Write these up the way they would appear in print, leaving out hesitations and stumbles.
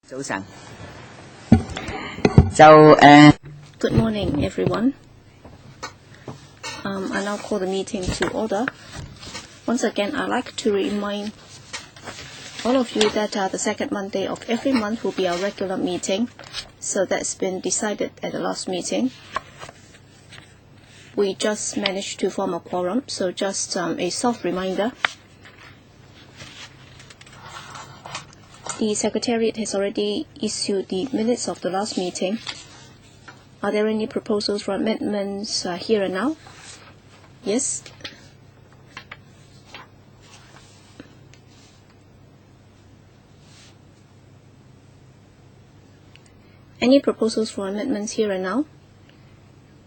Good morning, everyone. I now call the meeting to order. Once again, I'd like to remind all of you that the second Monday of every month will be our regular meeting. So that's been decided at the last meeting. We just managed to form a quorum, so just a soft reminder. The Secretariat has already issued the minutes of the last meeting. Are there any proposals for amendments here and now? Yes. Any proposals for amendments here and now?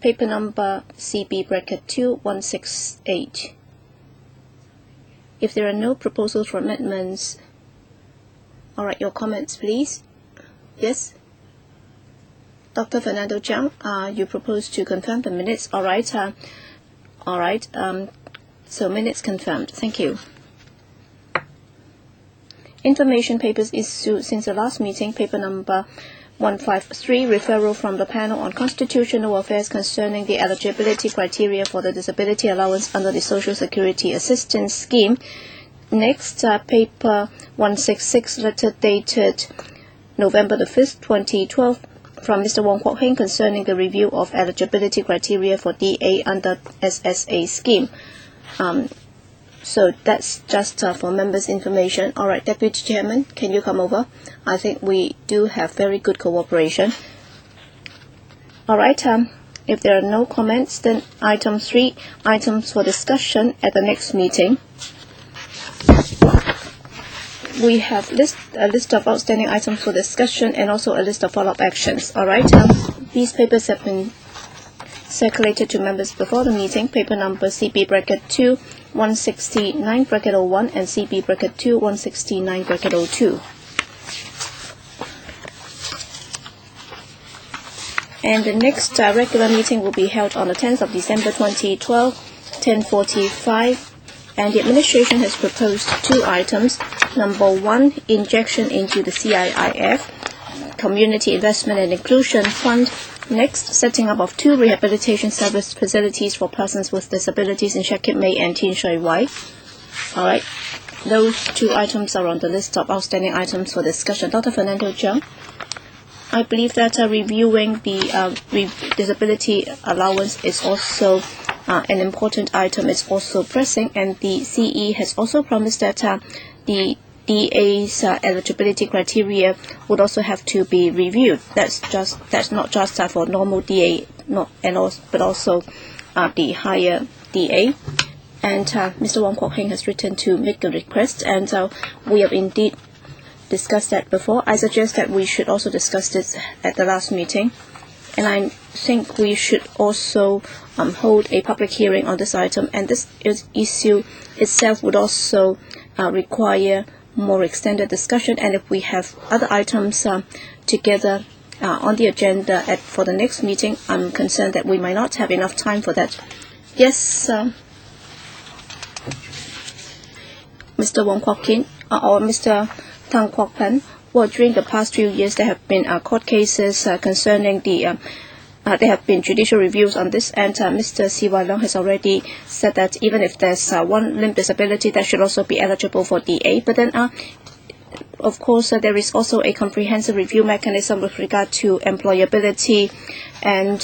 Paper number CB-2168. If there are no proposals for amendments, all right, your comments, please. Yes? Dr. Fernando Chiang, you propose to confirm the minutes. All right. So minutes confirmed. Thank you. Information papers issued since the last meeting. Paper number 153, referral from the panel on constitutional affairs concerning the eligibility criteria for the disability allowance under the Social Security Assistance Scheme. Next, paper 166, letter dated November the 5th, 2012, from Mr. Wong Kwok-hing concerning the review of eligibility criteria for DA under SSA Scheme. So that's just for members' information. All right, Deputy Chairman, can you come over? I think we do have very good cooperation. All right, if there are no comments, then item 3, items for discussion at the next meeting. We have a list of outstanding items for discussion and also a list of follow-up actions. All right, these papers have been circulated to members before the meeting. Paper number CB-2-169-01 and CB-2-169-02. And the next regular meeting will be held on the 10th of December 2012, 10:45. And the administration has proposed 2 items. Number 1, injection into the CIIF, Community Investment and Inclusion Fund. Next, setting up of 2 rehabilitation service facilities for persons with disabilities in Shek Kip Mei and Tin Shui Wai. All right, those 2 items are on the list of outstanding items for discussion. Dr. Fernando Chiang, I believe that reviewing the disability allowance is also an important item. It's also pressing, and the CE has also promised that the DA's eligibility criteria would also have to be reviewed. That's not just for normal DA, but also the higher DA. And Mr. Wong Kwok-hing has written to make a request, and we have indeed discussed that before. I suggest that we should also discuss this at the last meeting, and I think we should also hold a public hearing on this item, and this issue itself would also require more extended discussion. And if we have other items together on the agenda for the next meeting, I'm concerned that we might not have enough time for that. Yes, Mr. Wong Kwok-hing or Mr. Tang Kwok-pan. Well, during the past few years, there have been court cases concerning the there have been judicial reviews on this, and Mr. C.Y. Leong has already said that even if there's one limb disability, that should also be eligible for DA. But then, of course, there is also a comprehensive review mechanism with regard to employability and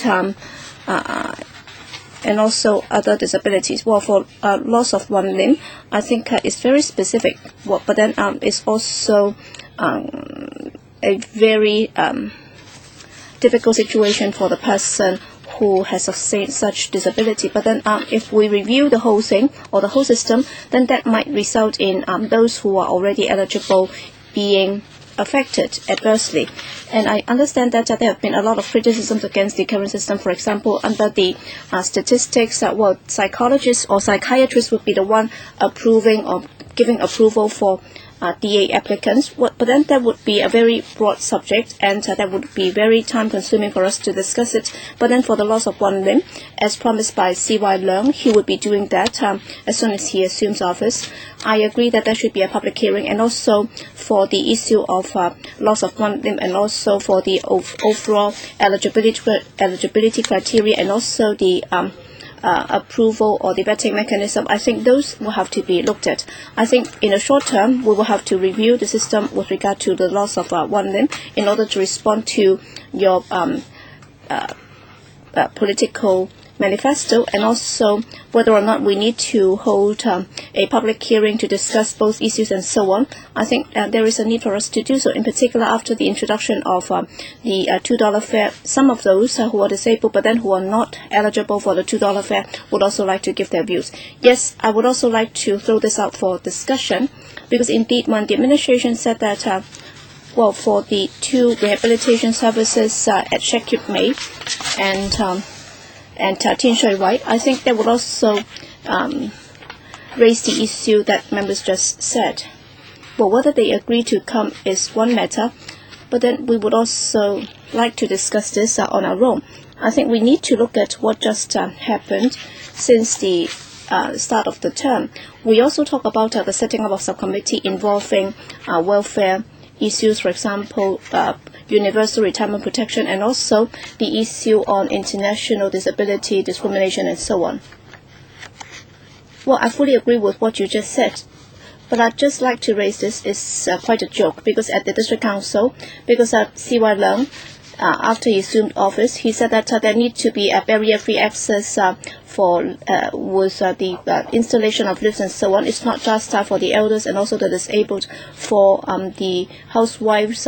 also other disabilities. Well, for loss of one limb, I think it's very specific. Well, but then it's also a very difficult situation for the person who has sustained such disability. But then if we review the whole thing or the whole system, then that might result in those who are already eligible being affected adversely. And I understand that there have been a lot of criticisms against the current system. For example, under the statistics, well, psychologists or psychiatrists would be the one approving or giving approval for DA applicants. But then that would be a very broad subject, and that would be very time-consuming for us to discuss it. But then for the loss of one limb, as promised by C.Y. Leung, he would be doing that as soon as he assumes office. I agree that there should be a public hearing, and also for the issue of loss of one limb, and also for the overall eligibility criteria, and also the approval or the vetting mechanism. I think those will have to be looked at. I think in the short term, we will have to review the system with regard to the loss of one limb in order to respond to your political manifesto, and also whether or not we need to hold a public hearing to discuss both issues and so on. I think there is a need for us to do so, in particular after the introduction of the $2 fare. Some of those who are disabled but then who are not eligible for the $2 fare would also like to give their views. Yes, I would also like to throw this out for discussion, because indeed when the administration said that for the 2 rehabilitation services at Shek Kip Mei and Tien Shui Wai, I think they would also raise the issue that members just said. Well, whether they agree to come is one matter, but then we would also like to discuss this on our own. I think we need to look at what just happened since the start of the term. We also talk about the setting up of subcommittee involving welfare issues, for example, universal retirement protection, and also the issue on international disability discrimination and so on. Well, I fully agree with what you just said, but I'd just like to raise this. It's quite a joke, because at the district council, because C.Y. Leung, after he assumed office, he said that there need to be a barrier-free access for the installation of lifts and so on. It's not just for the elders and also the disabled, for the housewives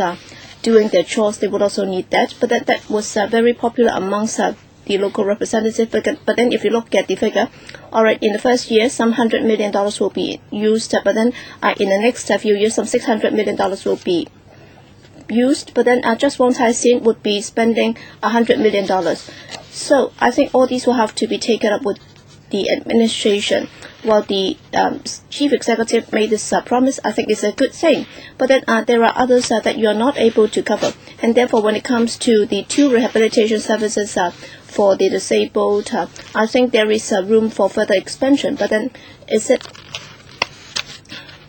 doing their chores, they would also need that. But that was very popular amongst the local representatives. But then if you look at the figure, all right, in the first year, some $100 million will be used, but then in the next few years, some $600 million will be used, but then just Wong Tai-sin would be spending $100 million. So I think all these will have to be taken up with the administration. While the chief executive made this promise, I think it's a good thing. But then there are others that you are not able to cover. And therefore, when it comes to the 2 rehabilitation services for the disabled, I think there is room for further expansion. But then, is it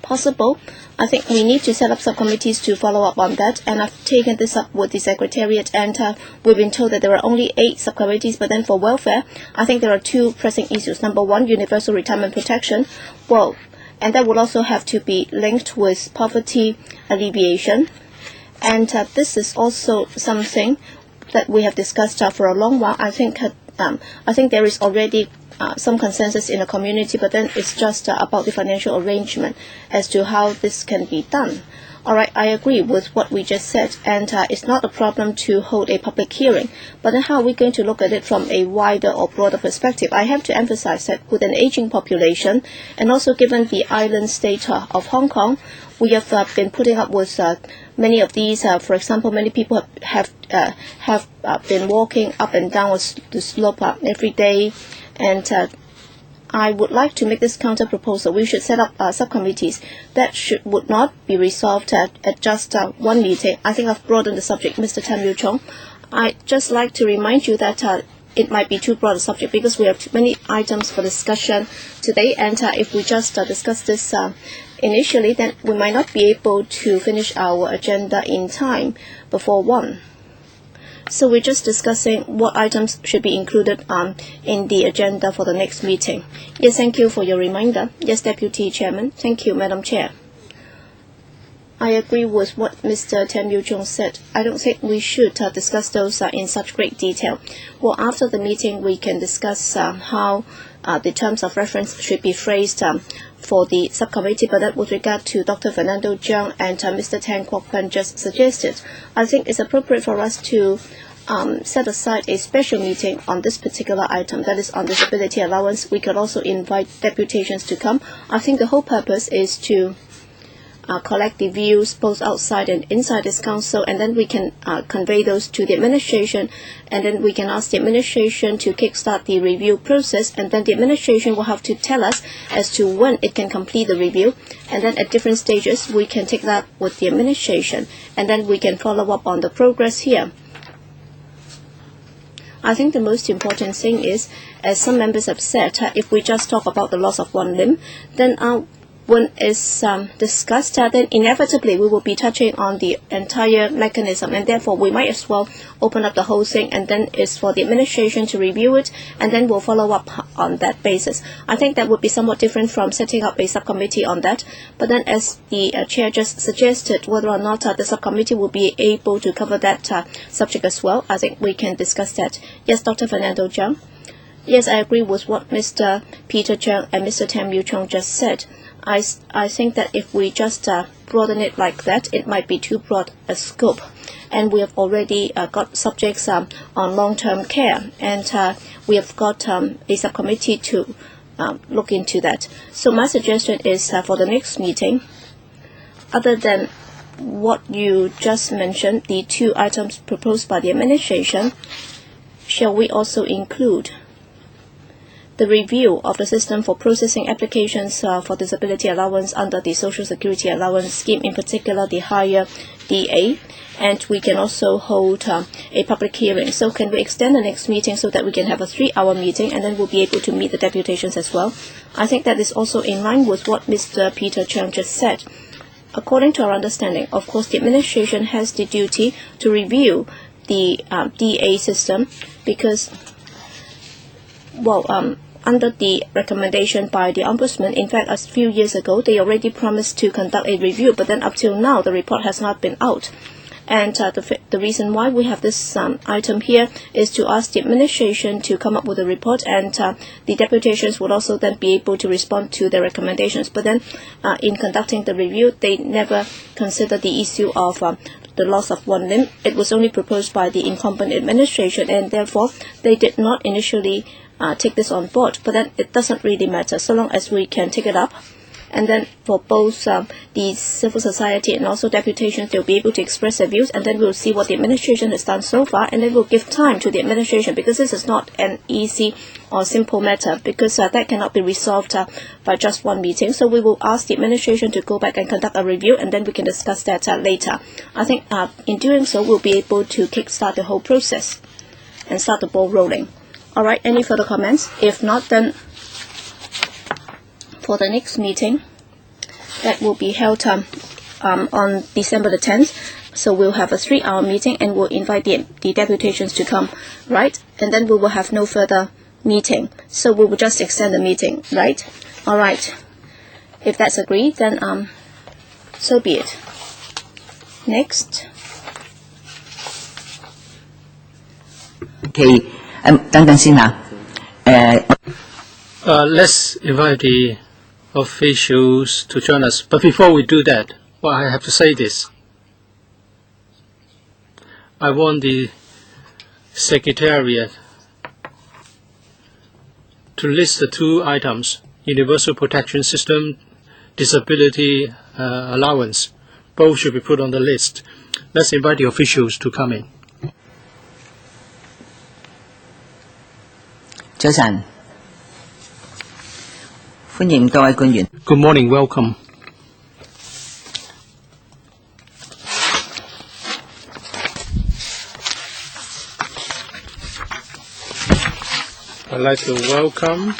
possible? I think we need to set up subcommittees to follow up on that, and I've taken this up with the Secretariat, and we've been told that there are only 8 subcommittees, but then for welfare, I think there are 2 pressing issues. Number 1, universal retirement protection. Well, and that would also have to be linked with poverty alleviation, and this is also something that we have discussed for a long while. I think there is already some consensus in the community, but then it's just about the financial arrangement as to how this can be done. All right, I agree with what we just said, and it's not a problem to hold a public hearing, but then how are we going to look at it from a wider or broader perspective? I have to emphasize that with an aging population, and also given the island state of Hong Kong, we have been putting up with many of these. For example, many people have been walking up and down the slope every day, and I would like to make this counter proposal. We should set up subcommittees that would not be resolved at just one meeting. I think I've broadened the subject, Mr. Tam Yu Chong. I'd just like to remind you that it might be too broad a subject, because we have too many items for discussion today, and if we just discuss this initially, then we might not be able to finish our agenda in time before 1. So we're just discussing what items should be included in the agenda for the next meeting. Yes, thank you for your reminder. Yes, Deputy Chairman. Thank you, Madam Chair. I agree with what Mr. Tam Yu Chong said. I don't think we should discuss those in such great detail. Well, after the meeting, we can discuss how the terms of reference should be phrased for the subcommittee, but that with regard to Dr. Fernando Jiang and Mr. Tan Kwok-hing just suggested, I think it's appropriate for us to set aside a special meeting on this particular item, that is on disability allowance. We could also invite deputations to come. I think the whole purpose is to collect the views both outside and inside this council, and then we can convey those to the administration, and then we can ask the administration to kickstart the review process, and then the administration will have to tell us as to when it can complete the review, and then at different stages we can take that with the administration, and then we can follow up on the progress here. I think the most important thing is, as some members have said, if we just talk about the loss of one limb, then when it's discussed, then inevitably we will be touching on the entire mechanism, and therefore we might as well open up the whole thing, and then it's for the administration to review it, and then we'll follow up on that basis. I think that would be somewhat different from setting up a subcommittee on that, but then as the chair just suggested, whether or not the subcommittee will be able to cover that subject as well, I think we can discuss that. Yes, Dr. Fernando Zhang. Yes, I agree with what Mr. Peter Cheung and Mr. Tam Yu Chung just said. I think that if we just broaden it like that, it might be too broad a scope. And we have already got subjects on long-term care, and we have got a subcommittee to look into that. So my suggestion is for the next meeting, other than what you just mentioned, the 2 items proposed by the administration, shall we also include the review of the system for processing applications for disability allowance under the Social Security Allowance Scheme, in particular the higher DA, and we can also hold a public hearing. So can we extend the next meeting so that we can have a 3-hour meeting, and then we'll be able to meet the deputations as well? I think that is also in line with what Mr. Peter Cheung just said. According to our understanding, of course, the administration has the duty to review the DA system because, under the recommendation by the Ombudsman, in fact, a few years ago, they already promised to conduct a review, but then up till now, the report has not been out. And the reason why we have this item here is to ask the administration to come up with a report, and the deputations would also then be able to respond to their recommendations. But then in conducting the review, they never considered the issue of the loss of one limb. It was only proposed by the incumbent administration, and therefore they did not initially take this on board, but then it doesn't really matter so long as we can take it up. And then for both the civil society and also deputations, they'll be able to express their views, and then we'll see what the administration has done so far, and then we'll give time to the administration, because this is not an easy or simple matter, because that cannot be resolved by just one meeting. So we will ask the administration to go back and conduct a review, and then we can discuss that later. I think in doing so, we'll be able to kickstart the whole process and start the ball rolling. All right, any further comments? If not, then for the next meeting, that will be held on December the 10th. So we'll have a 3-hour meeting, and we'll invite the deputations to come, right? And then we will have no further meeting. So we will just extend the meeting, right? All right. If that's agreed, then so be it. Next. Okay. Let's invite the officials to join us. But before we do that, well, I have to say this. I want the Secretariat to list the 2 items, Universal Protection System, Disability Allowance. Both should be put on the list. Let's invite the officials to come in. 早晨，歡迎各位官員。 Good morning, welcome. I'd like to welcome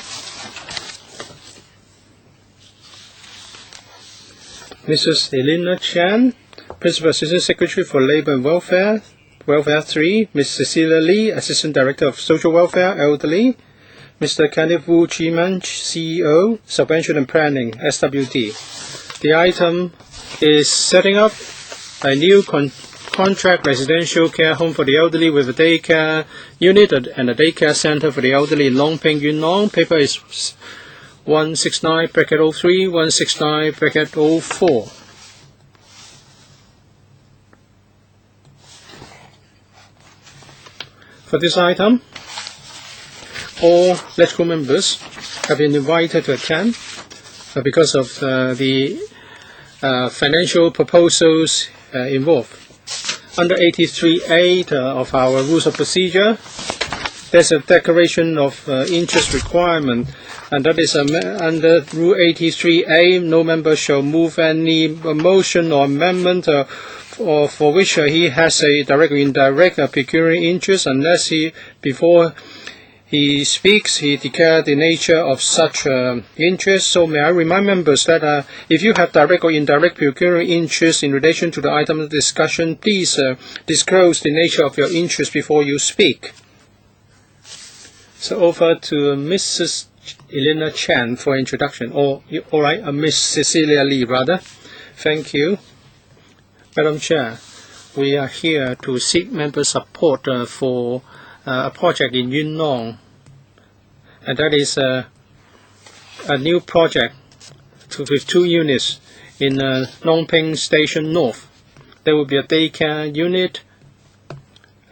Mrs. Elena Chan, Principal Assistant Secretary for Labour and Welfare 3, Ms. Cecilia Lee, Assistant Director of Social Welfare, Elderly, Mr. Kenneth Wu Chiman, CEO, Subvention and Planning, SWD. The item is setting up a new contract residential care home for the elderly with a daycare unit and a daycare center for the elderly in Long Ping, Yuen-han. Paper is 169/03, 169/04. For this item, all electrical members have been invited to attend because of the financial proposals involved. Under 83(8) of our Rules of Procedure, there's a declaration of interest requirement and that is under Rule 83A, no member shall move any motion or amendment or for which he has a direct or indirect pecuniary interest unless before he speaks, he declared the nature of such interest. So may I remind members that if you have direct or indirect pecuniary interest in relation to the item of discussion, please disclose the nature of your interest before you speak. So over to Mrs. Elena Chan for introduction. All right, Miss Cecilia Lee, rather. Thank you. Madam Chair, we are here to seek member support for a project in Yuen-han, and that is a new project with 2 units in Nong Ping Station North. There will be a daycare unit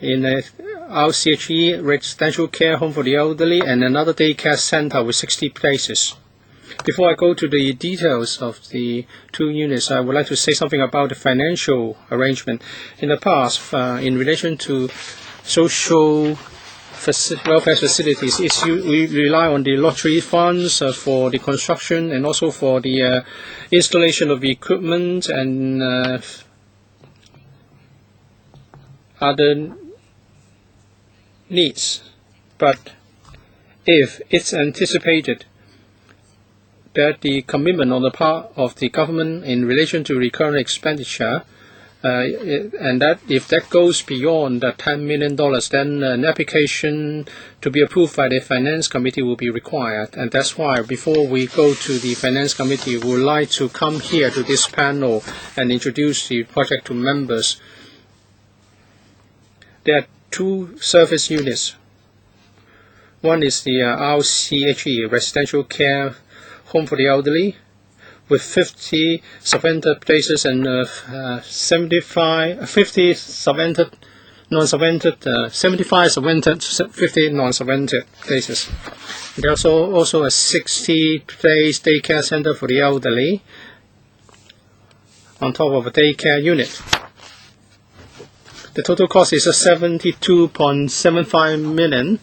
in a RCHE residential care home for the elderly and another daycare center with 60 places. Before I go to the details of the 2 units, I would like to say something about the financial arrangement. In the past, in relation to social welfare facilities, we rely on the lottery funds for the construction and also for the installation of the equipment and other needs. But if it's anticipated that the commitment on the part of the government in relation to recurrent expenditure, and that if that goes beyond the $10 million, then an application to be approved by the Finance Committee will be required. And that's why before we go to the Finance Committee, we would like to come here to this panel and introduce the project to members. There are 2 service units. One is the RCHE, Residential Care Home for the Elderly, with 50 sub-rented places and 50 sub-rented, non-sub-rented, 75 sub-rented, 50 non-sub-rented places. There's also a 60-place daycare center for the elderly on top of a daycare unit. The total cost is $72.75 million,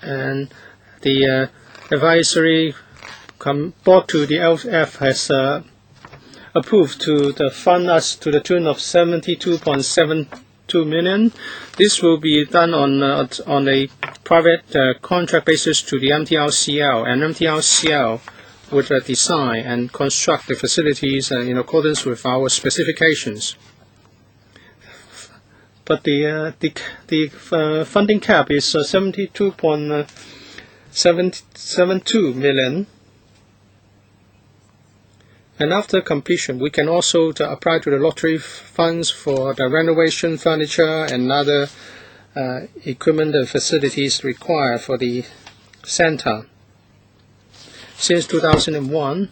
and the advisory board to the LF has approved to fund us to the tune of $72.72 million. This will be done on a private contract basis to the MTRCL, and MTRCL would design and construct the facilities in accordance with our specifications. But the funding cap is $72.772 million. And after completion, we can also apply to the lottery funds for the renovation, furniture, and other equipment and facilities required for the center. Since 2001,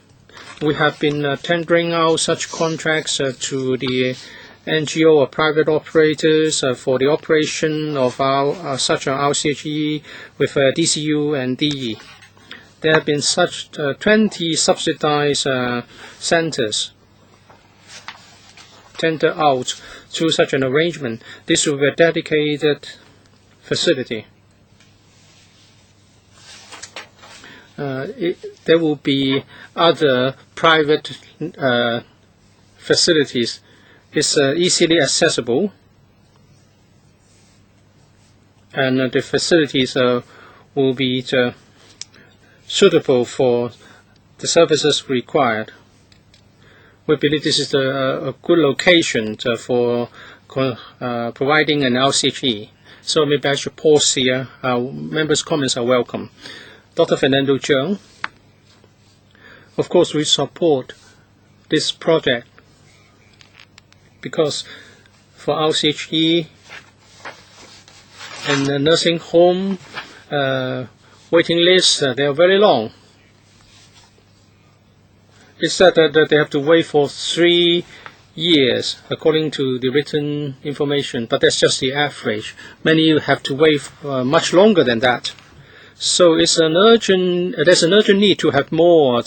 we have been tendering out such contracts to the NGO or private operators for the operation of such an RCHE with DCU and DE. There have been such 20 subsidized centers tendered out through such an arrangement. This will be a dedicated facility. There will be other private facilities. It's easily accessible, and the facilities will be suitable for the services required. We believe this is a good location for providing an LCHE. So maybe I should pause here. Members' comments are welcome. Dr. Fernando Cheung. Of course, we support this project because for RCHE and the nursing home waiting lists, they are very long. It's that they have to wait for 3 years according to the written information, but that's just the average. Many have to wait much longer than that. So there's an urgent need to have more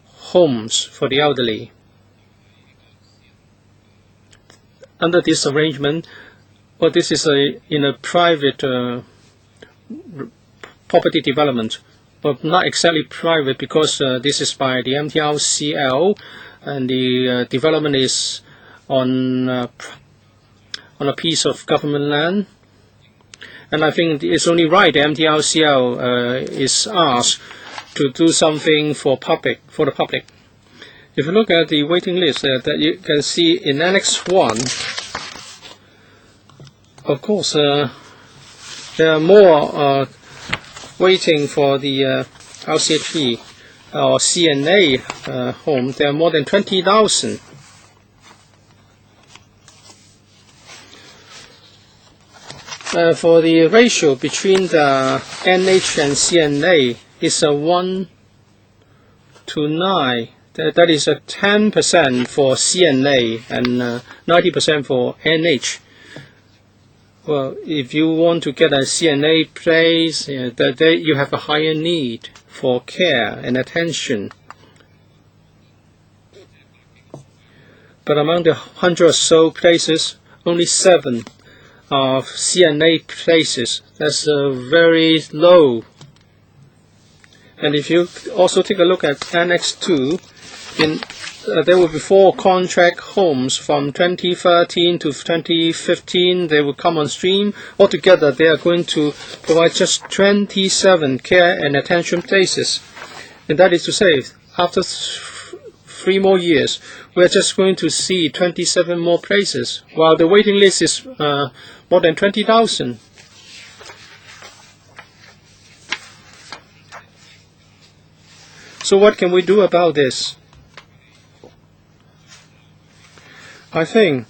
homes for the elderly. Under this arrangement, this is in a private property development, but not exactly private because this is by the MTRCL, and the development is on a piece of government land. And I think it's only right the MTRCL is asked to do something for the public. If you look at the waiting list that you can see in Annex 1, of course, there are more waiting for the LCHP or CNA home. There are more than 20,000. For the ratio between the NH and CNA is a 1 to 9. That is a 10% for CNA and 90% for NH. Well, if you want to get a CNA place, you have a higher need for care and attention. But among the 100 or so places, only 7 are CNA places. That's very low. And if you also take a look at Annex 2, there will be 4 contract homes from 2013 to 2015. They will come on stream. Altogether, they are going to provide just 27 care and attention places. And that is to say, after 3 more years, we are just going to see 27 more places, while the waiting list is more than 20,000. So what can we do about this? I think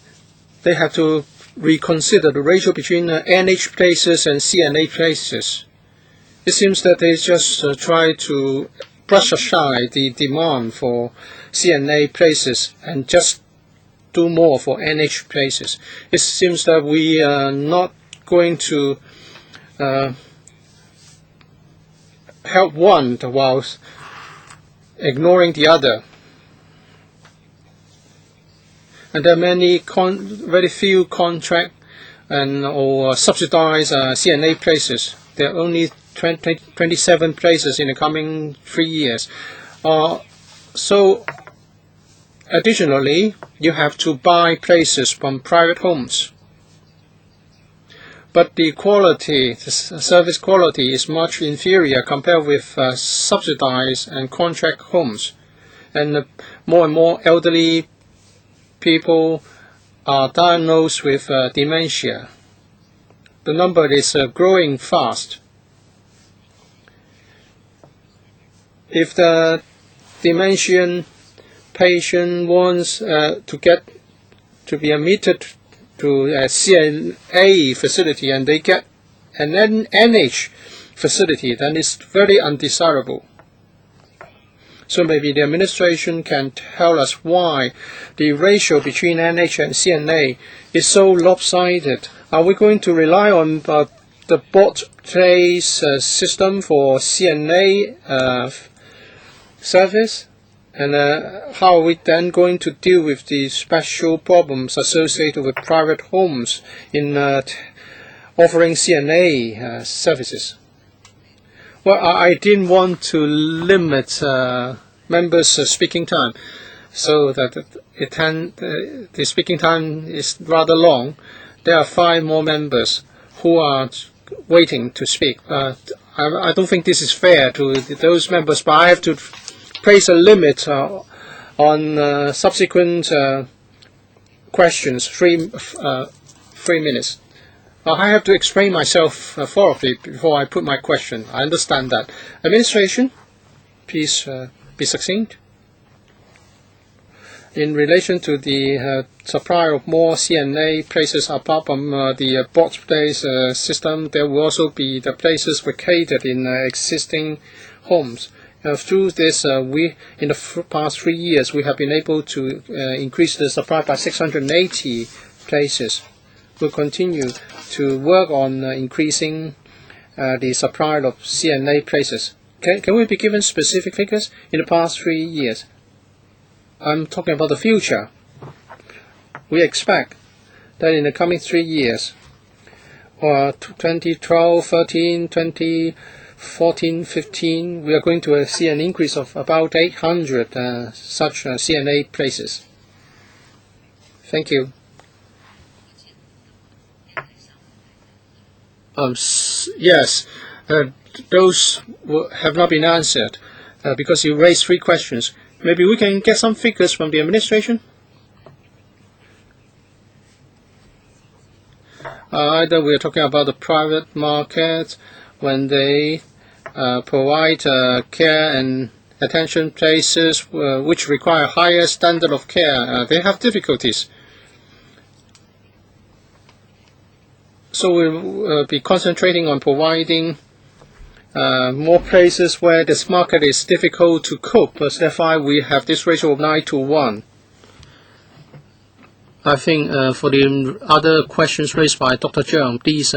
they have to reconsider the ratio between NH places and CNA places. It seems that they just try to brush aside the demand for CNA places and just do more for NH places. It seems that we are not going to help one while ignoring the other. And there are very few contract or subsidized CNA places. There are only 27 places in the coming 3 years. So additionally, you have to buy places from private homes. But the quality, the service quality is much inferior compared with subsidized and contract homes. And more elderly people are diagnosed with dementia. The number is growing fast. If the dementia patient wants to be admitted to a CNA facility and they get an NH facility, then it's very undesirable. So maybe the administration can tell us why the ratio between NH and CNA is so lopsided. Are we going to rely on the bought place system for CNA service? And how are we then going to deal with the special problems associated with private homes in offering CNA services? Well, I didn't want to limit members' speaking time, so that the speaking time is rather long. There are 5 more members who are waiting to speak. I don't think this is fair to those members, but I have to place a limit on subsequent questions, 3 minutes. I have to explain myself thoroughly before I put my question. I understand that. Administration, please be succinct. In relation to the supply of more CNA places apart from the bought place system, there will also be the places vacated in existing homes. Through this, in the past 3 years, we have been able to increase the supply by 680 places. We'll continue to work on increasing the supply of CNA places. Can we be given specific figures in the past 3 years? I'm talking about the future. We expect that in the coming 3 years, 2012, 13, 2014, 14-15, we are going to see an increase of about 800 such CNA places. Thank you. Yes, those have not been answered because you raised 3 questions. Maybe we can get some figures from the administration? Either we are talking about the private market when they provide care and attention places which require higher standard of care. They have difficulties. So we'll be concentrating on providing more places where this market is difficult to cope. That's why we have this ratio of 9-to-1. I think for the other questions raised by Dr. Cheung, please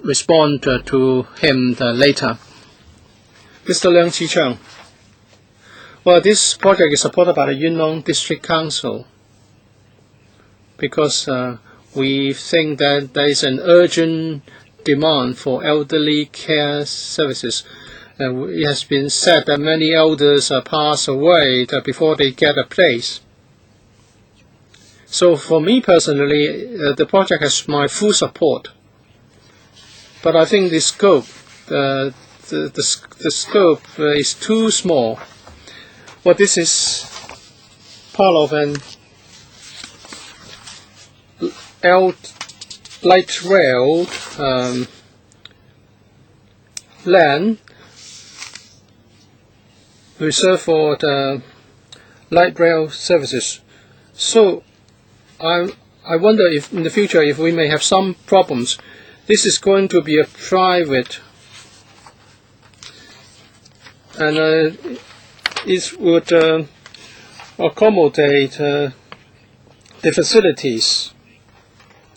respond to him later. Mr. Leung Chi-chung. Well, this project is supported by the Yuen-han District Council because we think that there is an urgent demand for elderly care services. It has been said that many elders pass away before they get a place. So for me personally, the project has my full support. But I think the scope, the scope is too small. Well, this is part of an light rail land reserved for the light rail services. So I wonder if in the future if we may have some problems. This is going to be a private, and it would accommodate the facilities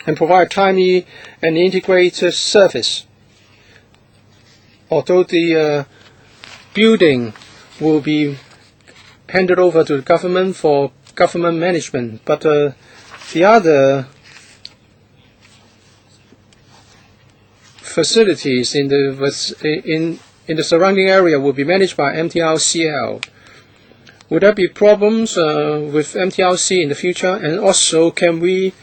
and provide timely and integrated service. Although the building will be handed over to the government for government management, but the other facilities in the surrounding area will be managed by MTRCL. Would there be problems with MTRC in the future? And also, can we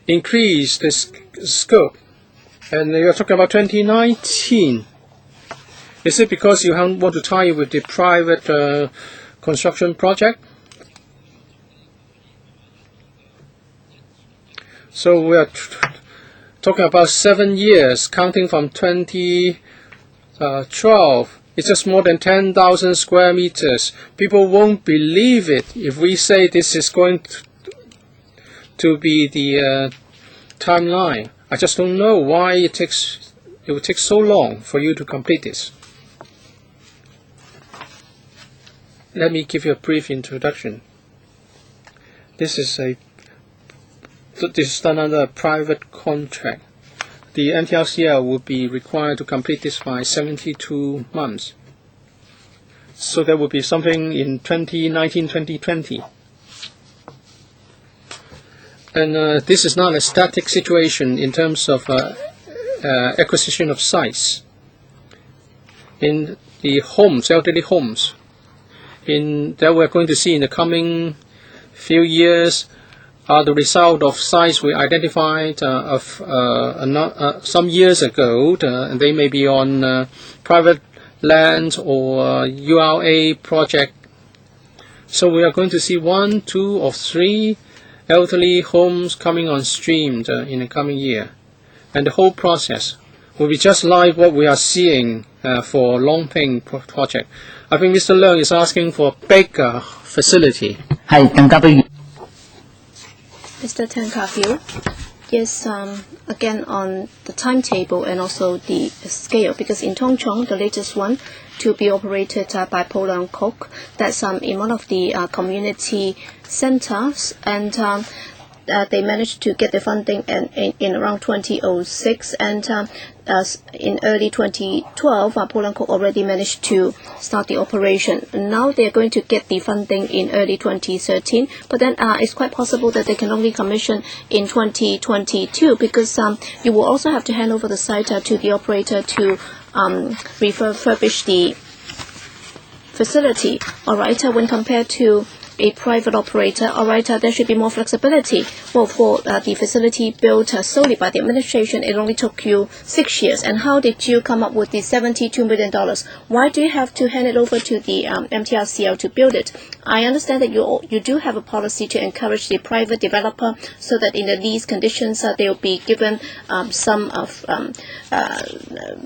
increase the scope? And you're talking about 2019. Is it because you want to tie it with the private construction project? So we are talking about 7 years, counting from 2012. It's just more than 10,000 square meters. People won't believe it if we say this is going to be the timeline. I just don't know why it will take so long for you to complete this. Let me give you a brief introduction. This is done under a private contract. The MTRCL will be required to complete this by 72 months. So there will be something in 2019-2020. And this is not a static situation in terms of acquisition of sites. In the homes, elderly homes, that we're going to see in the coming few years are the result of sites we identified some years ago, and they may be on private land or URA project. So we are going to see 1, 2, or 3 elderly homes coming on stream in the coming year. And the whole process will be just like what we are seeing for Long Ping project. I think Mr. Leung is asking for a bigger facility. Mr. Tan Ka-Hiu, yes, again on the timetable and also the scale, because in Tong Chong, the latest one to be operated by Hon WONG Kwok, that's in one of the community centers, and they managed to get the funding in around 2006, and in early 2012, Paul Wong Kwok already managed to start the operation. Now they are going to get the funding in early 2013, but then it's quite possible that they can only commission in 2022, because you will also have to hand over the site to the operator to refurbish the facility. All right, when compared to a private operator, all right, there should be more flexibility. Well, for the facility built solely by the administration, it only took you 6 years. And how did you come up with the $72 million? Why do you have to hand it over to the MTRCL to build it? I understand that you do have a policy to encourage the private developer, so that in the lease conditions they will be given some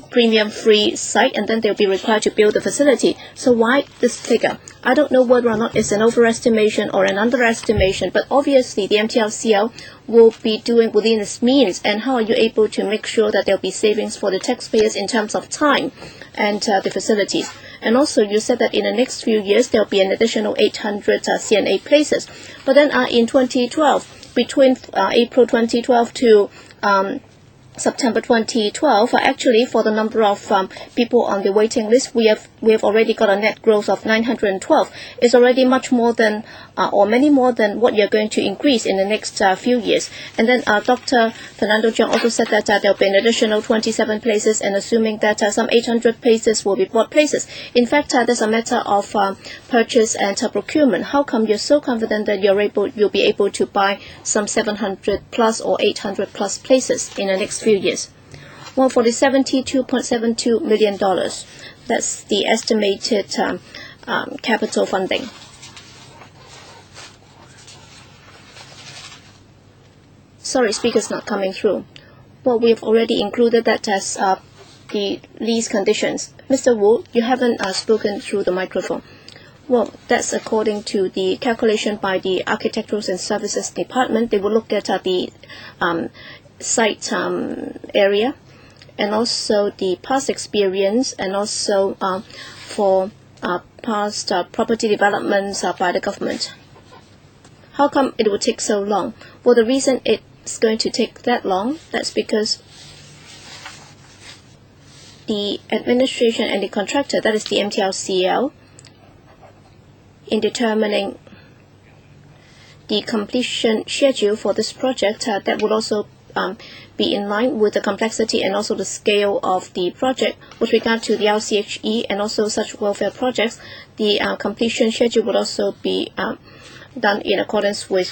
premium-free site, and then they'll be required to build the facility. So why this figure? I don't know whether or not it's an overestimation or an underestimation, but obviously the MTRCL will be doing within its means. And how are you able to make sure that there'll be savings for the taxpayers in terms of time and the facilities? And also, you said that in the next few years there'll be an additional 800 CNA places. But then in 2012, between April 2012 to September 2012, actually for the number of people on the waiting list, we have already got a net growth of 912. It's already much more than or many more than what you're going to increase in the next few years. And then Dr. Fernando Cheung also said that there'll be an additional 27 places, and assuming that some 800 places will be bought places. In fact, there's a matter of purchase and procurement. How come you're so confident that you'll be able to buy some 700 plus or 800 plus places in the next few years? Well, for the $72.72 million, that's the estimated capital funding. Sorry, speaker's not coming through. Well, we've already included that as the lease conditions. Mr. Wu, you haven't spoken through the microphone. Well, that's according to the calculation by the Architectural and Services Department. They will look at the site area, and also the past experience, and also for past property developments by the government. How come it will take so long? Well, the reason it's going to take that long, that's because the administration and the contractor, that is the MTRCL, in determining the completion schedule for this project, that would also be in line with the complexity and also the scale of the project. With regard to the LCHE and also such welfare projects, the completion schedule would also be done in accordance with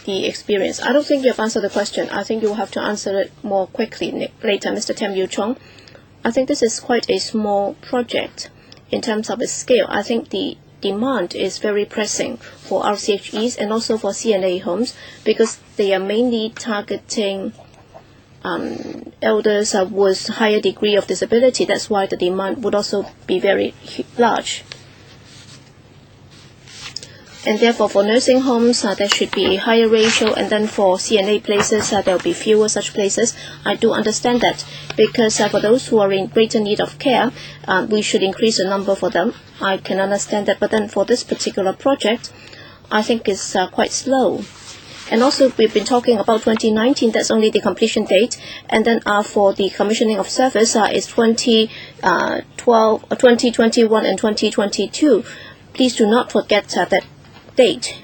the experience. I don't think you have answered the question. I think you will have to answer it more quickly later, Mr. Tam Yu Chong. I think this is quite a small project in terms of its scale. I think the demand is very pressing for RCHEs and also for CNA homes, because they are mainly targeting elders with higher degree of disability. That's why the demand would also be very large. And therefore, for nursing homes, there should be a higher ratio, and then for CNA places, there will be fewer such places. I do understand that, because for those who are in greater need of care, we should increase the number for them. I can understand that, but then for this particular project, I think it's quite slow. And also, we've been talking about 2019, that's only the completion date, and then for the commissioning of service, it's 2021 and 2022. Please do not forget that date.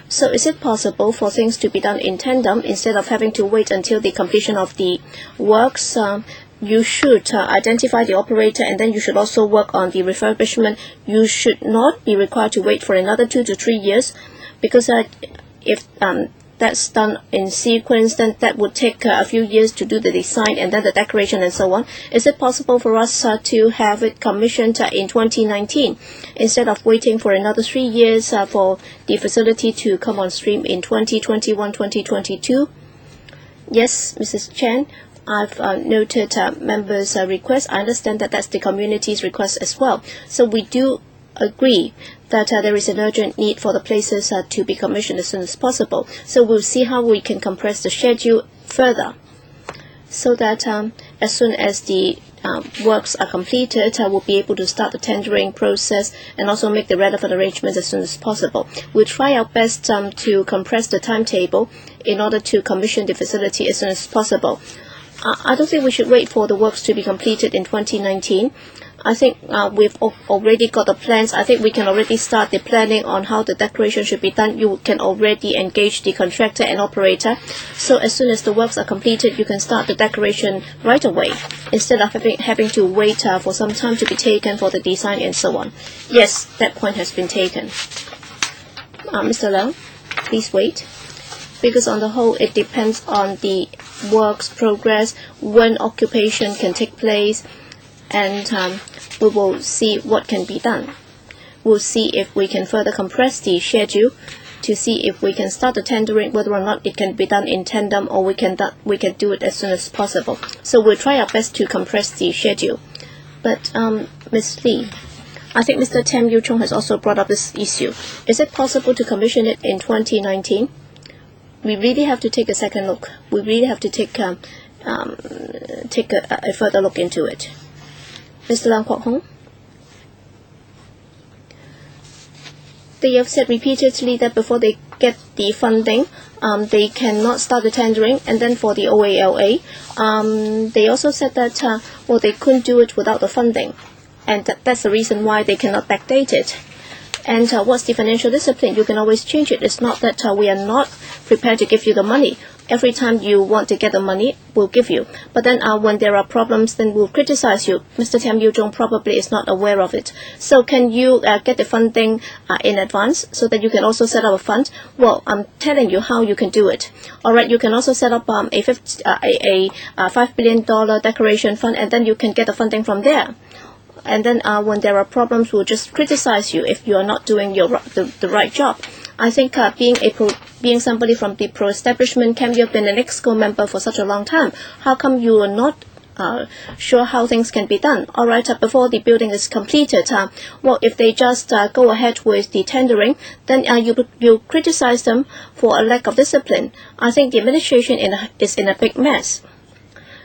So is it possible for things to be done in tandem instead of having to wait until the completion of the works? You should identify the operator, and then you should also work on the refurbishment. You should not be required to wait for another 2 to 3 years, because if that's done in sequence, then that would take a few years to do the design and then the decoration and so on. Is it possible for us to have it commissioned in 2019 instead of waiting for another 3 years for the facility to come on stream in 2021, 2022? Yes, Mrs. Chen, I've noted members' request. I understand that that's the community's request as well. So we do agree that there is an urgent need for the places to be commissioned as soon as possible. So we'll see how we can compress the schedule further, so that as soon as the works are completed, we'll be able to start the tendering process and also make the relevant arrangements as soon as possible. We'll try our best to compress the timetable in order to commission the facility as soon as possible. I don't think we should wait for the works to be completed in 2019. I think we've already got the plans. I think we can already start the planning on how the decoration should be done. You can already engage the contractor and operator. So as soon as the works are completed, you can start the decoration right away, instead of having to wait for some time to be taken for the design and so on. Yes, that point has been taken. Mr. Leung, please wait. Because on the whole, it depends on the work's progress, when occupation can take place, and we will see what can be done. We'll see if we can further compress the schedule to see if we can start the tendering, whether or not it can be done in tandem or we can do it as soon as possible. So we'll try our best to compress the schedule. But Ms. Lee, I think Mr. Tam Yu Chung has also brought up this issue. Is it possible to commission it in 2019? We really have to take a second look. We really have to take a further look into it. Mr. Wong Kwok-hing? They have said repeatedly that before they get the funding, they cannot start the tendering. And then for the OALA, they also said that they couldn't do it without the funding, and that's the reason why they cannot backdate it. And what's the financial discipline? You can always change it. It's not that we are not prepared to give you the money. Every time you want to get the money, we'll give you. But then when there are problems, then we'll criticize you. Mr. Tam Yu Chung probably is not aware of it. So can you get the funding in advance so that you can also set up a fund? Well, I'm telling you how you can do it. All right, you can also set up a $5 billion decoration fund, and then you can get the funding from there. And then when there are problems, we'll just criticize you if you are not doing the right job. I think being somebody from the pro-establishment camp, you've been an EXCO member for such a long time. How come you are not sure how things can be done? All right, before the building is completed, well, if they just go ahead with the tendering, then you criticize them for a lack of discipline. I think the administration is in a big mess.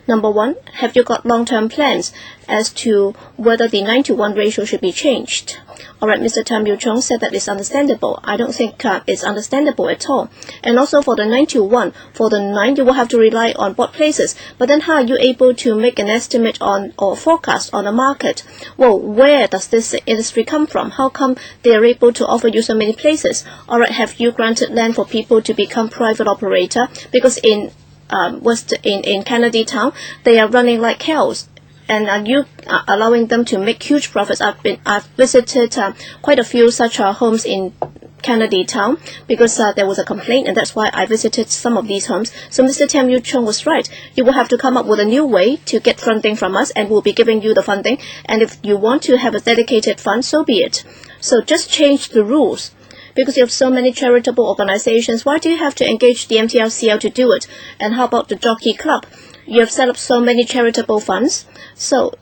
Number one, have you got long-term plans as to whether the 9-to-1 ratio should be changed? All right, Mr. Tam Yu Chung said that it's understandable. I don't think it's understandable at all. And also for the 9-to-1, for the 9, you will have to rely on what places. But then how are you able to make an estimate on or forecast on the market? Well, where does this industry come from? How come they are able to offer you so many places? All right, have you granted land for people to become private operator? Because in Kennedy Town, they are running like cows, and are you allowing them to make huge profits? I've visited quite a few such homes in Kennedy Town because there was a complaint, and that's why I visited some of these homes. So Mr. Tam Yu Chung was right. You will have to come up with a new way to get funding from us, and we'll be giving you the funding. And if you want to have a dedicated fund, so be it. So just change the rules. Because you have so many charitable organizations, why do you have to engage the MTLCL to do it? And how about the Jockey Club? You have set up so many charitable funds. So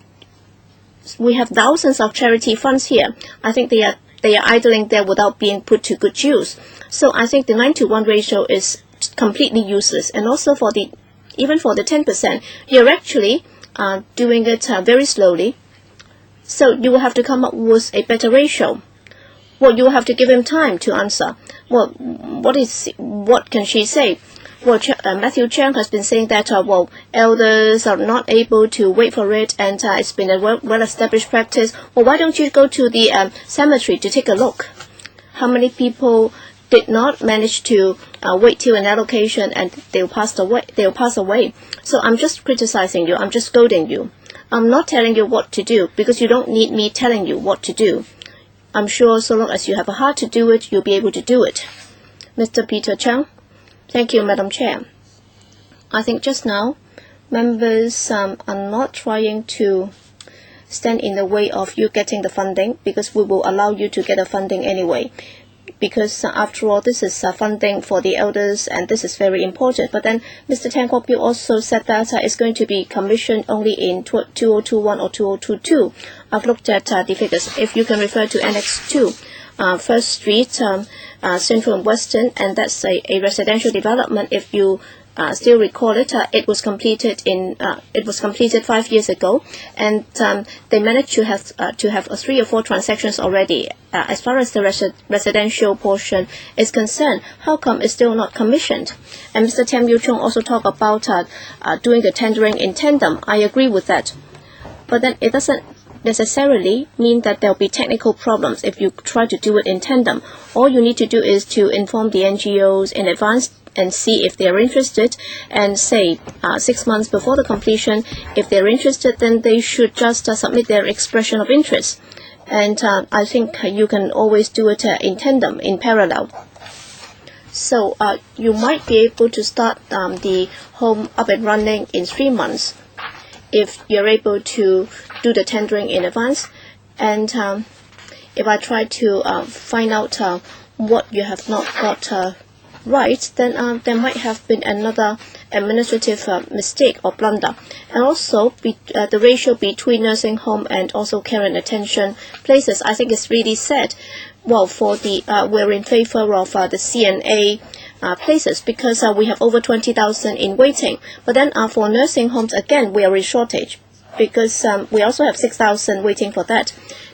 we have thousands of charity funds here. I think they are idling there without being put to good use. So I think the 9-to-1 ratio is completely useless. And also even for the 10%, you're actually doing it very slowly. So you will have to come up with a better ratio. Well, you have to give him time to answer. Well, what can she say? Well, Matthew Chang has been saying that, elders are not able to wait for it, and it's been a well-established practice. Well, why don't you go to the cemetery to take a look? How many people did not manage to wait till an allocation, and they'll pass away? So I'm just criticizing you. I'm just scolding you. I'm not telling you what to do, because you don't need me telling you what to do. I'm sure so long as you have a heart to do it, you'll be able to do it. Mr. Peter Chang. Thank you, Madam Chair. I think just now, members are not trying to stand in the way of you getting the funding, because we will allow you to get the funding anyway. Because after all, this is funding for the elders, and this is very important. But then Mr. Tan Kwok-hing also said that it's going to be commissioned only in 2021 or 2022. I've looked at the figures. If you can refer to Annex 2, First Street, Central and Western, and that's a residential development. If you still recall it, it was completed 5 years ago, and they managed to have 3 or 4 transactions already. As far as the residential portion is concerned, how come it's still not commissioned? And Mr. Tam Yu-chung also talked about doing the tendering in tandem. I agree with that, but then it doesn't necessarily mean that there will be technical problems if you try to do it in tandem. All you need to do is to inform the NGOs in advance and see if they are interested, and say 6 months before the completion, if they're interested, then they should just submit their expression of interest. And I think you can always do it in tandem, in parallel. So you might be able to start the home up and running in 3 months if you're able to do the tendering in advance. And if I try to find out what you have not got right, then there might have been another administrative mistake or blunder. And also the ratio between nursing home and also care and attention places, I think is really sad. Well, for the we're in favor of the CNA places, because we have over 20,000 in waiting. But then for nursing homes, again, we are in shortage, because we also have 6,000 waiting for that,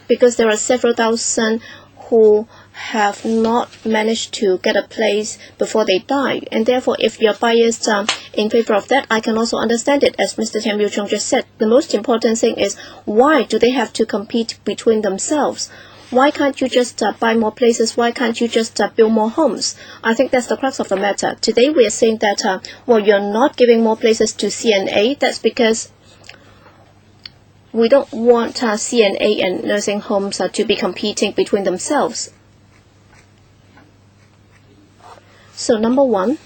because there are several thousand who have not managed to get a place before they die. And therefore, if you're biased in favor of that, I can also understand it. As Mr. Tam Yu-chung just said, the most important thing is, why do they have to compete between themselves? Why can't you just buy more places? Why can't you just build more homes? I think that's the crux of the matter. Today we are saying that, well, you're not giving more places to CNA. That's because we don't want CNA and nursing homes to be competing between themselves. So number one,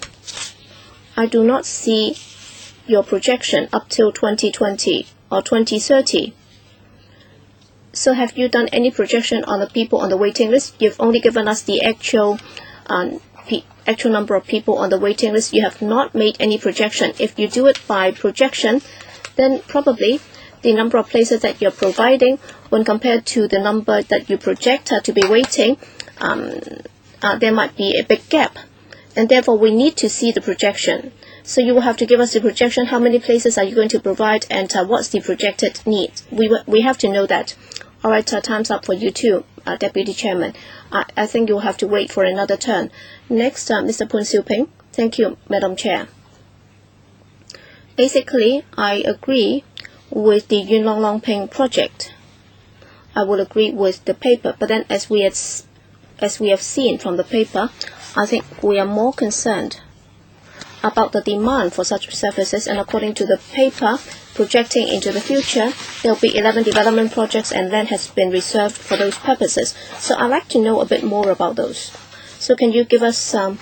I do not see your projection up till 2020 or 2030. So have you done any projection on the people on the waiting list? You've only given us the actual number of people on the waiting list. You have not made any projection. If you do it by projection, then probably the number of places that you're providing, when compared to the number that you project to be waiting, there might be a big gap. And therefore, we need to see the projection. So you will have to give us the projection. How many places are you going to provide, and what's the projected need? We have to know that. All right, time's up for you too, Deputy Chairman. I think you'll have to wait for another turn. Next, Mr. Poon Siu Ping. Thank you, Madam Chair. Basically, I agree with the Yuen-han project. I will agree with the paper, but then as we have seen from the paper, I think we are more concerned about the demand for such services, and according to the paper, projecting into the future, there will be 11 development projects and land has been reserved for those purposes. So I'd like to know a bit more about those. So can you give us some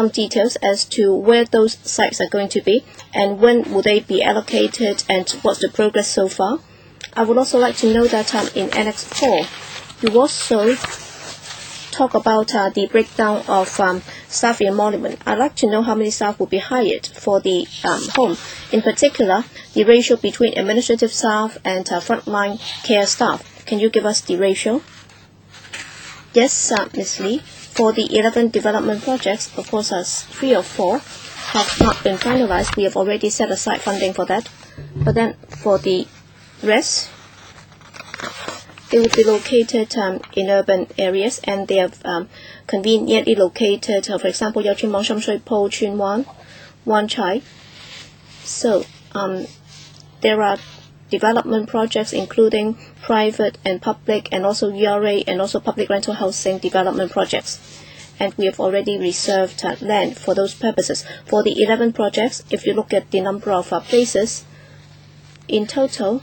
details as to where those sites are going to be, and when will they be allocated, and what's the progress so far? I would also like to know that in Annex 4, you also talk about the breakdown of staff emolument. I'd like to know how many staff will be hired for the home. In particular, the ratio between administrative staff and frontline care staff. Can you give us the ratio? Yes, Ms. Lee. For the 11 development projects, of course, 3 or 4 have not been finalized. We have already set aside funding for that. But then for the rest, they will be located in urban areas, and they have conveniently located, for example, Yau Chun Mong Sham Shui Po Chun Wan Chai. So there are development projects including private and public, and also URA and also public rental housing development projects. And we have already reserved land for those purposes. For the 11 projects, if you look at the number of places, in total,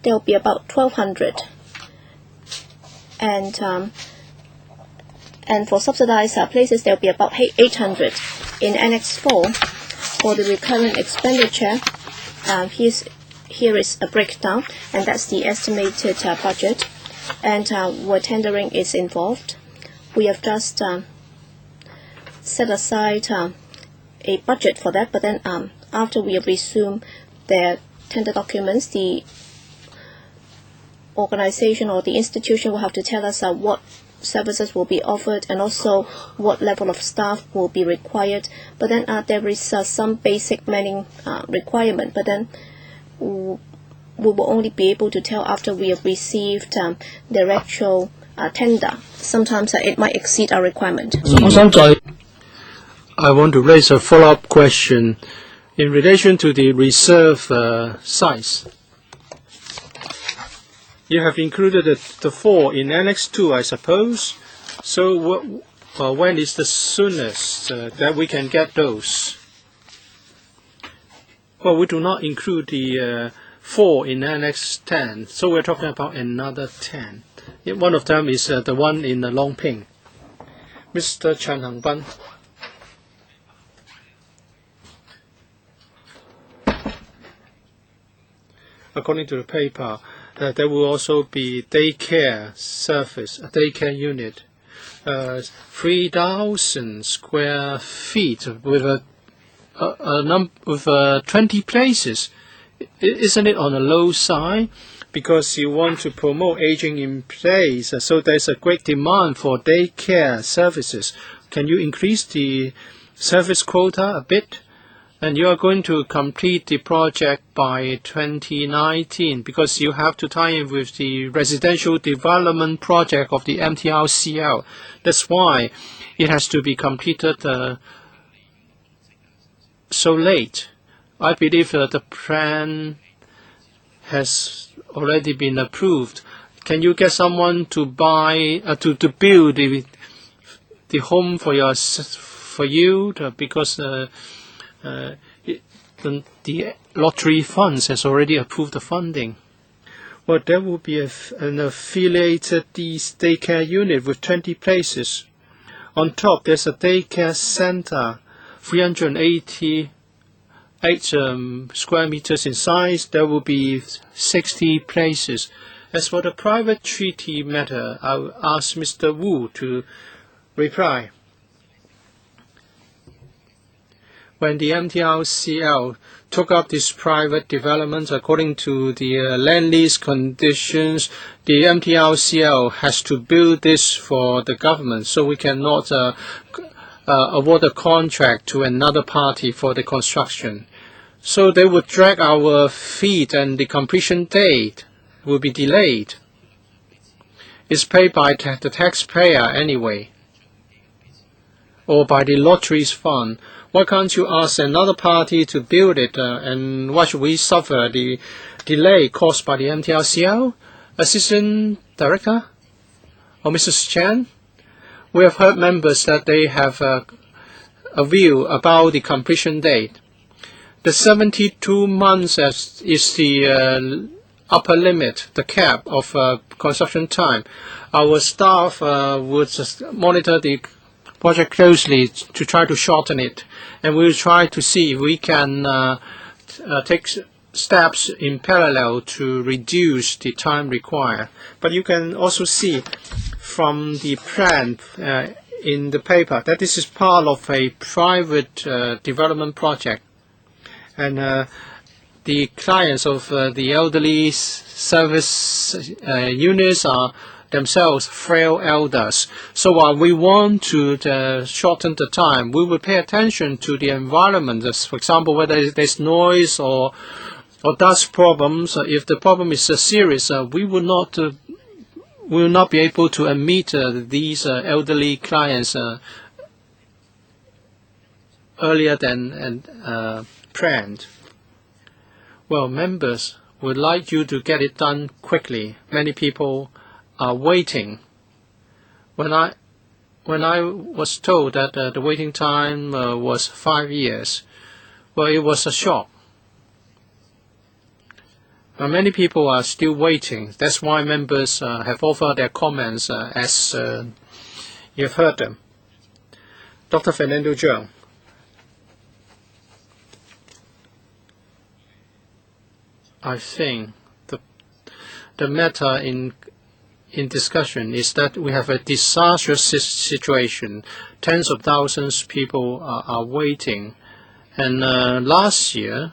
there will be about 1,200, and for subsidized places there will be about 800. In Annex 4, for the recurrent expenditure, here is a breakdown, and that's the estimated budget, and where tendering is involved. We have just set aside a budget for that, but then after we have resumed their tender documents, the organization or the institution will have to tell us what services will be offered and also what level of staff will be required. But then there is some basic manning requirement, but then we will only be able to tell after we have received the actual tender. Sometimes it might exceed our requirement. I want to raise a follow-up question in relation to the reserve size. You have included the 4 in Annex 2, I suppose. So when is the soonest that we can get those? Well, we do not include the 4 in Annex 10, so we're talking about another 10. One of them is the one in the Long Ping. Mr. Chan Hang-ban. According to the paper, there will also be daycare service, a daycare unit, 3,000 square feet with 20 places. Isn't it on the low side? Because you want to promote aging in place, so there's a great demand for daycare services. Can you increase the service quota a bit? And you are going to complete the project by 2019 because you have to tie in with the residential development project of the MTRCL. That's why it has to be completed so late. I believe the plan has already been approved. Can you get someone to buy to build the home for you because the lottery funds has already approved the funding? Well, there will be an affiliated daycare unit with 20 places. On top, there's a daycare center, 388 square meters in size. There will be 60 places. As for the private treaty matter, I'll ask Mr. Wu to reply. When the MTRCL took up this private development according to the land lease conditions, the MTRCL has to build this for the government, so we cannot award a contract to another party for the construction. So they would drag our feet and the completion date will be delayed. It's paid by the taxpayer anyway, or by the lotteries fund. Why can't you ask another party to build it, and why should we suffer the delay caused by the MTRCL? Assistant Director? Or Mrs. Chan? We have heard members that they have a view about the completion date. The 72 months is the upper limit, the cap of construction time. Our staff would monitor the project closely to try to shorten it, and we'll try to see if we can take steps in parallel to reduce the time required. But you can also see from the plan in the paper that this is part of a private development project, and the clients of the elderly service units are themselves frail elders. So while we want to shorten the time, we will pay attention to the environment. For example, whether there's noise or dust problems. If the problem is serious, we will not be able to admit these elderly clients earlier than planned. Well, members would like you to get it done quickly. Many people are waiting. When I was told that the waiting time was 5 years, well, it was a shock. Many people are still waiting. That's why members have offered their comments as you've heard them. Dr. Fernando Zhang. I think the matter in discussion is that we have a disastrous situation. Tens of thousands of people are waiting. And last year,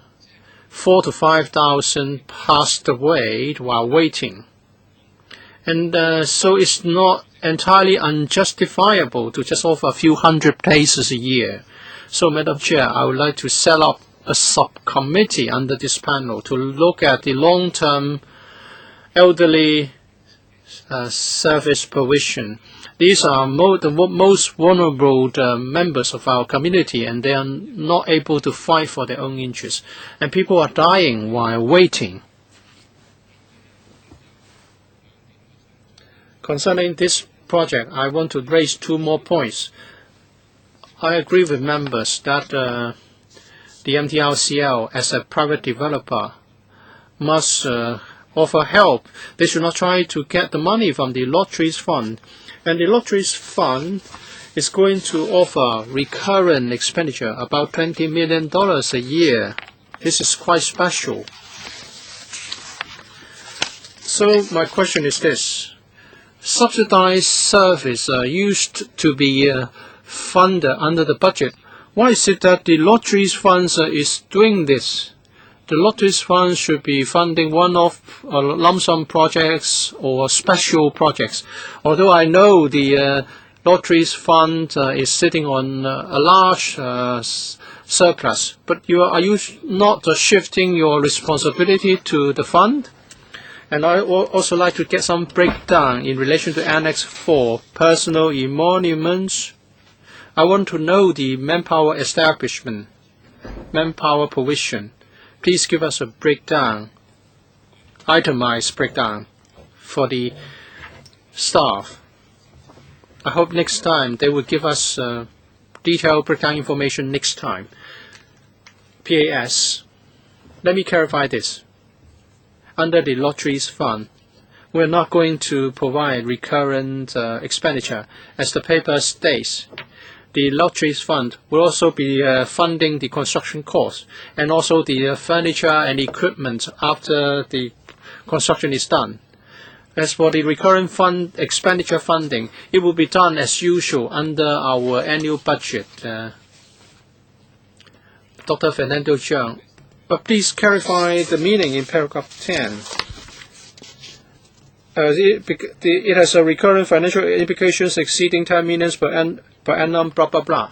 4,000 to 5,000 passed away while waiting. And so it's not entirely unjustifiable to just offer a few hundred places a year. So, Madam Chair, I would like to set up a subcommittee under this panel to look at the long-term elderly service provision. These are the most vulnerable members of our community, and they are not able to fight for their own interests. And people are dying while waiting. Concerning this project, I want to raise two more points. I agree with members that the MTRCL, as a private developer, must offer help. They should not try to get the money from the lotteries fund. And the lotteries fund is going to offer recurrent expenditure, about $20 million a year. This is quite special. So my question is this. Subsidized service used to be funded under the budget. Why is it that the lotteries funds is doing this? The lotteries fund should be funding one-off lump sum projects or special projects. Although I know the lotteries fund is sitting on a large surplus, but are you not shifting your responsibility to the fund? And I also like to get some breakdown in relation to Annex 4, personal emoluments. I want to know the manpower establishment, manpower provision. Please give us a breakdown, itemized breakdown for the staff. I hope next time they will give us detailed breakdown information next time. PAS. Let me clarify this. Under the lotteries fund, we're not going to provide recurrent expenditure. As the paper states, the lotteries fund will also be funding the construction costs and also the furniture and equipment after the construction is done. As for the recurrent fund expenditure funding, it will be done as usual under our annual budget. Dr. Fernando Cheung, but please clarify the meaning in paragraph 10. It has a recurrent financial implications exceeding 10 million per annum, blah, blah, blah.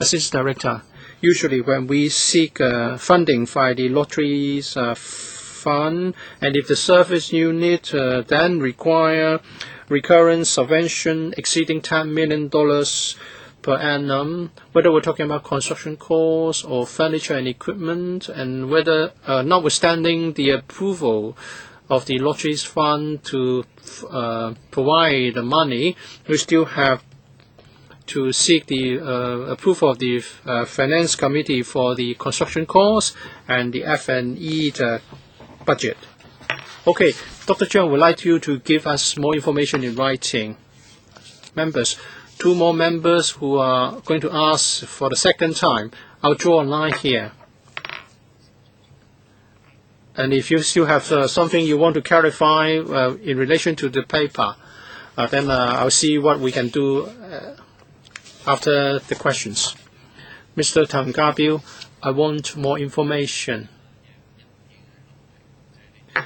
Assistant Director, usually when we seek funding for the lotteries fund, and if the service unit then require recurrent subvention exceeding $10 million per annum, whether we're talking about construction costs or furniture and equipment, and whether, notwithstanding the approval of the lotteries fund to provide the money, we still have to seek the approval of the Finance Committee for the construction costs and the F&E budget. Okay, Dr. Cheung would like you to give us more information in writing. Members, two more members who are going to ask for the second time. I'll draw a line here. And if you still have something you want to clarify in relation to the paper, then I'll see what we can do after the questions. Mr. Tang Gabiu, I want more information.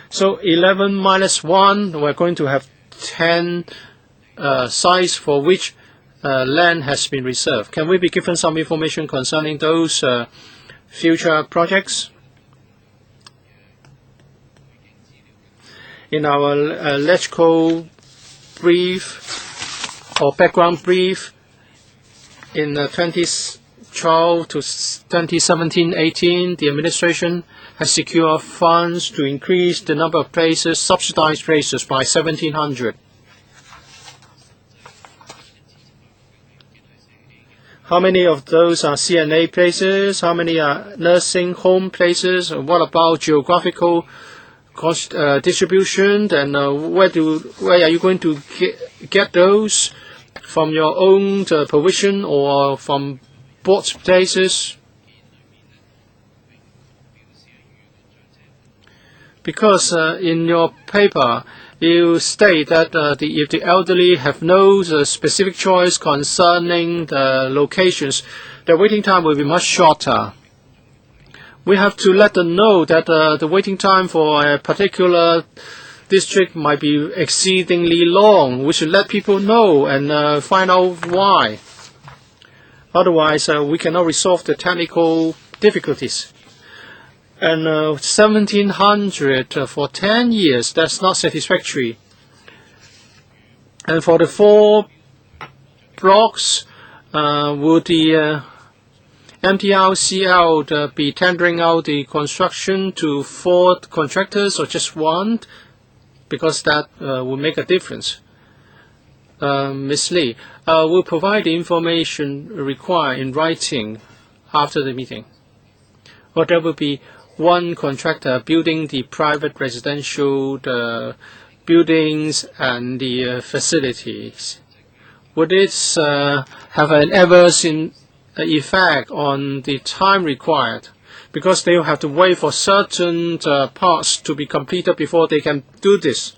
So 11 minus 1, we're going to have 10 sites for which land has been reserved. Can we be given some information concerning those future projects? In our electrical brief or background brief in 2012 to 2017-18, the administration has secured funds to increase the number of places, subsidized places, by 1,700. How many of those are CNA places? How many are nursing home places? What about geographical cost distribution? And where are you going to get those? From your own provision or from bought places? Because in your paper, you state that if the elderly have no specific choice concerning the locations, the waiting time will be much shorter. We have to let them know that the waiting time for a particular district might be exceedingly long. We should let people know and find out why. Otherwise, we cannot resolve the technical difficulties. And 1,700 for 10 years, that's not satisfactory. And for the 4 blocks, would the MTRCL be tendering out the construction to 4 contractors or just 1? Because that will make a difference. Ms. Lee, will provide the information required in writing after the meeting. Or there will be 1 contractor building the private residential buildings and the facilities. Would this have an adverse effect on the time required? Because they will have to wait for certain parts to be completed before they can do this.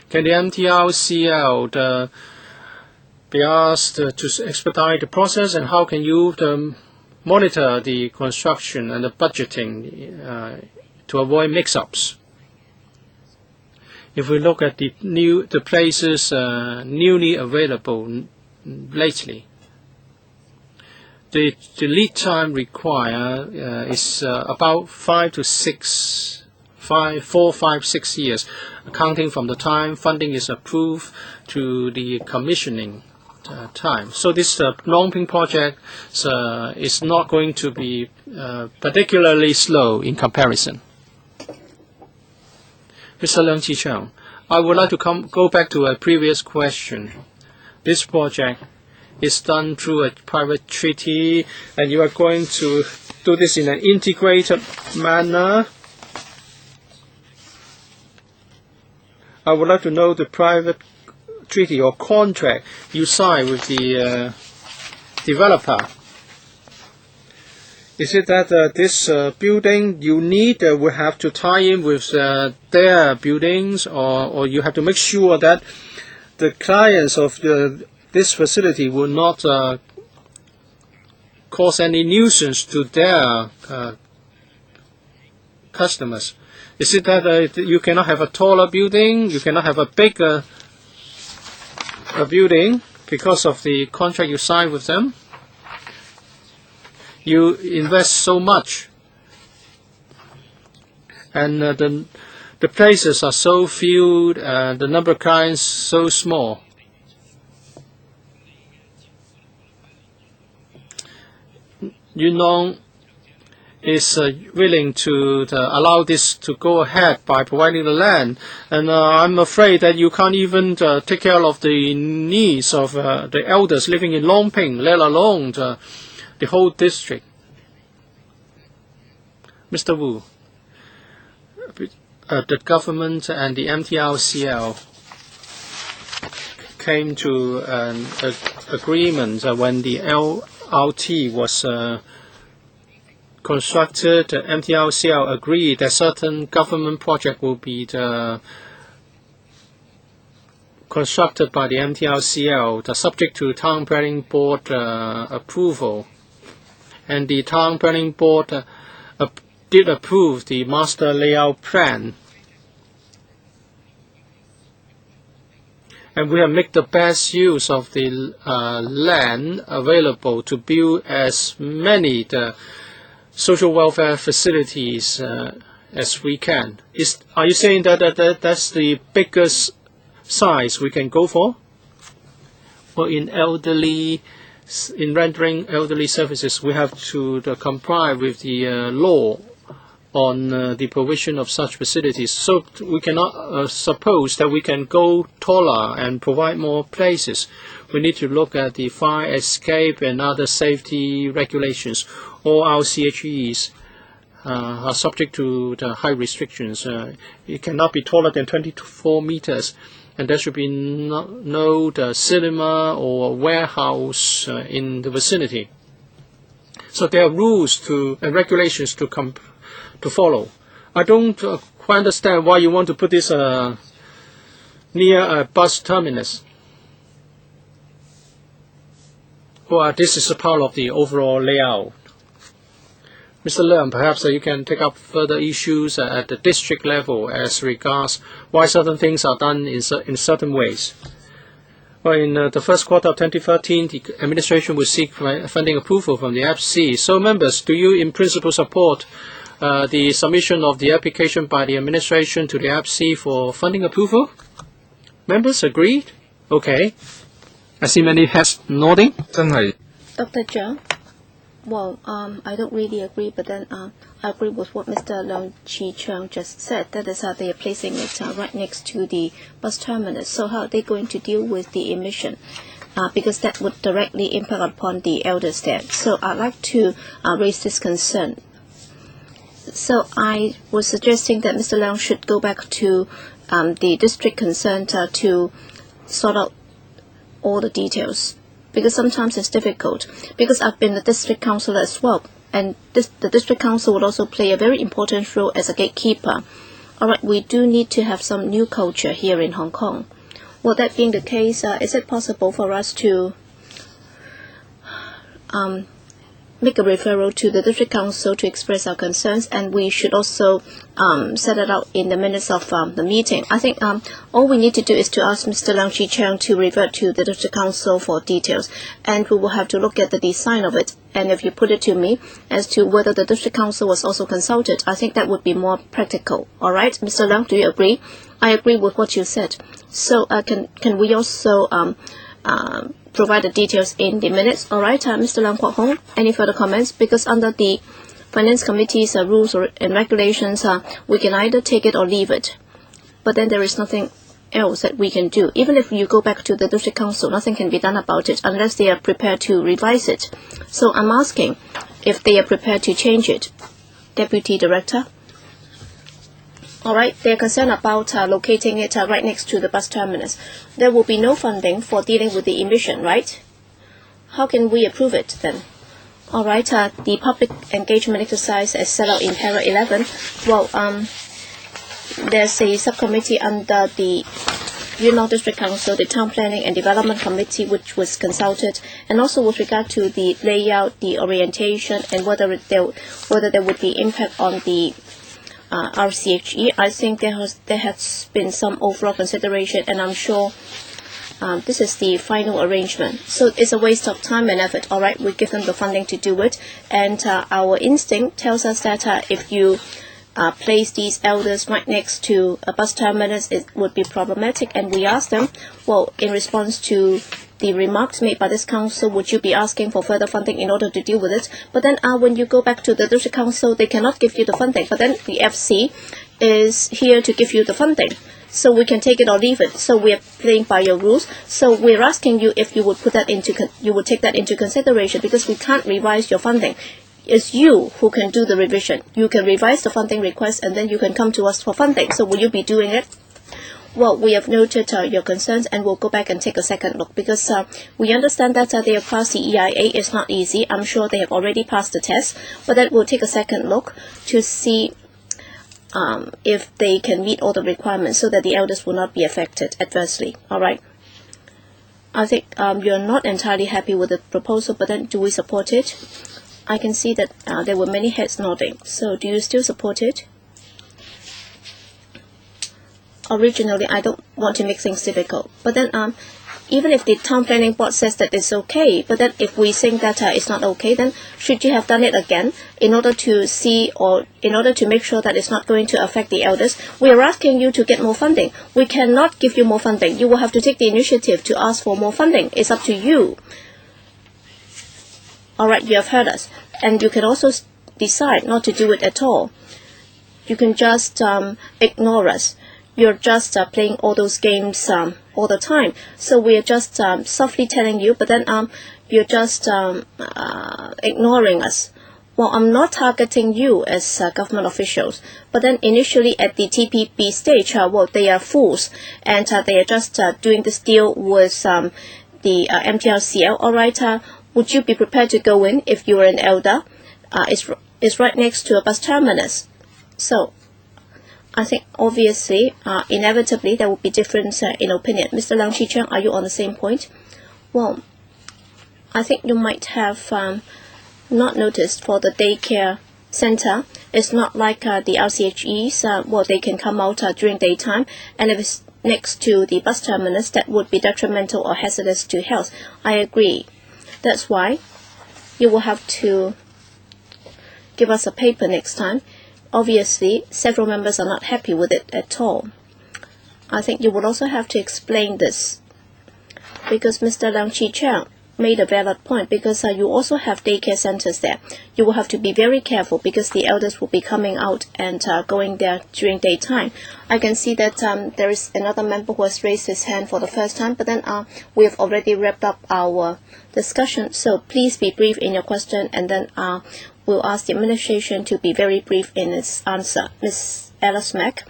Can the MTRCL be asked to expedite the process, and how can you monitor the construction and the budgeting to avoid mix-ups? If we look at the places newly available lately, the lead time required is about 4, 5, 6 years, counting from the time funding is approved to the commissioning time. So this Longping project is not going to be particularly slow in comparison. Mr. Leung Chi-Cheong, I would like to go back to a previous question. This project is done through a private treaty, and you are going to do this in an integrated manner. I would like to know the private treaty or contract you sign with the developer. Is it that this building you need will have to tie in with their buildings, or you have to make sure that the clients of this facility will not cause any nuisance to their customers? Is it that you cannot have a taller building, you cannot have a bigger building because of the contract you signed with them? You invest so much, and the places are so few, the number of clients so small. Yuen-han is willing to allow this to go ahead by providing the land, and I'm afraid that you can't even take care of the needs of the elders living in Longping, let alone the whole district. Mr. Wu, the government and the MTRCL came to an agreement when the LRT was constructed. MTRCL agreed that certain government project will be constructed by the MTRCL, subject to Town Planning Board approval. And the Town Planning Board did approve the master layout plan. And we have made the best use of the land available to build as many social welfare facilities as we can. Are you saying that that's the biggest size we can go for? Well, in rendering elderly services, we have to comply with the law on the provision of such facilities. So we cannot suppose that we can go taller and provide more places. We need to look at the fire escape and other safety regulations. All our CHEs are subject to the high restrictions. It cannot be taller than 24 meters, and there should be no cinema or warehouse in the vicinity. So there are rules and regulations to follow. I don't quite understand why you want to put this near a bus terminus. Well, this is a part of the overall layout. Mr. Leung, perhaps you can take up further issues at the district level as regards why certain things are done in certain ways. Well, in the first quarter of 2013, the administration will seek funding approval from the FC. So, members, do you in principle support the submission of the application by the administration to the FC for funding approval? Members, agreed? Okay. I see many heads nodding. Dr. Zhang? Well, I don't really agree, but then I agree with what Mr. Leung Chi-chung just said. That is how they are placing it right next to the bus terminus. So how are they going to deal with the emission? Because that would directly impact upon the elders there. So I'd like to raise this concern. So I was suggesting that Mr. Leung should go back to the district concerned to sort out all the details. Because sometimes it's difficult. Because I've been a district councillor as well, and the district council would also play a very important role as a gatekeeper. All right, we do need to have some new culture here in Hong Kong. Well, that being the case, is it possible for us to make a referral to the district council to express our concerns, and we should also set it out in the minutes of the meeting. I think all we need to do is to ask Mr. Leung Chi-chung to revert to the district council for details, and we will have to look at the design of it. And if you put it to me as to whether the district council was also consulted, I think that would be more practical. All right, Mr. Leung, do you agree? I agree with what you said. So can we also provide the details in the minutes? All right, Mr. Wong Kwok-hing, any further comments? Because under the Finance Committee's rules and regulations, we can either take it or leave it. But then there is nothing else that we can do. Even if you go back to the district council, nothing can be done about it unless they are prepared to revise it. So I'm asking if they are prepared to change it. Deputy Director? All right, they are concerned about locating it right next to the bus terminus. There will be no funding for dealing with the emission, right? How can we approve it then? All right, the public engagement exercise is set out in para 11. Well, there's a subcommittee under the Yuen-han District Council, the Town Planning and Development Committee, which was consulted, and also with regard to the layout, the orientation, and whether there would be impact on the RCHE. I think there has been some overall consideration, and I'm sure this is the final arrangement. So it's a waste of time and effort. All right, we give them the funding to do it, and our instinct tells us that if you place these elders right next to a bus terminus, it would be problematic. And we asked them, well, in response to the remarks made by this council, would you be asking for further funding in order to deal with it? But then when you go back to the district council, they cannot give you the funding. But then the FC is here to give you the funding. So we can take it or leave it. So we are playing by your rules. So we're asking you if you would take that into consideration, because we can't revise your funding. It's you who can do the revision. You can revise the funding request, and then you can come to us for funding. So will you be doing it? Well, we have noted your concerns, and we'll go back and take a second look, because we understand that they have passed the EIA. It's not easy. I'm sure they have already passed the test, but then we'll take a second look to see if they can meet all the requirements so that the elders will not be affected adversely. All right. I think you're not entirely happy with the proposal, but then do we support it? I can see that there were many heads nodding. So do you still support it? Originally, I don't want to make things difficult. But then even if the town planning board says that it's okay, but then if we think that it's not okay, then should you have done it again in order to see, or in order to make sure that it's not going to affect the elders? We are asking you to get more funding. We cannot give you more funding. You will have to take the initiative to ask for more funding. It's up to you. All right, you have heard us. And you can also decide not to do it at all. You can just ignore us. You're just playing all those games all the time. So we're just softly telling you, but then you're just ignoring us. Well, I'm not targeting you as government officials, but then initially at the TPB stage, well, they are fools, and they are just doing this deal with the MTRCL. All right, would you be prepared to go in if you were an elder? It's right next to a bus terminus. So I think obviously, inevitably, there will be difference in opinion. Mr. Leung Chi-chung, are you on the same point? Well, I think you might have not noticed for the daycare center. It's not like the RCHEs, well, they can come out during daytime, and if it's next to the bus terminus, that would be detrimental or hazardous to health. I agree. That's why you will have to give us a paper next time. Obviously, several members are not happy with it at all. I think you would also have to explain this, because Mr. Leung Chi-chang made a valid point, because you also have daycare centers there. You will have to be very careful, because the elders will be coming out and going there during daytime. I can see that there is another member who has raised his hand for the first time, but then we have already wrapped up our discussion. So please be brief in your question, and then we'll ask the administration to be very brief in its answer. Ms. Alice Mack.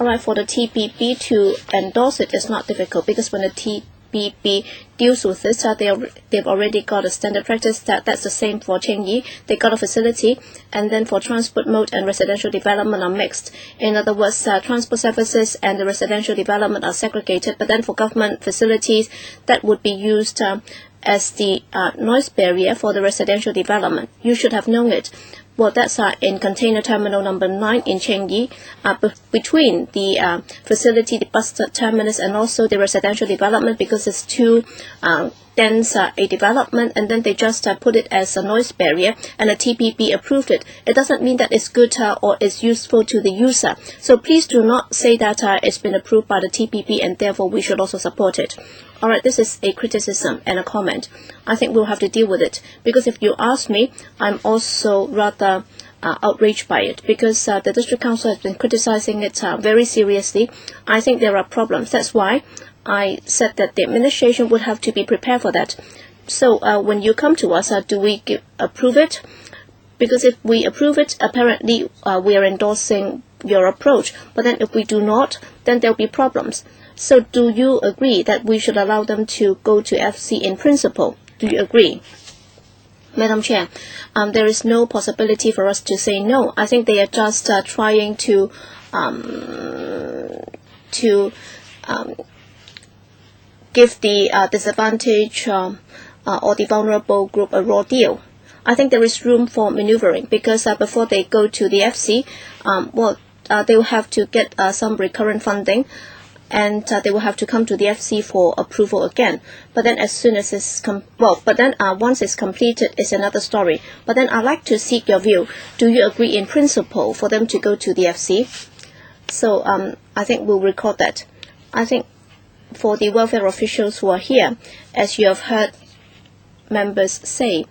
All right, for the TPP to endorse it is not difficult, because when the TPP deals with this, they've already got a standard practice. That's the same for Chengyi. They got a facility, and then for transport mode and residential development are mixed. In other words, transport services and the residential development are segregated, but then for government facilities, that would be used as the noise barrier for the residential development. You should have known it. Well, that's in container terminal number 9 in Chengyi, between the facility, the bus terminus, and also the residential development, because it's too dense a development, and then they just put it as a noise barrier, and the TPP approved it. It doesn't mean that it's good or it's useful to the user. So please do not say that it's been approved by the TPP, and therefore we should also support it. All right, this is a criticism and a comment. I think we'll have to deal with it, because if you ask me, I'm also rather outraged by it, because the district council has been criticizing it very seriously. I think there are problems. That's why I said that the administration would have to be prepared for that. So when you come to us, do we approve it? Because if we approve it, apparently we are endorsing your approach. But then if we do not, then there will be problems. So do you agree that we should allow them to go to FC in principle? Do you agree? Madam Chair, there is no possibility for us to say no. I think they are just trying to give the disadvantaged or the vulnerable group a raw deal. I think there is room for maneuvering, because before they go to the FC, they will have to get some recurrent funding, and they will have to come to the FC for approval again. But then as soon as it's once it's completed, it's another story. But then I'd like to seek your view. Do you agree in principle for them to go to the FC? So I think we'll record that. I think for the welfare officials who are here, as you have heard members say,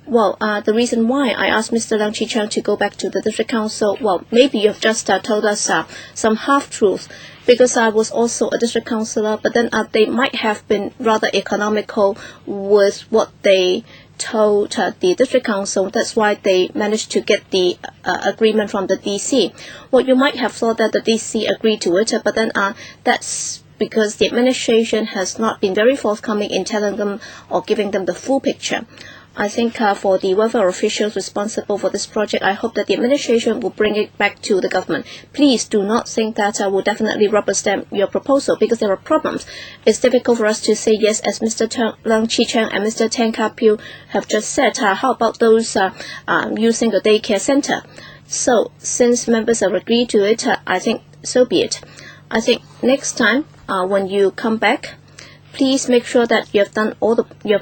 the reason why I asked Mr. Leung Chi-chang to go back to the district council, maybe you have just told us some half-truths, because I was also a district councillor, but then they might have been rather economical with what they told the district council. That's why they managed to get the agreement from the DC. You might have thought that the DC agreed to it, but then that's because the administration has not been very forthcoming in telling them or giving them the full picture. I think for the welfare officials responsible for this project, I hope that the administration will bring it back to the government. Please do not think that I will definitely rubber stamp your proposal, because there are problems. It's difficult for us to say yes, as Mr. Leung Chi-chang and Mr. Tan Ka-piu have just said. How about those using the daycare center? So since members have agreed to it, I think so be it. I think next time when you come back, please make sure that you have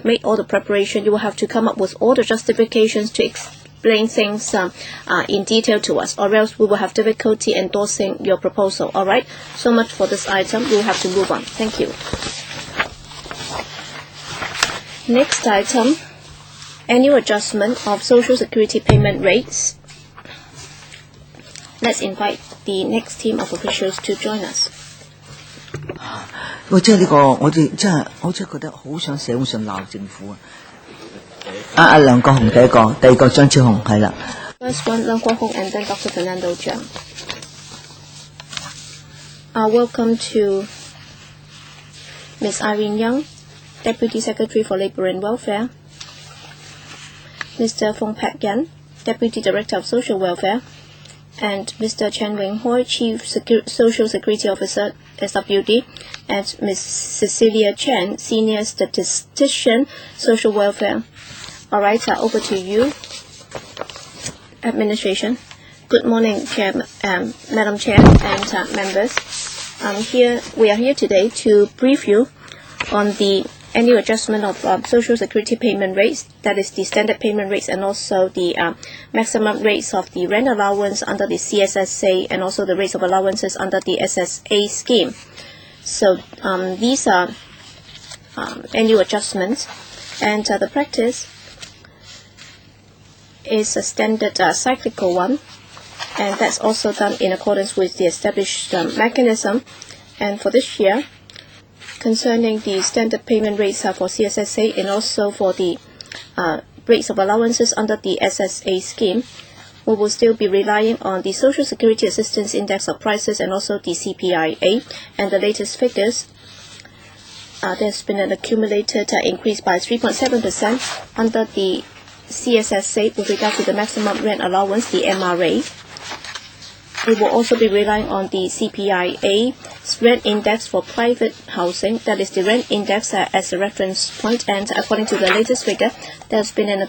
made all the preparation. You will have to come up with all the justifications to explain things in detail to us, or else we will have difficulty endorsing your proposal. All right? So much for this item. We will have to move on. Thank you. Next item, annual adjustment of Social Security payment rates. Let's invite the next team of officials to join us. 我真係覺得好想社會上鬧政府啊！梁國雄第一個，第二個張超雄係啦。First one, Hon WONG Kwok-hing, and then Dr. Fernando Jiang. Welcome to Ms. Irene Young, Deputy Secretary for Labour and Welfare, Mr. Fong Pak Yan, Deputy Director of Social Welfare, and Mr. Chen Wing-hoi, Chief Social Security Officer, SWD, and Ms. Cecilia Chen, Senior Statistician, Social Welfare. All right, over to you. Administration. Good morning, Madam Chair and members. We are here today to brief you on the annual adjustment of Social Security payment rates, that is the standard payment rates, and also the maximum rates of the rent allowance under the CSSA, and also the rates of allowances under the SSA Scheme. So these are annual adjustments, and the practice is a standard cyclical one, and that's also done in accordance with the established mechanism. And for this year, concerning the standard payment rates for CSSA and also for the rates of allowances under the SSA Scheme, we will still be relying on the Social Security Assistance Index of Prices and also the CPIA. And the latest figures, there's been an accumulated increase by 3.7% under the CSSA with regard to the maximum rent allowance, the MRA. We will also be relying on the CPIA rent index for private housing, that is the rent index as a reference point, and according to the latest figure, there has been an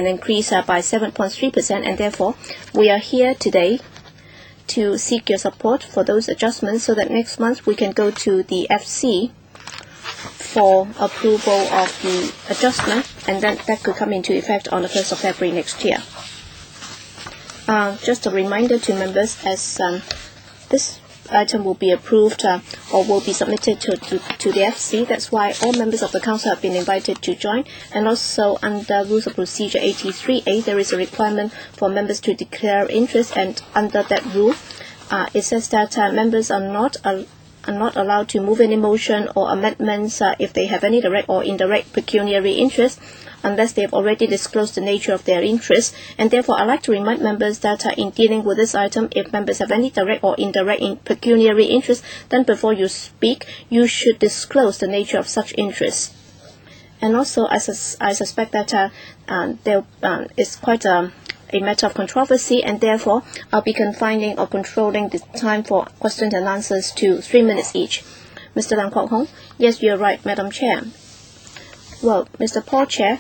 increase by 7.3%, and therefore we are here today to seek your support for those adjustments so that next month we can go to the FC for approval of the adjustment, and then that could come into effect on the 1st of February next year. Just a reminder to members, as this item will be approved or will be submitted to the FC, that's why all members of the Council have been invited to join. And also under Rules of Procedure 83A, there is a requirement for members to declare interest, and under that rule, it says that members are not allowed to move any motion or amendments if they have any direct or indirect pecuniary interest, unless they have already disclosed the nature of their interest. And therefore, I'd like to remind members that in dealing with this item, if members have any direct or indirect pecuniary interest, then before you speak, you should disclose the nature of such interest. And also, I suspect that there is quite a matter of controversy, and therefore I'll be confining or controlling the time for questions and answers to 3 minutes each. Mr. Wong Kwok-hing. Yes, you're right, Madam Chair. Well, Mr. Paul Chair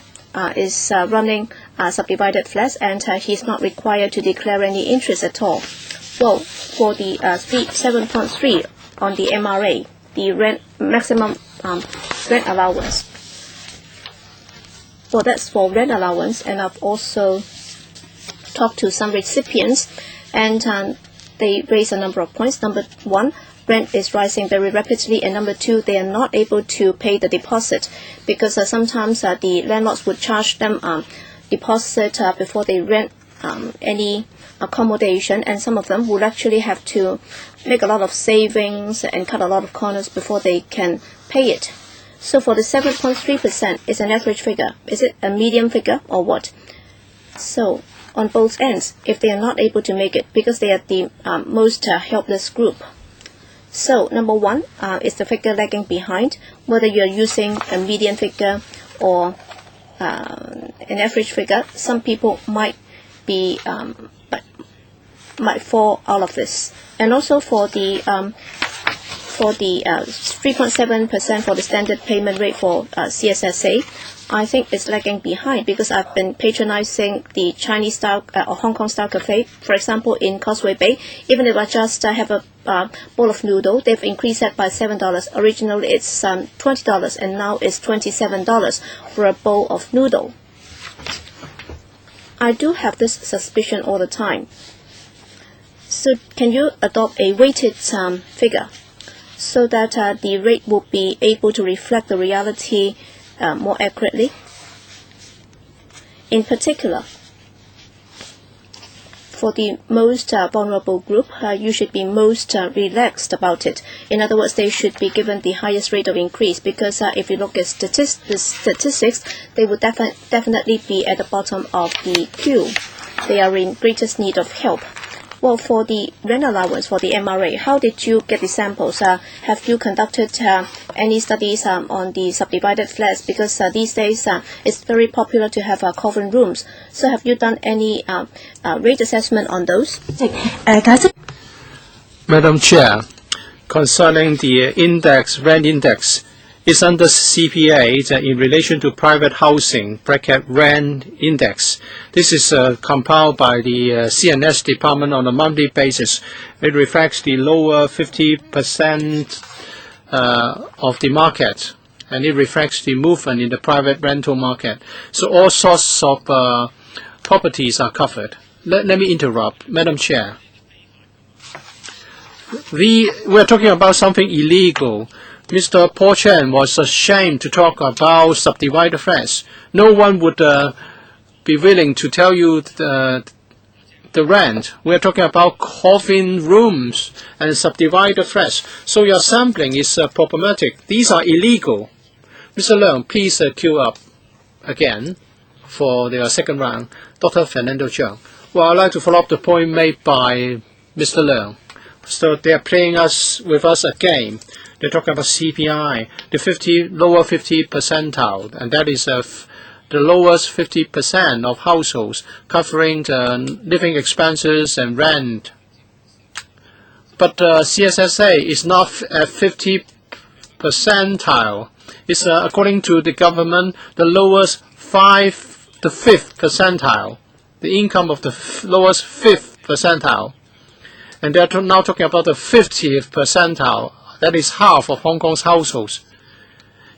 is running subdivided flats, and he's not required to declare any interest at all. Well, for the 7.3 on the MRA, the maximum rent allowance. Well, that's for rent allowance, and I've also talked to some recipients, and they raise a number of points. Number one, rent is rising very rapidly, and number two, they are not able to pay the deposit because sometimes the landlords would charge them deposit before they rent any accommodation, and some of them would actually have to make a lot of savings and cut a lot of corners before they can pay it. So for the 7.3% is an average figure. Is it a medium figure or what? So on both ends, if they are not able to make it, because they are the most helpless group. So number one is the figure lagging behind. Whether you're using a median figure or an average figure, some people might fall out of this. And also for the 3.7% for the standard payment rate for CSSA, I think it's lagging behind because I've been patronizing the Chinese style or Hong Kong style cafe, for example, in Causeway Bay. Even if I just have a bowl of noodle, they've increased that by $7. Originally, it's $20, and now it's $27 for a bowl of noodle. I do have this suspicion all the time. So can you adopt a weighted figure so that the rate will be able to reflect the reality more accurately? In particular, for the most vulnerable group, you should be most relaxed about it. In other words, they should be given the highest rate of increase, because if you look at the statistics, they would definitely be at the bottom of the queue. They are in greatest need of help. Well, for the rent allowance, for the MRA, how did you get the samples? Have you conducted any studies on the subdivided flats? Because these days it's very popular to have common rooms. So have you done any rate assessment on those? Madam Chair, concerning the rent index, is under CPA in relation to private housing bracket rent index. This is compiled by the CNS department on a monthly basis. It reflects the lower 50% of the market, and it reflects the movement in the private rental market. So all sorts of properties are covered. Let me interrupt, Madam Chair. We are talking about something illegal. Mr. Paul Chen was ashamed to talk about subdivided flats. No one would be willing to tell you the rent. We are talking about coffin rooms and subdivided flats. So your sampling is problematic. These are illegal. Mr. Leung, please queue up again for the second round. Dr. Fernando Cheung. Well, I'd like to follow up the point made by Mr. Leung. So they are playing with us a game. They're talking about CPI, the lower 50 percentile, and that is the lowest 50% of households, covering the living expenses and rent. But CSSA is not at 50 percentile. It's according to the government, the lowest the fifth percentile, the income of the lowest 5th percentile. And they're now talking about the 50th percentile. That is half of Hong Kong's households.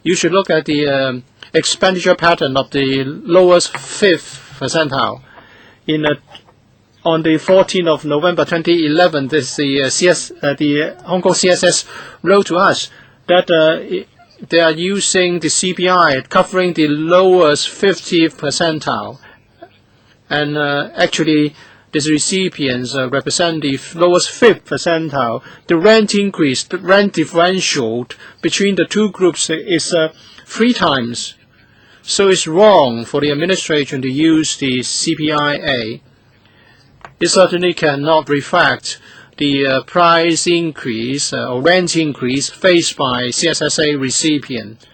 You should look at the expenditure pattern of the lowest 5th percentile. On the 14th of November 2011, the Hong Kong CSS wrote to us that they are using the CPI covering the lowest 50th percentile. And actually, these recipients represent the lowest 5th percentile. The rent increase, the rent differential between the two groups is 3 times. So it's wrong for the administration to use the CPIA. It certainly cannot reflect the price increase or rent increase faced by CSSA recipient.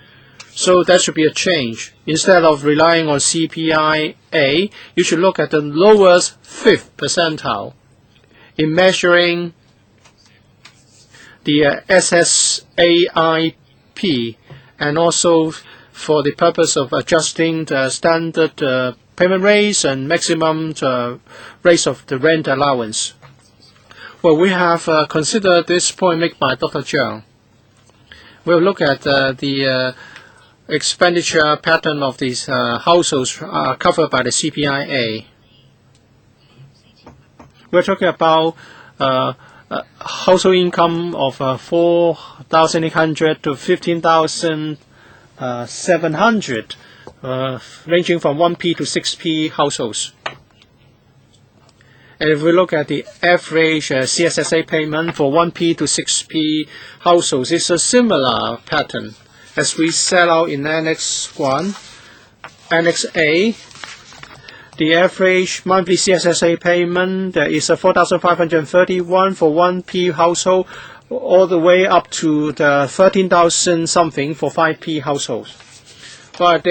So that should be a change. Instead of relying on CPIA, you should look at the lowest 5th percentile in measuring the SSAIP, and also for the purpose of adjusting the standard payment rates and maximum rates of the rent allowance. Well, we have considered this point made by Dr. Cheung. We'll look at the expenditure pattern of these households covered by the CPIA. We're talking about household income of 4,800 to 15,700, ranging from 1P to 6P households. And if we look at the average CSSA payment for 1P to 6P households, it's a similar pattern. As we set out in Annex 1, Annex A, the average monthly CSSA payment is 4,531 for 1P household, all the way up to the 13,000 something for 5P households. But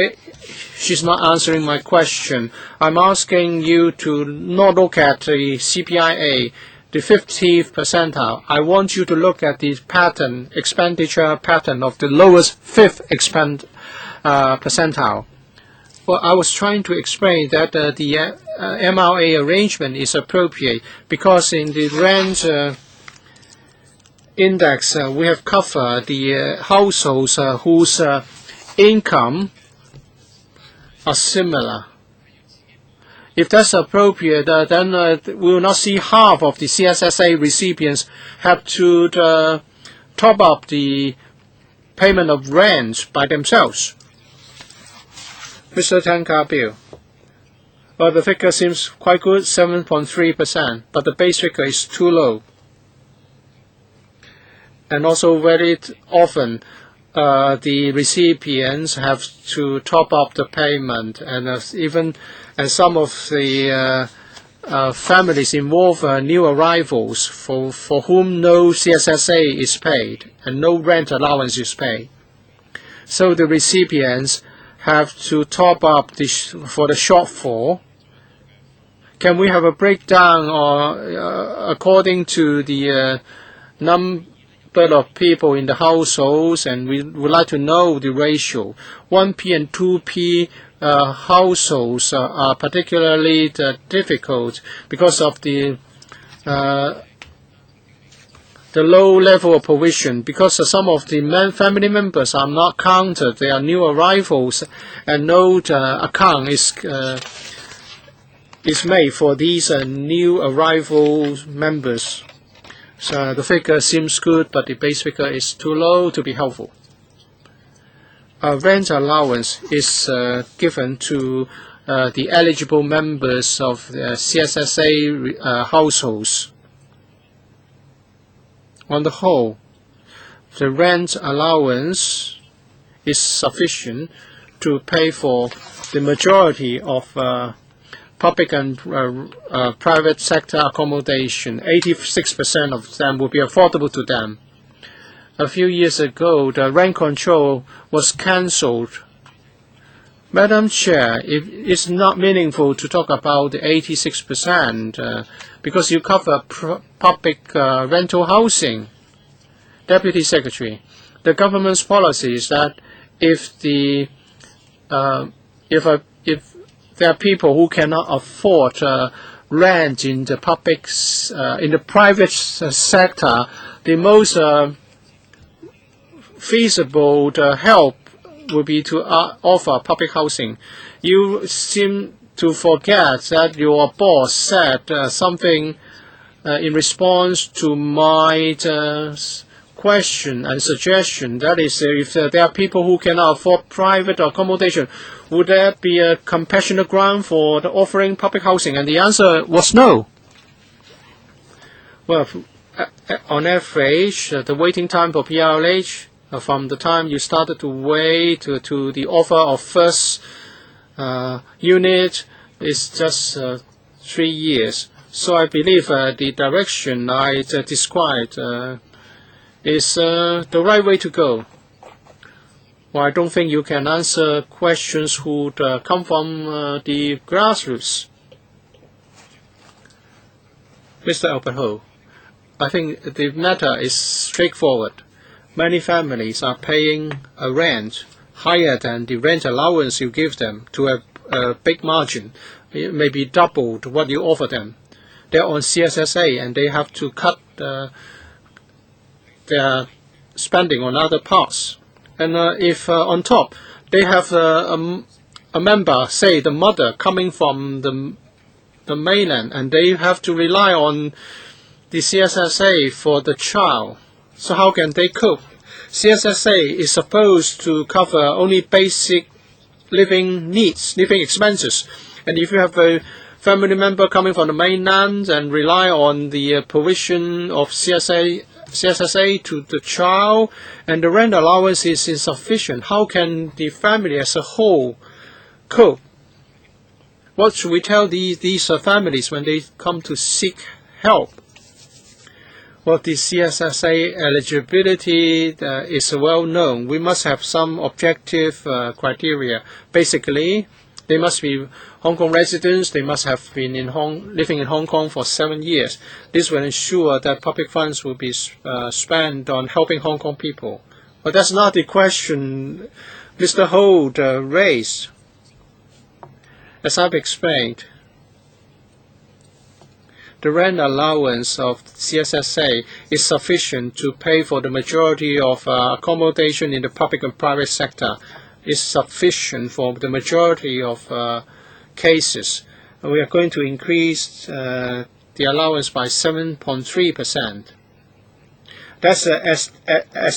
she's not answering my question. I'm asking you to not look at the CPIA, the 50th percentile. I want you to look at the pattern, expenditure pattern of the lowest 5th percentile. Well, I was trying to explain that the MRA arrangement is appropriate because in the rent index we have covered the households whose income are similar. If that's appropriate, then we will not see half of the CSSA recipients have to top up the payment of rent by themselves. Mr. Tan Ka-Bill. Well, the figure seems quite good, 7.3%, but the base figure is too low. And also very often, the recipients have to top up the payment, and and some of the families involve new arrivals for whom no CSSA is paid and no rent allowance is paid. So the recipients have to top up for the shortfall. Can we have a breakdown or according to the number number of people in the households, and we would like to know the ratio. 1P and 2P households are particularly difficult because of the low level of provision, because some of the family members are not counted. They are new arrivals, and no account is made for these new arrival members. So the figure seems good, but the base figure is too low to be helpful. Rent allowance is given to the eligible members of the SSA households. On the whole, the rent allowance is sufficient to pay for the majority of public and private sector accommodation. 86% of them will be affordable to them. A few years ago, the rent control was cancelled. Madam Chair, it's not meaningful to talk about the 86% because you cover public rental housing. Deputy Secretary, the government's policy is that if there are people who cannot afford rent in the in the private sector, the most feasible help would be to offer public housing. You seem to forget that your boss said something in response to my question and suggestion. That is, if there are people who cannot afford private accommodation, would there be a compassionate ground for offering public housing? And the answer was no. Well, on average, the waiting time for PRH from the time you started to wait to the offer of first unit is just 3 years. So I believe the direction I described is the right way to go. Well, I don't think you can answer questions who come from the grassroots. Mr. Albert Ho, I think the matter is straightforward. Many families are paying a rent higher than the rent allowance you give them to a big margin. It may be doubled what you offer them. They're on CSSA and they have to cut their spending on other parts. And if on top they have a member, say the mother, coming from the mainland, and they have to rely on the CSSA for the child, so how can they cope? CSSA is supposed to cover only basic living needs, living expenses. And if you have a family member coming from the mainland and rely on the provision of CSSA to the child, and the rent allowance is insufficient, how can the family as a whole cope? What should we tell these families when they come to seek help? Well, the CSSA eligibility is well known. We must have some objective criteria. Basically, they must be Hong Kong residents. They must have been living in Hong Kong for 7 years. This will ensure that public funds will be spent on helping Hong Kong people. But that's not the question Mr. Ho raised. As I've explained, the rent allowance of CSSA is sufficient to pay for the majority of accommodation in the public and private sector. It's sufficient for the majority of cases. We are going to increase the allowance by 7.3%. That's as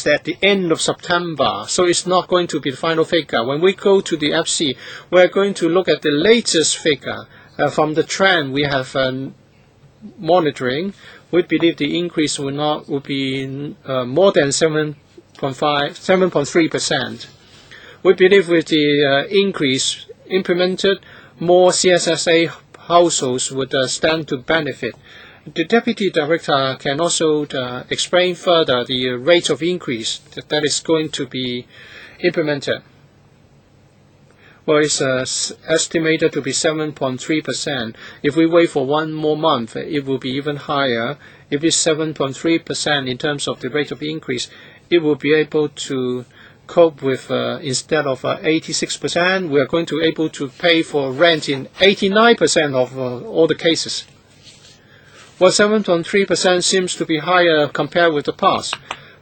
at the end of September, so it's not going to be the final figure. When we go to the FC, we're going to look at the latest figure from the trend we have monitoring. We believe the increase will be more than 7.3%. We believe with the increase implemented, more CSSA households would stand to benefit. The Deputy Director can also explain further the rate of increase that is going to be implemented. Well, it's estimated to be 7.3%. If we wait for one more month, it will be even higher. If it's 7.3% in terms of the rate of increase, it will be able to cope with, instead of 86%, we are going to be able to pay for rent in 89% of all the cases. Well, 7.3% seems to be higher compared with the past,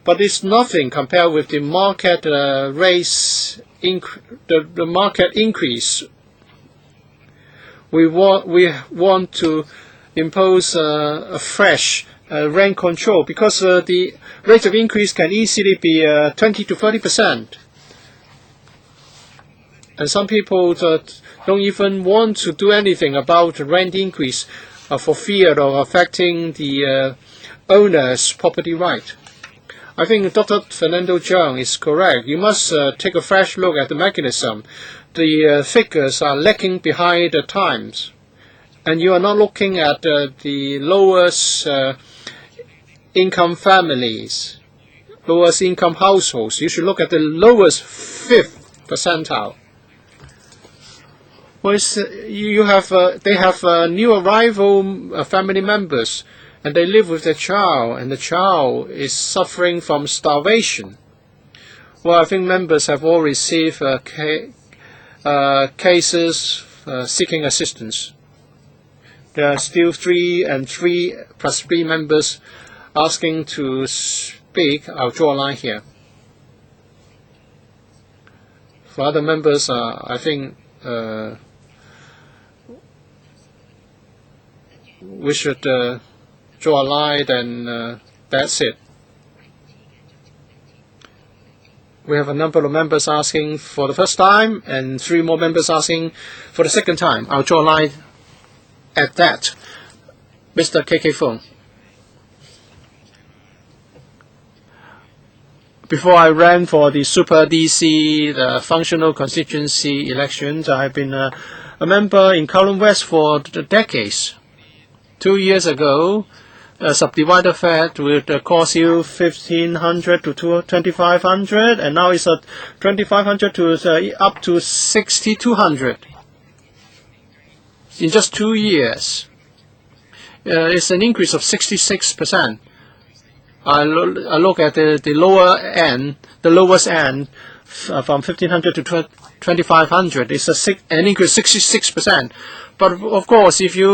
but it's nothing compared with the market the market increase. We want to impose a fresh rent control because the rate of increase can easily be 20 to 30%. And some people don't even want to do anything about rent increase for fear of affecting the owner's property right. I think Dr. Fernando Zhang is correct. You must take a fresh look at the mechanism. The figures are lagging behind the times. And you are not looking at the lowest income families, lowest income households. You should look at the lowest 5th percentile. Well, they have new arrival family members, and they live with their child, and the child is suffering from starvation. Well, I think members have all received cases seeking assistance. There are still 3 and 3 plus 3 members asking to speak. I'll draw a line here. For other members, I think we should draw a line, and that's it. We have a number of members asking for the first time, and 3 more members asking for the second time. I'll draw a line at that. Mr. KK Fung. Before I ran for the Super DC, the functional constituency elections, I've been a member in Kowloon West for decades. 2 years ago, a subdivider flat would cost you 1,500 to 2,500, and now it's at 2,500 to up to 6,200 in just 2 years. It's an increase of 66%. I look at the lower end, the lowest end, from 1,500 to 2,500. It's an increase of 66%. But of course, if you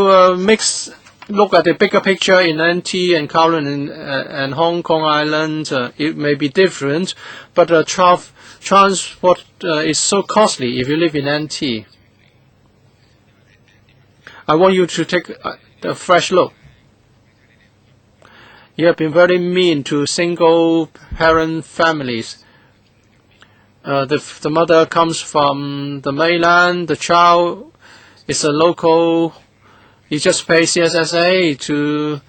look at the bigger picture in NT and Kowloon and Hong Kong Island, it may be different, but transport is so costly if you live in NT. I want you to take a fresh look. You have been very mean to single-parent families. The mother comes from the mainland, the child is a local. You just pay SSA to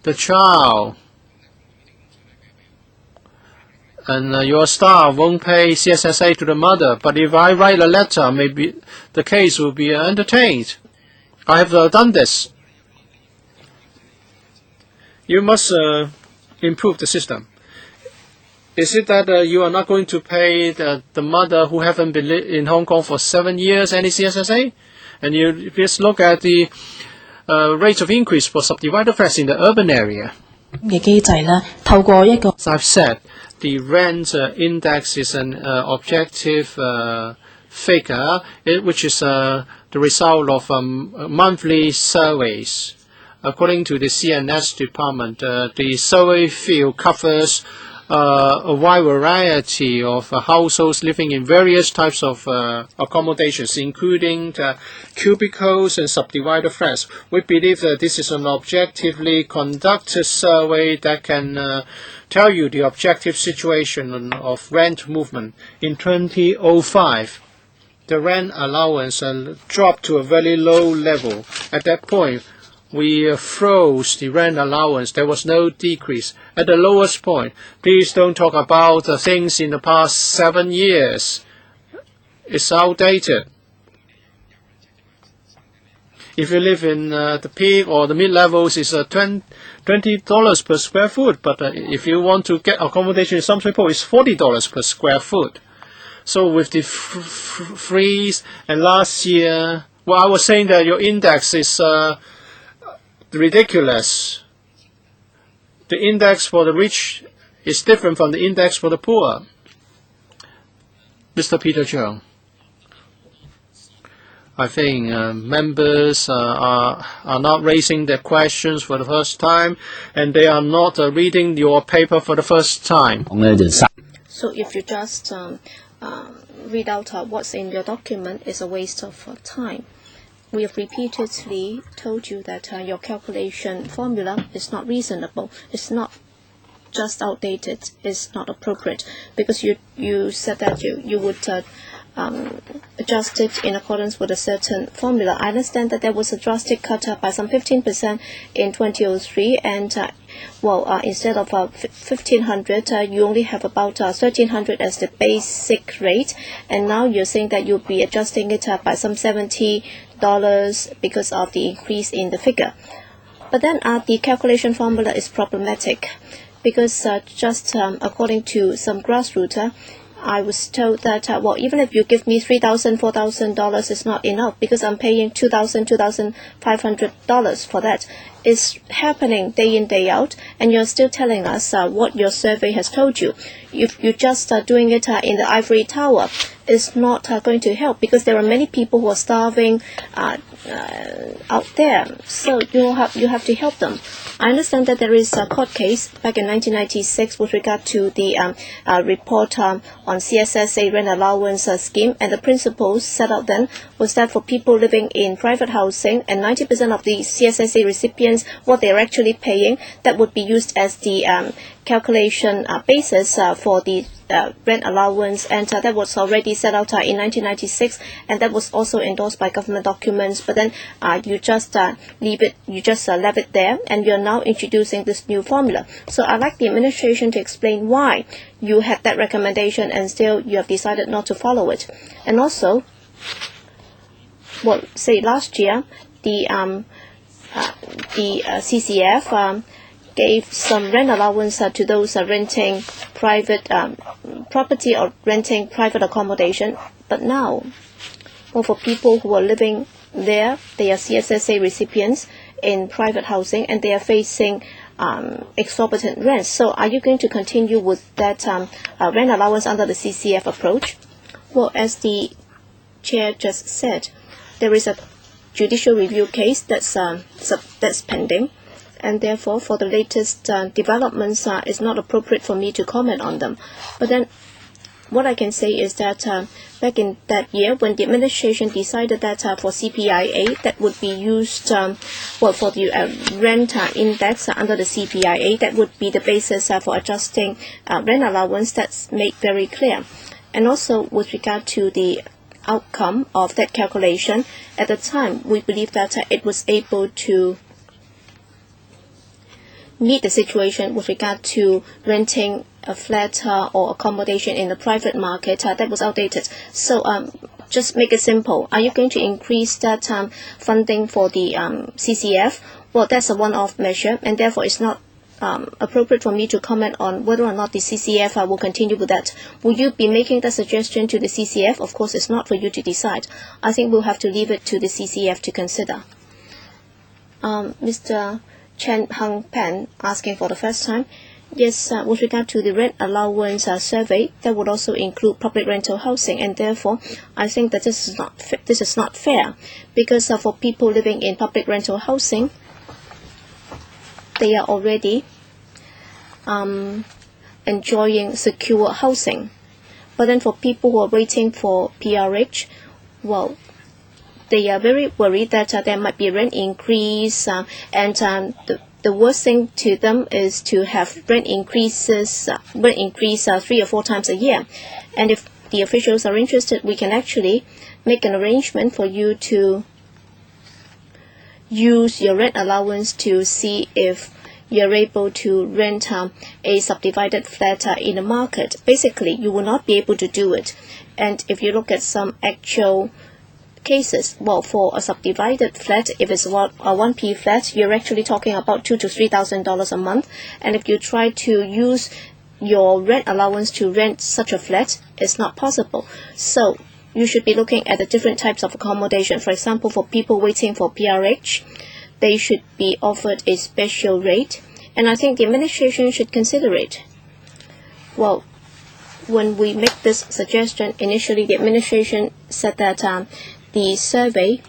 the child, and your staff won't pay SSA to the mother. But if I write a letter, maybe the case will be entertained. I have done this. You must improve the system. Is it that you are not going to pay the mother who haven't been in Hong Kong for 7 years any CSSA? And you just look at the rates of increase for subdivided flats in the urban area. As I've said, the rent index is an objective figure, which is the result of monthly surveys. According to the CNS department, the survey field covers a wide variety of households living in various types of accommodations, including cubicles and subdivided flats. We believe that this is an objectively conducted survey that can tell you the objective situation of rent movement. In 2005, the rent allowance dropped to a very low level. At that point, we froze the rent allowance. There was no decrease. At the lowest point, please don't talk about things in the past 7 years. It's outdated. If you live in the peak or the mid-levels, it's $20 per square foot. But if you want to get accommodation in some people, it's $40 per square foot. So with the freeze and last year, well, I was saying that your index is ridiculous. The index for the rich is different from the index for the poor. Mr. Peter Cheung. I think members are not raising their questions for the first time, and they are not reading your paper for the first time. So if you just read out what's in your document, it's a waste of time. We have repeatedly told you that your calculation formula is not reasonable. It's not just outdated. It's not appropriate, because you said that you would adjust it in accordance with a certain formula. I understand that there was a drastic cut by some 15% in 2003, and instead of 1,500, you only have about 1,300 as the basic rate, and now you're saying that you'll be adjusting it by some $70 because of the increase in the figure. But then the calculation formula is problematic, because just according to some grassroots, I was told that, even if you give me $3,000, $4,000, it's not enough, because I'm paying $2,000, $2,500 for that. It's happening day in, day out, and you're still telling us what your survey has told you. If you're just doing it in the ivory tower, it's not going to help, because there are many people who are starving out there. So you have to help them. I understand that there is a court case back in 1996 with regard to the report on SSA rent allowance scheme, and the principles set out then was that for people living in private housing, and 90% of the SSA recipients, what they're actually paying, that would be used as the calculation basis for the rent allowance, and that was already set out in 1996, and that was also endorsed by government documents. But then you just leave it, you just left it there, and you're now introducing this new formula. So I'd like the administration to explain why you had that recommendation and still you have decided not to follow it. And also, say last year, the CCF gave some rent allowance to those renting private property or renting private accommodation. But now, for people who are living there, they are CSSA recipients in private housing, and they are facing exorbitant rents. So are you going to continue with that rent allowance under the CCF approach? Well, as the chair just said, there is a judicial review case that's pending, and therefore for the latest developments, it's not appropriate for me to comment on them. But then what I can say is that back in that year, when the administration decided that for CPIA that would be used for the rent index under the CPIA, that would be the basis for adjusting rent allowance, that's made very clear. And also with regard to the outcome of that calculation, at the time we believe that it was able to meet the situation with regard to renting a flat or accommodation in the private market that was outdated. So just make it simple. Are you going to increase that funding for the CCF? Well, that's a one-off measure, and therefore it's not appropriate for me to comment on whether or not the CCF will continue with that. Will you be making that suggestion to the CCF? Of course, it's not for you to decide. I think we'll have to leave it to the CCF to consider. Mr. Chen Hung Pen asking for the first time. Yes, with regard to the rent allowance survey, that would also include public rental housing, and therefore I think that this is not fair, because for people living in public rental housing, they are already enjoying secure housing. But then for people who are waiting for PRH, well, they are very worried that there might be a rent increase, and the worst thing to them is to have rent increase 3 or 4 times a year. And if the officials are interested, we can actually make an arrangement for you to use your rent allowance to see if you're able to rent a subdivided flat in the market. Basically, you will not be able to do it. And if you look at some actual cases, well, for a subdivided flat, if it's a 1P flat, you're actually talking about $2,000 to $3,000 a month. And if you try to use your rent allowance to rent such a flat, is not possible. So you should be looking at the different types of accommodation. For example, for people waiting for PRH, they should be offered a special rate, and I think the administration should consider it. Well, when we make this suggestion, initially the administration said that the survey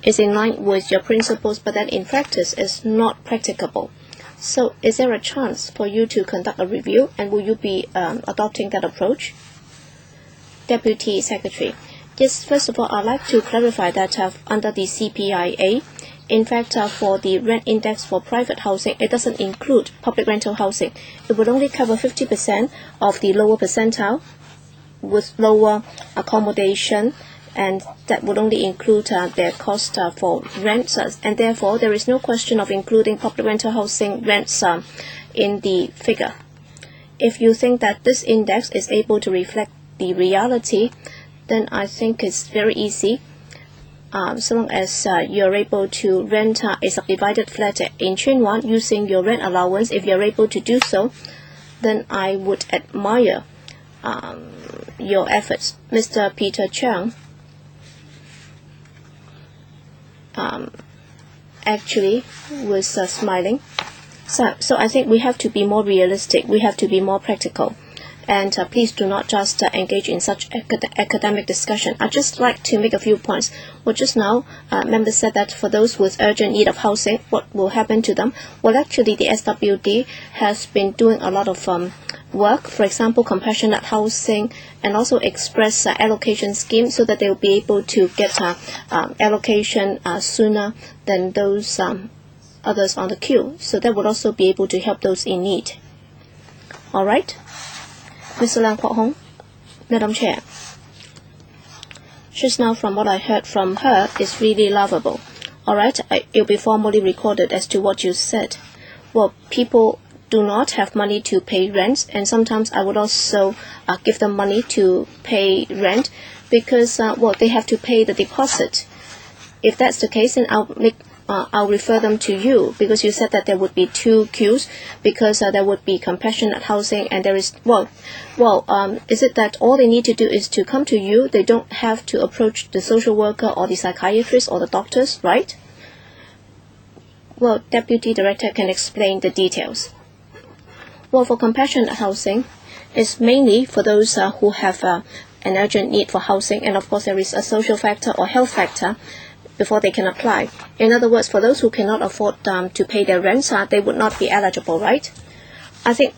is in line with your principles, but that in practice is not practicable. So is there a chance for you to conduct a review, and will you be adopting that approach? Deputy Secretary. Yes, first of all, I'd like to clarify that under the CPIA, in fact, for the rent index for private housing, it doesn't include public rental housing. It would only cover 50% of the lower percentile with lower accommodation, and that would only include their cost for rents, and therefore there is no question of including public rental housing rents in the figure. If you think that this index is able to reflect the reality, then I think it's very easy. So long as you're able to rent a subdivided flat in Yuen-han using your rent allowance, if you're able to do so, then I would admire your efforts. Mr. Peter Chang actually was smiling. So I think we have to be more realistic. We have to be more practical. And please do not just engage in such academic discussion. I'd just like to make a few points. Well, just now, members said that for those with urgent need of housing, what will happen to them? Well, actually, the SWD has been doing a lot of work, for example, compassionate housing, and also express allocation scheme, so that they will be able to get allocation sooner than those others on the queue. So that would also be able to help those in need. All right? Mr. Wong Kwok-hing, Madam Chair. Just now, from what I heard from her, is really laughable. All right, it'll be formally recorded as to what you said. Well, people do not have money to pay rent, and sometimes I would also give them money to pay rent because, well, they have to pay the deposit. If that's the case, then I'll refer them to you, because you said that there would be two queues, because there would be compassionate housing, and there is, is it that all they need to do is to come to you? They don't have to approach the social worker or the psychiatrist or the doctors, right? Well, Deputy Director can explain the details. Well, for compassionate housing, it's mainly for those who have an urgent need for housing, and of course there is a social factor or health factor before they can apply. In other words, for those who cannot afford to pay their rents, they would not be eligible, right? I think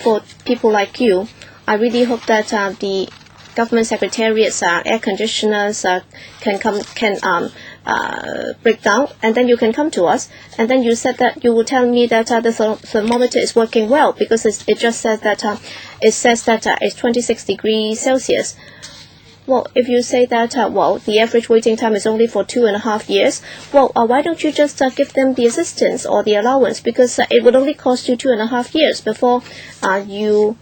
for people like you, I really hope that the government secretariats, air conditioners can break down, and then you can come to us, and then you said that you will tell me that the thermometer is working well, because it just says that it's 26 degrees Celsius. Well, if you say that, the average waiting time is only for 2.5 years, why don't you just give them the assistance or the allowance? Because it would only cost you 2.5 years before you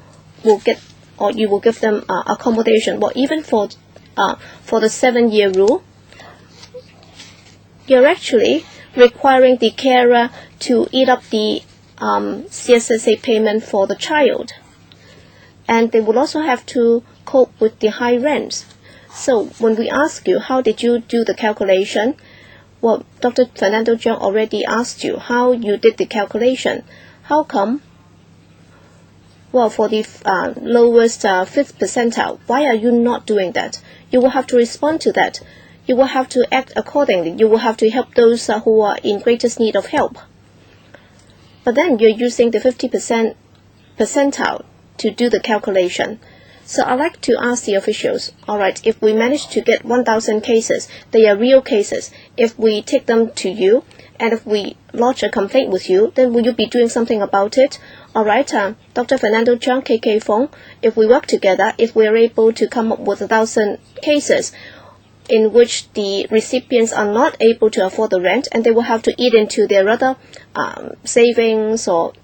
will get, or you will give them accommodation. Well, even for the 7-year rule, you're actually requiring the carer to eat up the SSA payment for the child. And they will also have to cope with the high rents. So when we ask you, how did you do the calculation? Well, Dr. Fernando Cheung already asked you how you did the calculation. How come? Well, for the lowest 5th percentile, why are you not doing that? You will have to respond to that. You will have to act accordingly. You will have to help those who are in greatest need of help. But then you're using the 50% percentile to do the calculation. So I'd like to ask the officials, all right, if we manage to get 1,000 cases, they are real cases. If we take them to you, and if we lodge a complaint with you, then will you be doing something about it? All right, Dr. Fernando Cheung, KK Fong, if we work together, if we are able to come up with 1,000 cases in which the recipients are not able to afford the rent, and they will have to eat into their other savings, or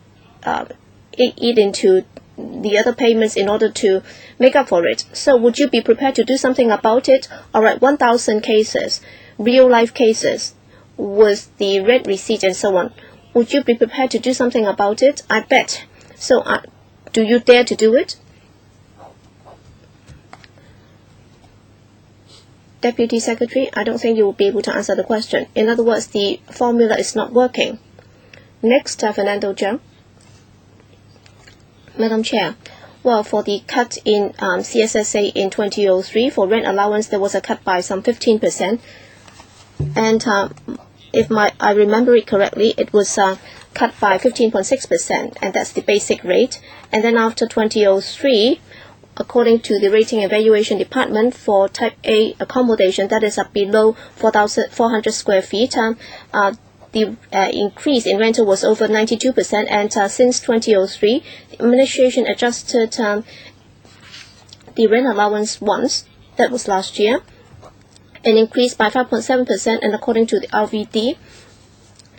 eat into the other payments in order to make up for it. So would you be prepared to do something about it? All right, 1,000 cases, real life cases, with the rent receipt and so on. Would you be prepared to do something about it? I bet. So do you dare to do it? Deputy Secretary, I don't think you will be able to answer the question. In other words, the formula is not working. Next, Fernando Zhang. Madam Chair, well, for the cut in CSSA in 2003, for rent allowance, there was a cut by some 15%. And if I remember it correctly, it was cut by 15.6%, and that's the basic rate. And then after 2003, according to the Rating Evaluation Department, for Type A accommodation, that is below 400 square feet, the increase in rental was over 92%, and since 2003, the administration adjusted the rent allowance once, that was last year, and increased by 5.7%, and according to the RVD,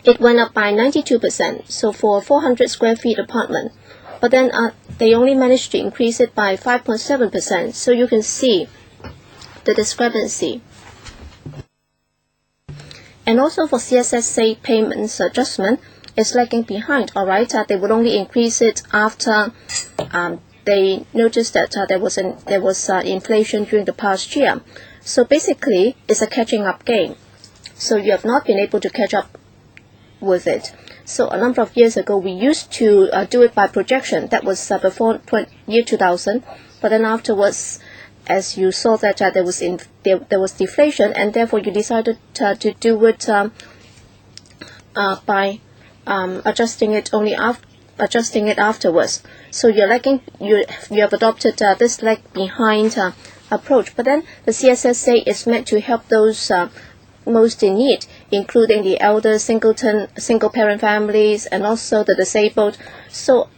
it went up by 92%, so for 400 square feet apartment. But then they only managed to increase it by 5.7%, so you can see the discrepancy. And also for CSSA payments adjustment, it's lagging behind, all right? They would only increase it after they noticed that there was inflation during the past year. So basically, it's a catching up game. So you have not been able to catch up with it. So a number of years ago, we used to do it by projection. That was before year 2000. But then afterwards, as you saw that there was deflation, and therefore you decided to do it by adjusting it afterwards. So you're lagging. You have adopted this lag behind approach. But then the CSSA is meant to help those most in need, including the elder, single-parent families, and also the disabled. So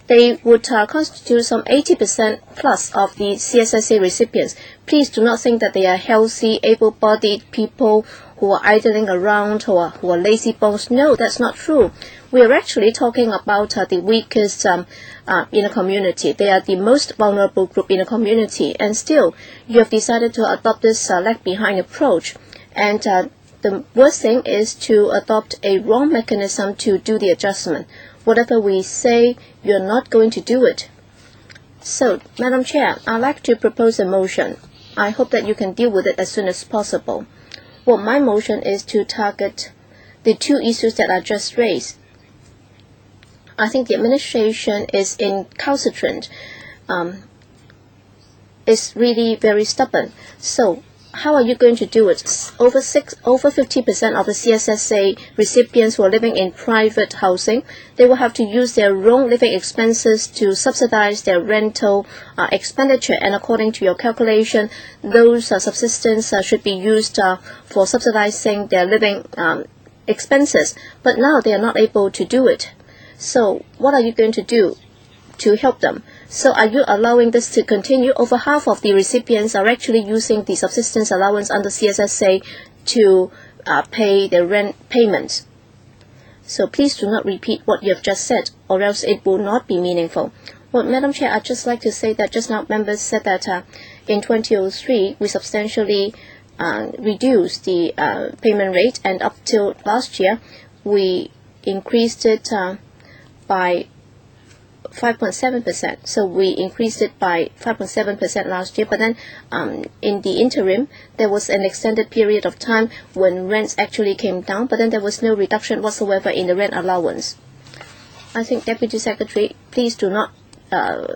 they would constitute some 80% plus of the CSSA recipients. Please do not think that they are healthy, able-bodied people who are idling around, who are lazy bones. No, that's not true. We are actually talking about the weakest in a community. They are the most vulnerable group in a community, and still you have decided to adopt this lag-behind approach. And the worst thing is to adopt a wrong mechanism to do the adjustment. Whatever we say, you're not going to do it. So, Madam Chair, I'd like to propose a motion. I hope that you can deal with it as soon as possible. Well, my motion is to target the two issues that I just raised. I think the administration is incalcitrant. It's really very stubborn. So, how are you going to do it? Over 50% of the CSSA recipients who are living in private housing, they will have to use their own living expenses to subsidize their rental expenditure. And according to your calculation, those subsistence should be used for subsidizing their living expenses. But now they are not able to do it. So what are you going to do to help them? So are you allowing this to continue? Over half of the recipients are actually using the subsistence allowance under CSSA to pay their rent payments. So please do not repeat what you have just said, or else it will not be meaningful. Well, Madam Chair, I'd just like to say that just now members said that in 2003 we substantially reduced the payment rate, and up till last year we increased it by 5.7%. So we increased it by 5.7% last year, but then in the interim, there was an extended period of time when rents actually came down, but then there was no reduction whatsoever in the rent allowance. I think, Deputy Secretary, please do not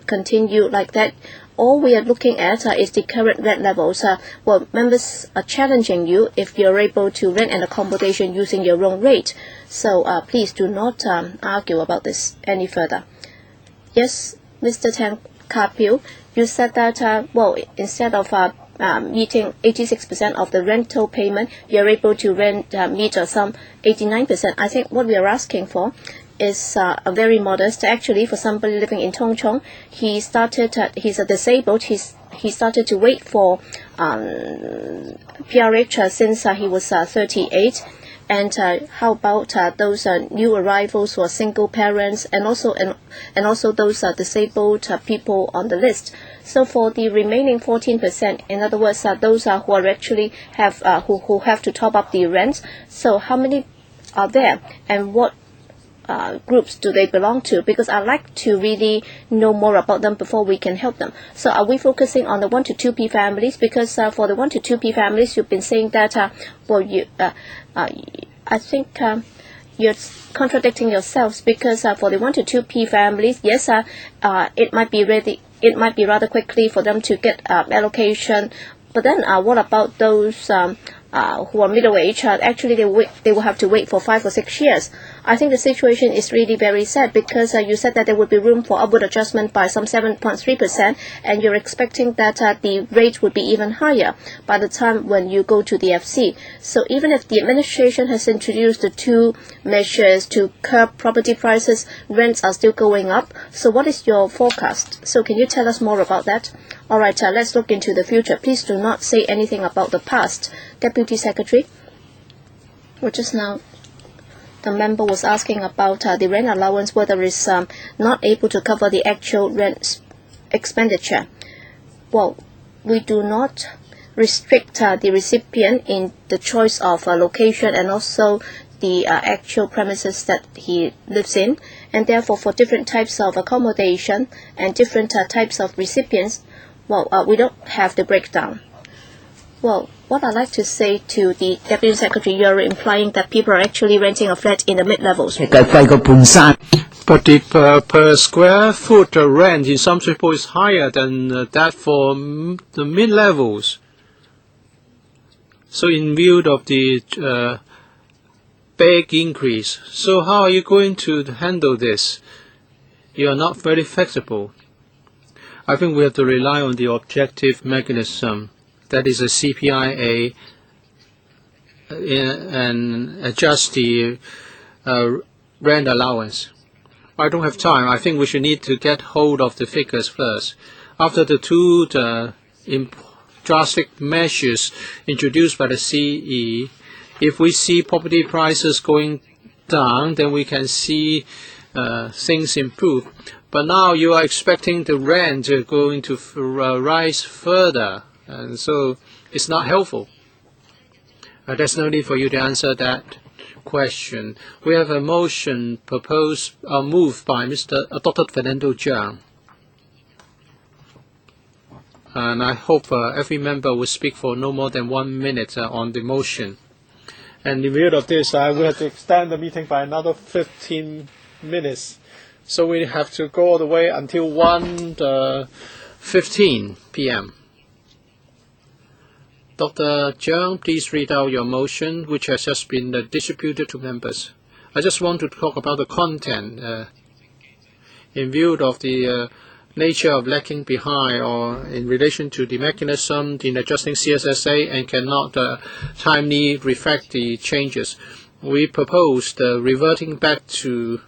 continue like that. All we are looking at is the current rent levels. Well, members are challenging you if you're able to rent an accommodation using your own rate. So please do not argue about this any further. Yes, Mr. Tan Ka-pil, you said that, well, instead of meeting 86% of the rental payment, you're able to meet some 89%. I think what we are asking for is very modest. Actually, for somebody living in Tung Chung, he's a disabled. He started to wait for PRH since he was 38. And how about those new arrivals who are single parents, and also those disabled people on the list? So for the remaining 14%, in other words, those who are actually who have to top up the rent. So how many are there, and what groups do they belong to? Because I'd like to really know more about them before we can help them. So are we focusing on the 1 to 2P families? Because for the 1 to 2P families, you've been saying that, I think you're contradicting yourselves, because for the 1 to 2P families, yes, it might be rather quickly for them to get allocation. But then what about those who are middle-aged? Actually, they will have to wait for 5 or 6 years. I think the situation is really very sad, because you said that there would be room for upward adjustment by some 7.3%, and you're expecting that the rate would be even higher by the time when you go to the FC. So even if the administration has introduced the 2 measures to curb property prices, rents are still going up. So what is your forecast? So can you tell us more about that? All right, let's look into the future. Please do not say anything about the past. Deputy Secretary. Well, just now, the member was asking about the rent allowance, whether it's not able to cover the actual rent expenditure. Well, we do not restrict the recipient in the choice of location and also the actual premises that he lives in. And therefore, for different types of accommodation and different types of recipients, well, we don't have the breakdown. Well, what I'd like to say to the Deputy Secretary, you're implying that people are actually renting a flat in the mid-levels. But the per square foot rent in some people is higher than that for the mid-levels. So in view of the big increase, so how are you going to handle this? You are not very flexible. I think we have to rely on the objective mechanism, that is a CPIA, and adjust the rent allowance. I don't have time. I think we should need to get hold of the figures first. After the 2 drastic measures introduced by the CE, if we see property prices going down, then we can see things improve. But now you are expecting the rent going to rise further, and so it's not helpful. There's no need for you to answer that question. We have a motion moved by Dr. Fernando Cheung. And I hope every member will speak for no more than 1 minute on the motion. And in view of this, I will have to extend the meeting by another 15 minutes. So we have to go all the way until 1:15 p.m. Dr. Cheung, please read out your motion, which has just been distributed to members. I just want to talk about the content in view of the nature of lagging behind, or in relation to the mechanism in adjusting CSSA and cannot timely reflect the changes. We proposed reverting back to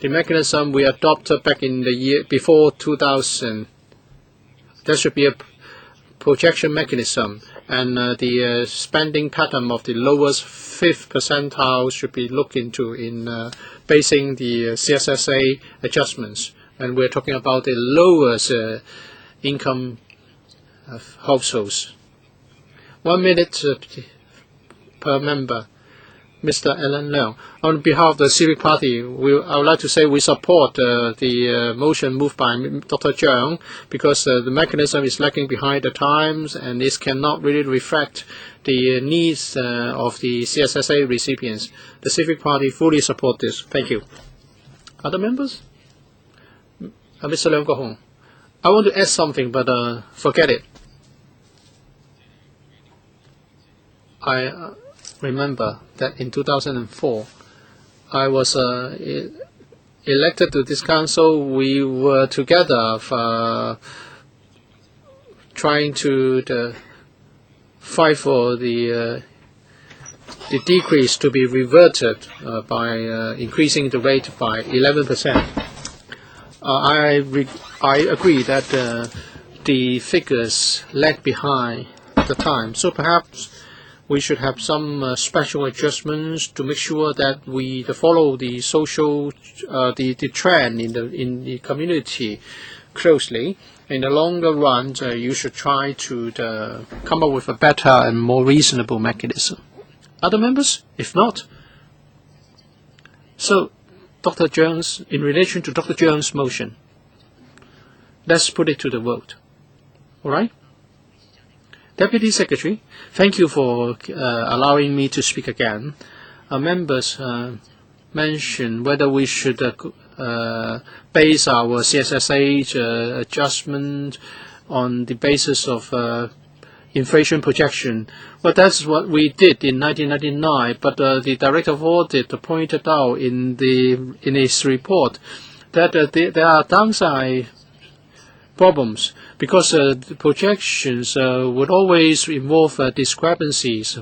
the mechanism we adopted back in the year before 2000. There should be a projection mechanism, and the spending pattern of the lowest 5th percentile should be looked into in basing the CSSA adjustments. And we're talking about the lowest income households. 1 minute per member. Mr. Alan Leung. On behalf of the Civic Party, I would like to say we support the motion moved by Dr. Cheung, because the mechanism is lagging behind the times and this cannot really reflect the needs of the CSSA recipients. The Civic Party fully support this. Thank you. Other members? Mr. Wong Kwok-hing. I want to add something, but forget it. I remember that in 2004, I was elected to this council. We were together trying to fight for the decrease to be reverted by increasing the rate by 11%. I agree that the figures lag behind at the time, so perhaps we should have some special adjustments to make sure that we follow the social the trend in the community closely. In the longer run, you should try to come up with a better and more reasonable mechanism. Other members? If not, So, Dr. Jones, in relation to Dr. Jones' motion, let's put it to the vote. All right? Deputy Secretary, thank you for allowing me to speak again. Members mentioned whether we should base our CSSA adjustment on the basis of inflation projection. Well, that's what we did in 1999, but the Director of Audit pointed out in his report that there are downside problems because the projections would always involve discrepancies,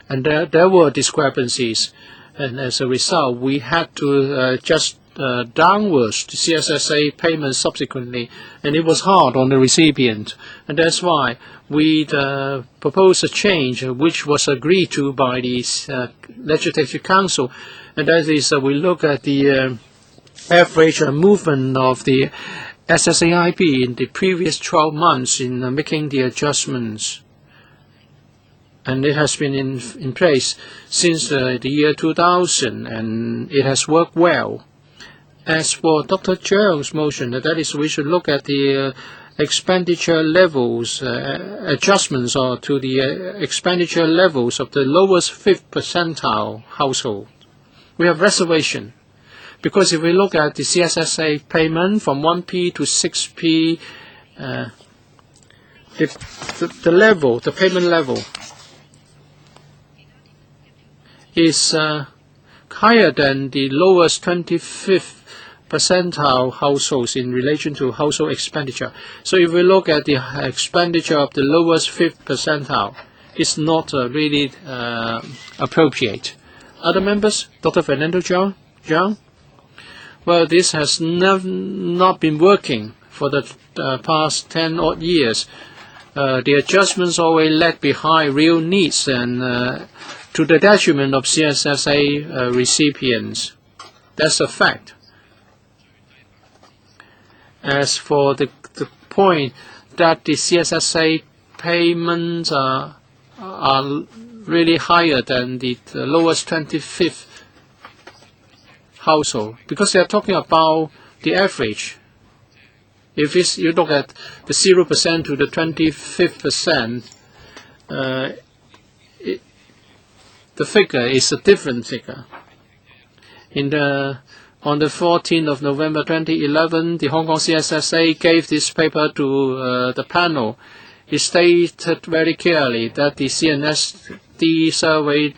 and there were discrepancies, and as a result we had to adjust downwards to CSSA payments subsequently, and it was hard on the recipient, and that's why we proposed a change which was agreed to by the Legislative Council, and that is we look at the average movement of the SSAIP in the previous 12 months in making the adjustments, and it has been in place since the year 2000, and it has worked well. As for Dr. Cheung's motion, that is, we should look at the expenditure levels, adjustments or to the expenditure levels of the lowest 5th percentile household. We have reservation, because if we look at the CSSA payment from 1p to 6p, the level, the payment level, is higher than the lowest 25th percentile households in relation to household expenditure. So if we look at the expenditure of the lowest 5th percentile, it's not really appropriate. Other members? Dr. Fernando Zhang? Well, this has not been working for the past 10 odd years. The adjustments always lag behind real needs and to the detriment of CSSA recipients. That's a fact. As for the point that the CSSA payments are really higher than the lowest 25th household, because they are talking about the average. If you look at the 0% to the 25th percent, the figure is a different figure. On the 14th of November 2011, the Hong Kong CSSA gave this paper to the panel. It stated very clearly that the CNSD survey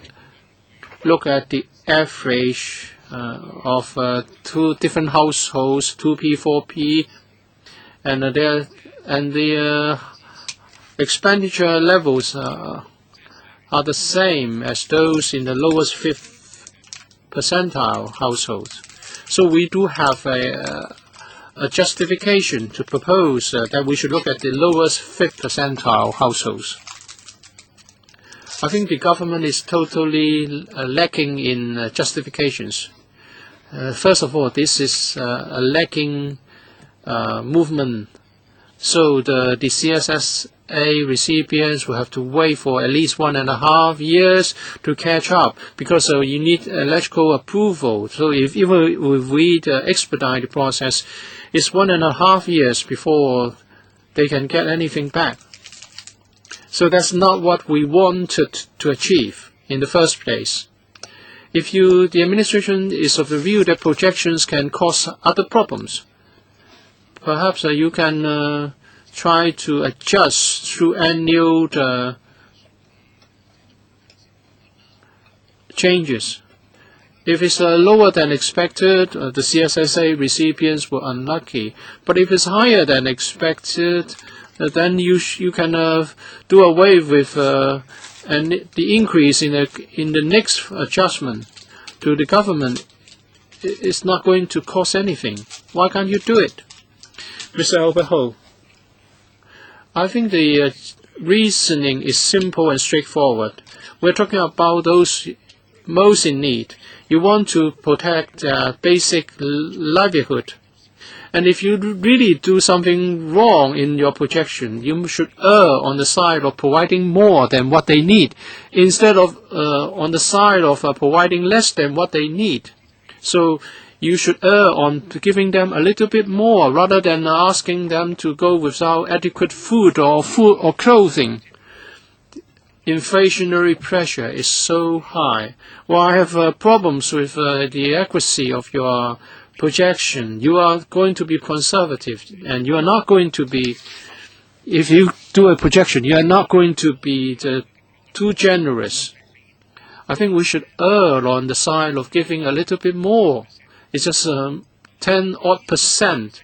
looked at the average of two different households, 2p, 4p, and the expenditure levels are the same as those in the lowest 5th percentile households. So we do have a justification to propose that we should look at the lowest 5th percentile households. I think the government is totally lacking in justifications. First of all, this is a lacking movement. So the CSSA recipients will have to wait for at least 1.5 years to catch up, because you need electrical approval. So even if we expedite the process, it's 1.5 years before they can get anything back. So that's not what we wanted to achieve in the first place. If the administration is of the view that projections can cause other problems, perhaps you can try to adjust through annual changes. If it's lower than expected, the CSSA recipients were unlucky. But if it's higher than expected, then you can do away with and the increase in the next adjustment to the government is not going to cost anything. Why can't you do it? Mr. Albert Ho, I think the reasoning is simple and straightforward. We're talking about those most in need. You want to protect their basic livelihood, And if you really do something wrong in your projection, you should err on the side of providing more than what they need, instead of on the side of providing less than what they need. So you should err on giving them a little bit more rather than asking them to go without adequate food or clothing. Inflationary pressure is so high. Well, I have problems with the accuracy of your projection. You are going to be conservative, and you are not going to be, if you do a projection, you are not going to be too generous. I think we should err on the side of giving a little bit more. It's just 10%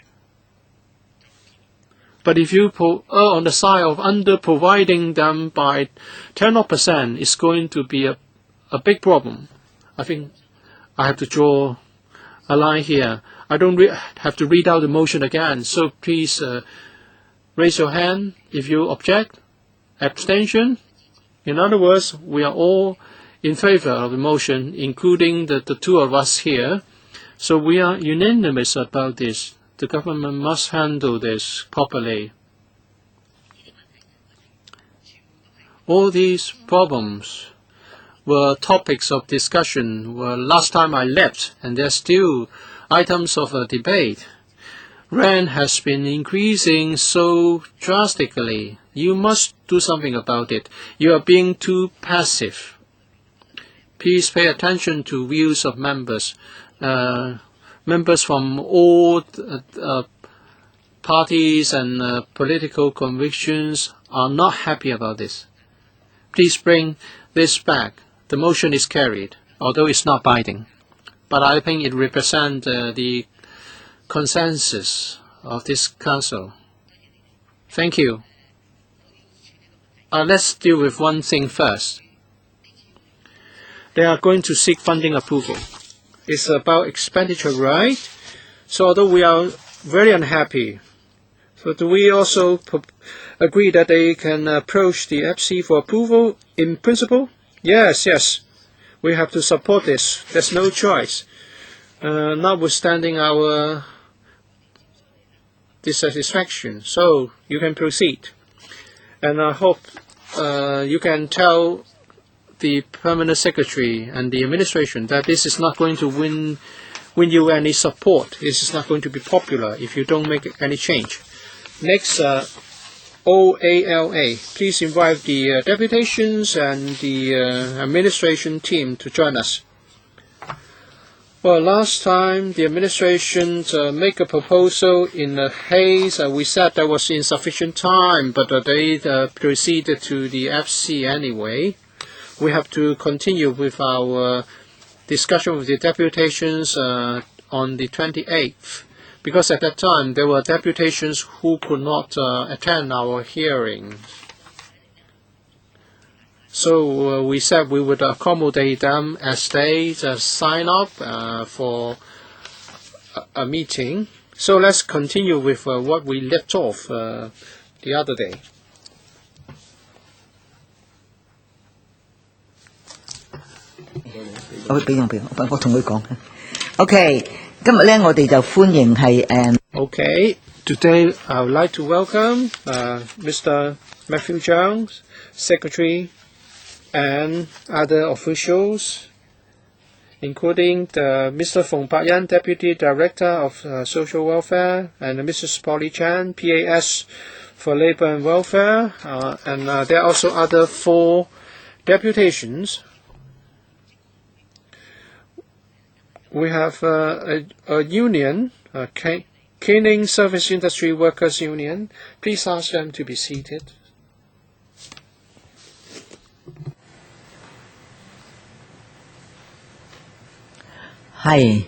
But if you err on the side of under-providing them by 10% it's going to be a big problem. I think I have to draw a line here. I don't have to read out the motion again, so please raise your hand if you object. Abstention. In other words, we are all in favor of the motion, including the two of us here. So we are unanimous about this. The government must handle this properly. All these problems were topics of discussion last time I left, and they're still items of debate. Rent has been increasing so drastically. You must do something about it. You are being too passive. Please pay attention to views of members. Members from all parties and political convictions are not happy about this. Please bring this back. The motion is carried, although it's not binding. But I think it represents the consensus of this Council. Thank you. Let's deal with one thing first. They are going to seek funding approval. It's about expenditure, right? So although we are very unhappy, so do we also agree that they can approach the FC for approval in principle? Yes, yes. We have to support this. There's no choice. Notwithstanding our dissatisfaction. So you can proceed. And I hope you can tell the Permanent Secretary and the administration that this is not going to win you any support. This is not going to be popular if you don't make any change. Next, OALA. Please invite the deputations and the administration team to join us. Well, last time the administration make a proposal in a haze. We said there was insufficient time, but they proceeded to the FC anyway. We have to continue with our discussion with the deputations on the 28th, because at that time there were deputations who could not attend our hearing. So we said we would accommodate them as they sign up for a meeting. So let's continue with what we left off the other day. Okay, 今日咧我哋就歡迎係Okay, today I would like to welcome Mr. Matthew Zhang, Secretary, and other officials, including Mr. Fong Pak-yan, Deputy Director of Social Welfare, and Mrs. Polly Chan, PAS for Labour and Welfare, and there are also other 4 deputations. We have a union, Cleaning Service Industry Workers Union. Please ask them to be seated.係，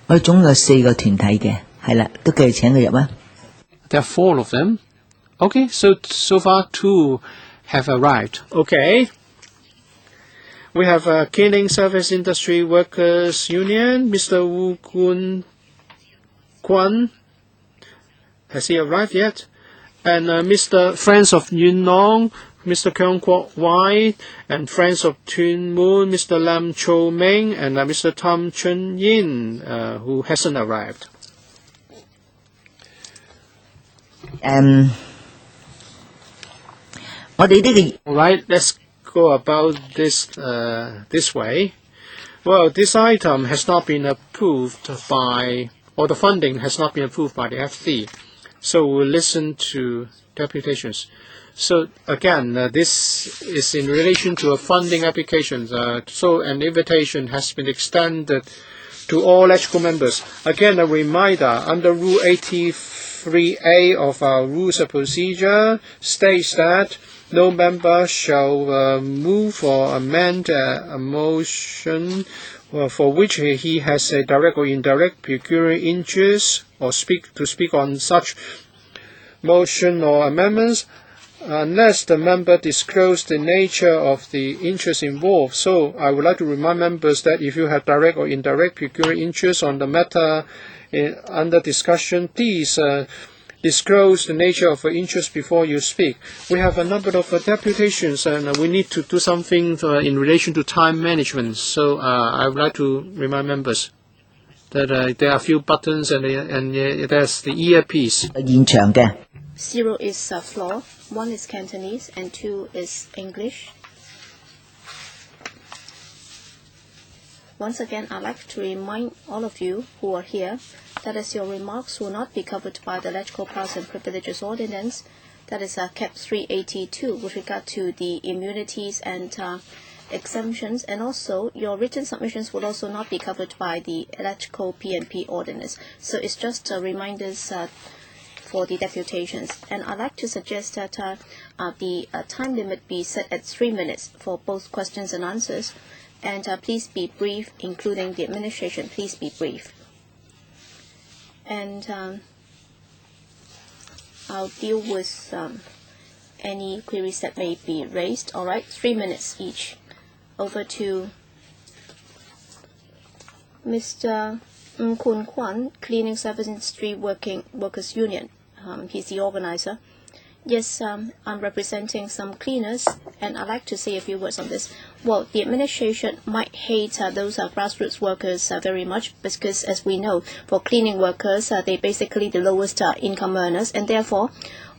我哋總有4個團體嘅，係啦，都繼續請佢入啊。There are 4 of them. Okay, so far 2 have arrived. Okay. We have Cleaning Service Industry Workers Union, Mr. Wong Kwok-hing. Has he arrived yet? And Mr. Friends of Yuen-han, Mr. Hon Kwok-hing, and Friends of Tuen Mun, Mr. Lam Cho-ming, and Mr. Tam Chun-yin, who hasn't arrived. 我哋呢個 Right, let's go about this this way. Well, this item has not been approved by, or the funding has not been approved by the FD. So we'll listen to deputations. So again, this is in relation to a funding application. So an invitation has been extended to all eligible members. Again, a reminder, under Rule 83A of our Rules of Procedure states that no member shall move or amend a motion for which he has a direct or indirect pecuniary interest, or speak on such motion or amendments, unless the member discloses the nature of the interest involved. So I would like to remind members that if you have direct or indirect pecuniary interest on the matter under discussion, please disclose the nature of interest before you speak. We have a number of deputations, and we need to do something in relation to time management. So I would like to remind members that there are a few buttons, and there's the earpiece. 現場嘅 0 is floor, 1 is Cantonese, and 2 is English. Once again, I'd like to remind all of you who are here that as your remarks will not be covered by the Electoral Powers and Privileges Ordinance, that is Cap 382 with regard to the immunities and exemptions, and also your written submissions will also not be covered by the Electoral P&P Ordinance. So it's just reminders for the deputations. And I'd like to suggest that the time limit be set at 3 minutes for both questions and answers. And please be brief, including the administration. Please be brief. And I'll deal with any queries that may be raised. All right, 3 minutes each. Over to Mr. Wong Kwok-hing, Cleaning Service Industry Workers Union. He's the organizer. Yes, I'm representing some cleaners, and I'd like to say a few words on this. Well, the administration might hate those grassroots workers very much, because as we know, for cleaning workers, they're basically the lowest income earners, and therefore,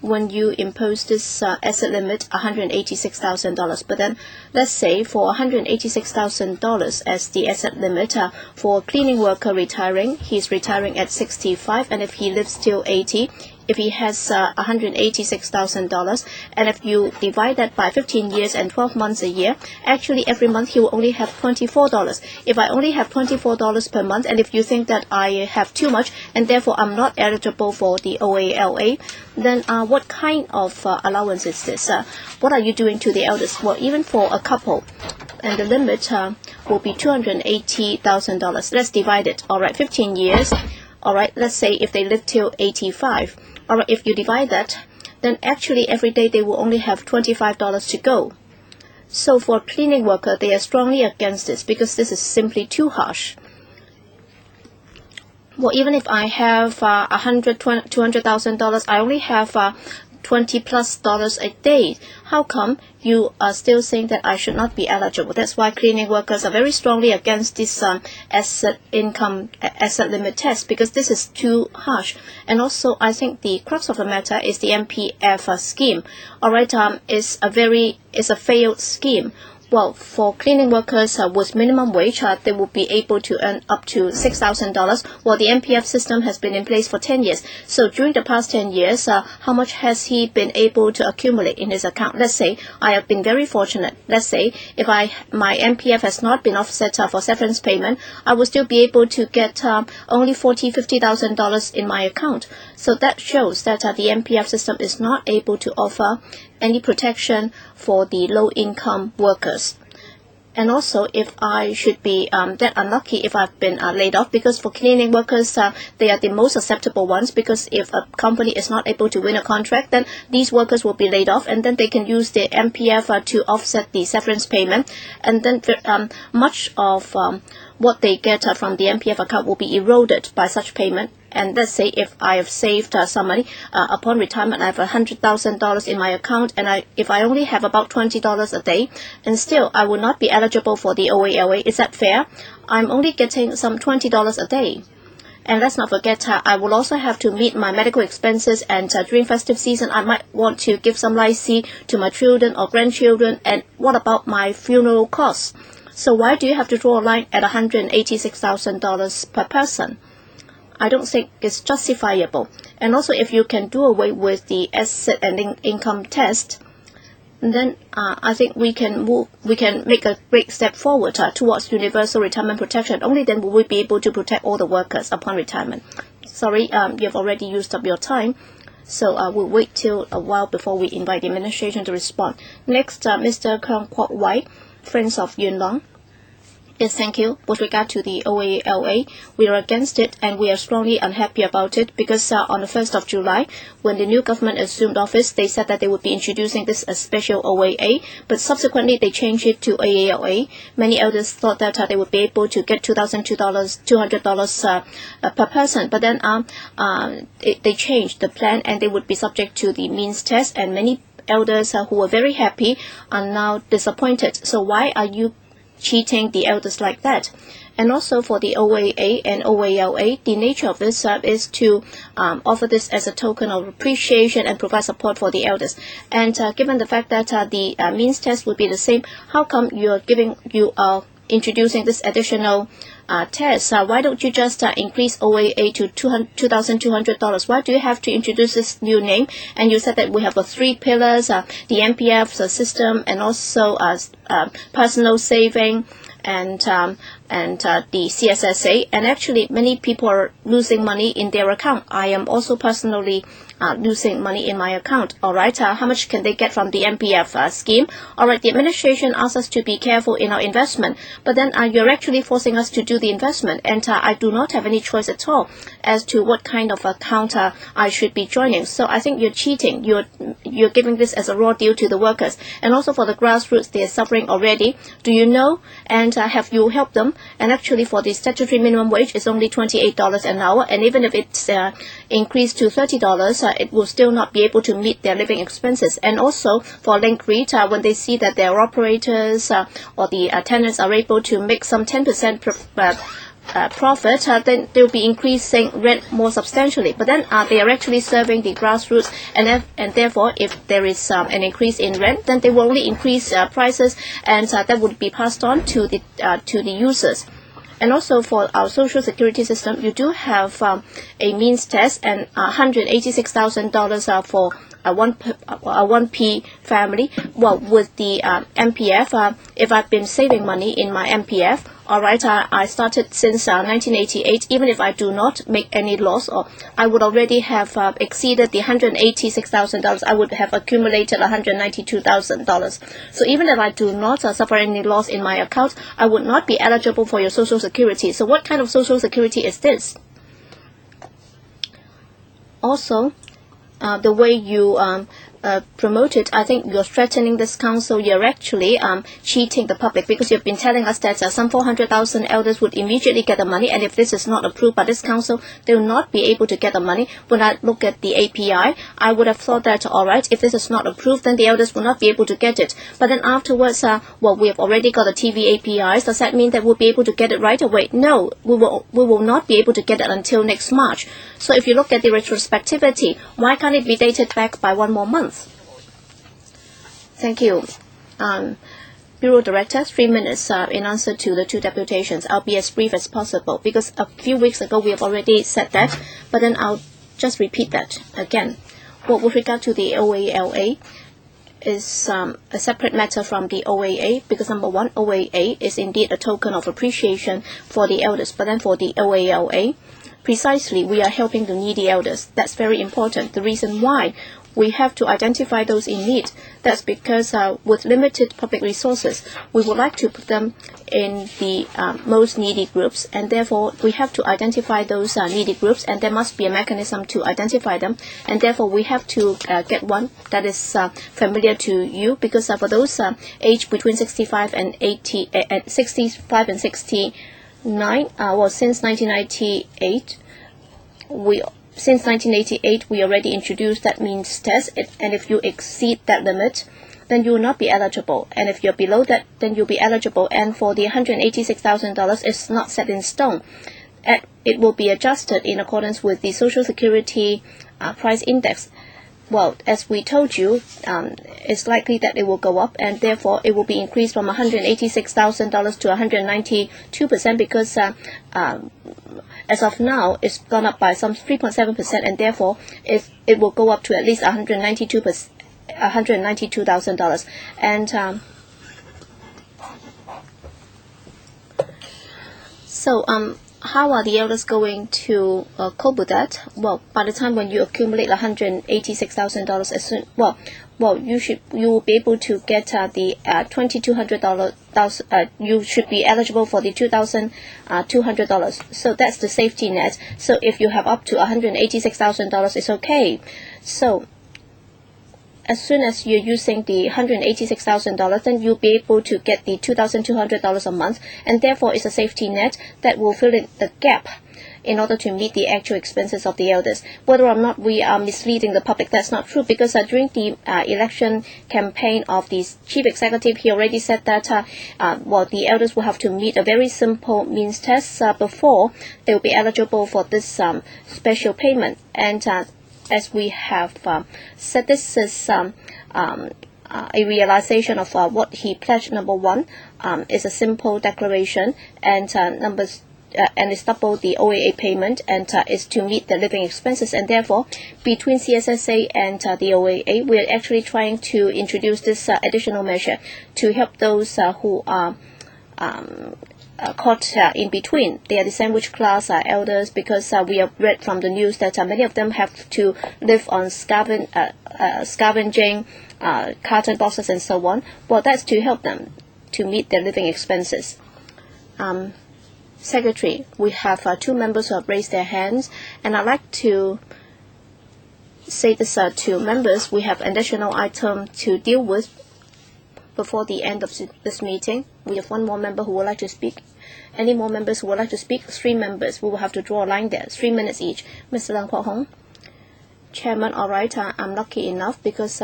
when you impose this asset limit, $186,000, but then let's say for $186,000 as the asset limit for a cleaning worker retiring, he's retiring at 65, and if he lives till 80, if he has $186,000, and if you divide that by 15 years and 12 months a year, actually every month he will only have $24. If I only have $24 per month, and if you think that I have too much, and therefore I'm not eligible for the OALA, then what kind of allowance is this? What are you doing to the elders? Well, even for a couple, and the limit will be $280,000. Let's divide it. All right, 15 years. All right, let's say if they live till 85. All right, if you divide that, then actually every day they will only have $25 to go. So for a cleaning worker, they are strongly against this because this is simply too harsh. Well, even if I have $200,000, I only have $20+ a day. How come you are still saying that I should not be eligible? That's why cleaning workers are very strongly against this asset limit test, because this is too harsh. And also, I think the crux of the matter is the MPF scheme. All right, it's a failed scheme. Well, for cleaning workers with minimum wage, they will be able to earn up to $6,000. Well, the MPF system has been in place for 10 years. So during the past 10 years, how much has he been able to accumulate in his account? Let's say I have been very fortunate. Let's say if my MPF has not been offset for severance payment, I will still be able to get only $40,000-$50,000 in my account. So that shows that the MPF system is not able to offer any protection for the low-income workers. And also, if I should be that unlucky if I've been laid off, because for cleaning workers, they are the most acceptable ones, because if a company is not able to win a contract, then these workers will be laid off, and then they can use the MPF to offset the severance payment, and then much of what they get from the MPF account will be eroded by such payment. And let's say if I have saved some money, upon retirement I have $100,000 in my account, and if I only have about $20 a day, and still I will not be eligible for the OALA. Is that fair? I'm only getting some $20 a day. And let's not forget, I will also have to meet my medical expenses, and during festive season, I might want to give some lychee to my children or grandchildren. And what about my funeral costs? So why do you have to draw a line at $186,000 per person? I don't think it's justifiable. And also, if you can do away with the asset and income test, then I think we can make a great step forward towards universal retirement protection. Only then will we be able to protect all the workers upon retirement. Sorry, you've already used up your time, so we'll wait till a while before we invite the administration to respond. Next, Mr. Wong Kwok-hing, Friends of Yuen-han. Yes, thank you. With regard to the OALA, we are against it, and we are strongly unhappy about it because on the 1st of July, when the new government assumed office, they said that they would be introducing this as special OAA, but subsequently they changed it to AALA. Many elders thought that they would be able to get $2,200 per person, but then they changed the plan, and they would be subject to the means test, and many elders who were very happy are now disappointed. So why are you cheating the elders like that? And also for the OAA and OALA, the nature of this is to offer this as a token of appreciation and provide support for the elders. And given the fact that the means test would be the same, how come you are introducing this additional test? Why don't you just increase OAA to $2,200? Why do you have to introduce this new name? And you said that we have 3 pillars, the MPF system, and also personal saving, and the CSSA. And actually, many people are losing money in their account. I am also personally losing money in my account. All right, how much can they get from the MPF scheme? All right, the administration asks us to be careful in our investment, but then you're actually forcing us to do the investment, and I do not have any choice at all as to what kind of account I should be joining. So I think you're cheating. You're giving this as a raw deal to the workers, and also for the grassroots, they are suffering already. Do you know? And have you helped them? And actually, for the statutory minimum wage, it's only $28 an hour, and even if it's increased to $30, it will still not be able to meet their living expenses. And also for Link REIT, when they see that their operators or the tenants are able to make some 10% profit, then they'll be increasing rent more substantially. But then they are actually serving the grassroots, and therefore, if there is an increase in rent, then they will only increase prices, and that would be passed on to the users. And also for our social security system, you do have a means test, and $186,000 for a 1P family. Well, with the MPF, if I've been saving money in my MPF, all right, I started since 1988. Even if I do not make any loss, or I would already have exceeded the $186,000, I would have accumulated $192,000. So even if I do not suffer any loss in my account, I would not be eligible for your social security. So what kind of social security is this? Also, the way you promote it, I think you're threatening this council. You're actually cheating the public, because you've been telling us that some 400,000 elders would immediately get the money, and if this is not approved by this council, they will not be able to get the money. When I look at the API, I would have thought that, all right, if this is not approved, then the elders will not be able to get it. But then afterwards, well, we have already got the TV APIs. Does that mean that we'll be able to get it right away? No, we will not be able to get it until next March. So if you look at the retrospectivity, why can't it be dated back by 1 more month? Thank you. Bureau Director, 3 minutes in answer to the 2 deputations. I'll be as brief as possible, because a few weeks ago we have already said that, but then I'll just repeat that again. Well, with regard to the OALA, is a separate matter from the OAA, because number 1, OAA is indeed a token of appreciation for the elders, but then for the OALA, precisely, we are helping the needy elders. That's very important. The reason why we have to identify those in need, that's because with limited public resources, we would like to put them in the most needy groups, and therefore we have to identify those needy groups, and there must be a mechanism to identify them, and therefore we have to get one that is familiar to you, because for those aged between 65 and 69, well, since 1988, since 1988, we already introduced that means test, and if you exceed that limit, then you will not be eligible. And if you're below that, then you'll be eligible. And for the $186,000, it's not set in stone. it will be adjusted in accordance with the Social Security price index. Well, as we told you, it's likely that it will go up, and therefore it will be increased from $186,000 to 192%, because as of now, it's gone up by some 3.7%, and therefore it will go up to at least $192,000. And how are the elders going to cope with that? Well, by the time when you accumulate $186,000, you will be able to get the $2,200. You should be eligible for the $2,200. So that's the safety net. So if you have up to $186,000, it's okay. So as soon as you're using the $186,000, then you'll be able to get the $2,200 a month, and therefore it's a safety net that will fill in the gap in order to meet the actual expenses of the elders. Whether or not we are misleading the public, that's not true, because during the election campaign of the chief executive, he already said that the elders will have to meet a very simple means test before they will be eligible for this special payment. And as we have said, this is a realization of what he pledged. Number one is a simple declaration, and and it's double the OAA payment, and is to meet the living expenses. And therefore, between CSSA and the OAA, we are actually trying to introduce this additional measure to help those who are caught in between. They are the sandwich class elders, because we have read from the news that many of them have to live on scavenging carton boxes and so on. Well, that's to help them to meet their living expenses. Secretary, we have two members who have raised their hands, and I'd like to say this to members. We have an additional item to deal with before the end of this meeting. We have one more member who would like to speak. Any more members who would like to speak? 3 members. We will have to draw a line there. 3 minutes each. Mr. Wong Kwok-hing. Chairman, all right. I'm lucky enough because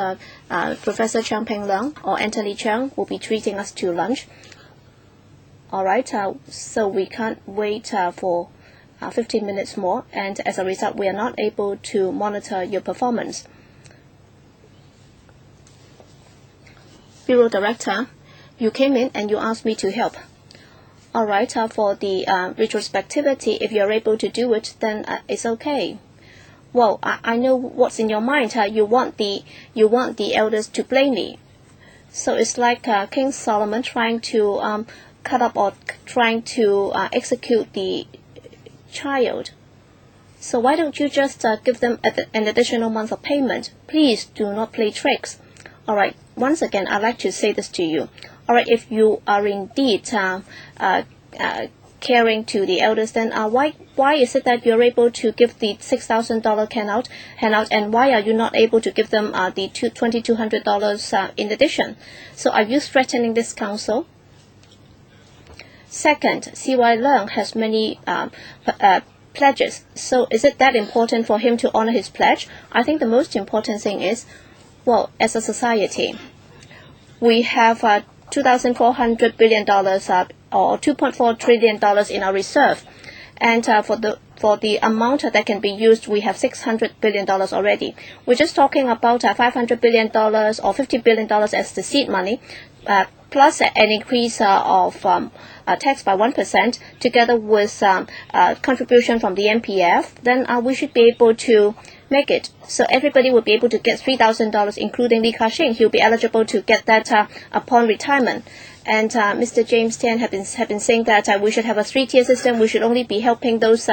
Professor Chang Peng Leung or Anthony Chang will be treating us to lunch. All right. So we can't wait for 15 minutes more, and as a result, we are not able to monitor your performance. Bureau Director, you came in and you asked me to help. All right, for the retrospectivity, if you're able to do it, then it's okay. Well, I know what's in your mind. You want the elders to blame me. So it's like King Solomon trying to cut up or trying to execute the child. So why don't you just give them an additional month of payment? Please do not play tricks. All right. Once again, I'd like to say this to you. All right, if you are indeed caring to the elders, then why is it that you're able to give the $6,000 handout, and why are you not able to give them the $2,200 in addition? So are you threatening this council? Second, C.Y. Leung has many pledges. So is it that important for him to honor his pledge? I think the most important thing is, well, as a society, we have $2,400 billion or $2.4 trillion in our reserve, and for the amount that can be used, we have $600 billion already. We're just talking about $500 billion or $50 billion as the seed money, plus an increase of tax by 1%, together with contribution from the MPF. Then we should be able to make it. So everybody will be able to get $3,000, including Li Ka-shing. He'll be eligible to get that upon retirement. And Mr. James Tian have been saying that we should have a 3-tier system. We should only be helping those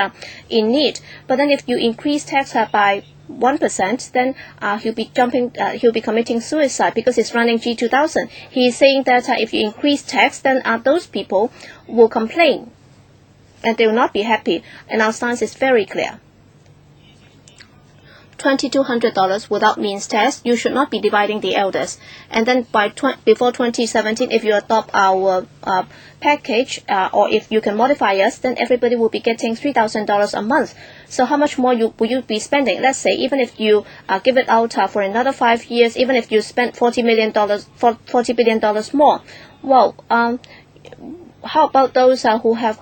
in need. But then if you increase tax by 1%, then he'll be committing suicide because he's running G2000. He's saying that if you increase tax, then those people will complain, and they will not be happy. And our stance is very clear. $2,200 without means test, you should not be dividing the elders. And then before 2017, if you adopt our package, or if you can modify us, then everybody will be getting $3,000 a month. So how much more will you be spending? Let's say even if you give it out for another 5 years, even if you spend $40 billion more, well, how about those who have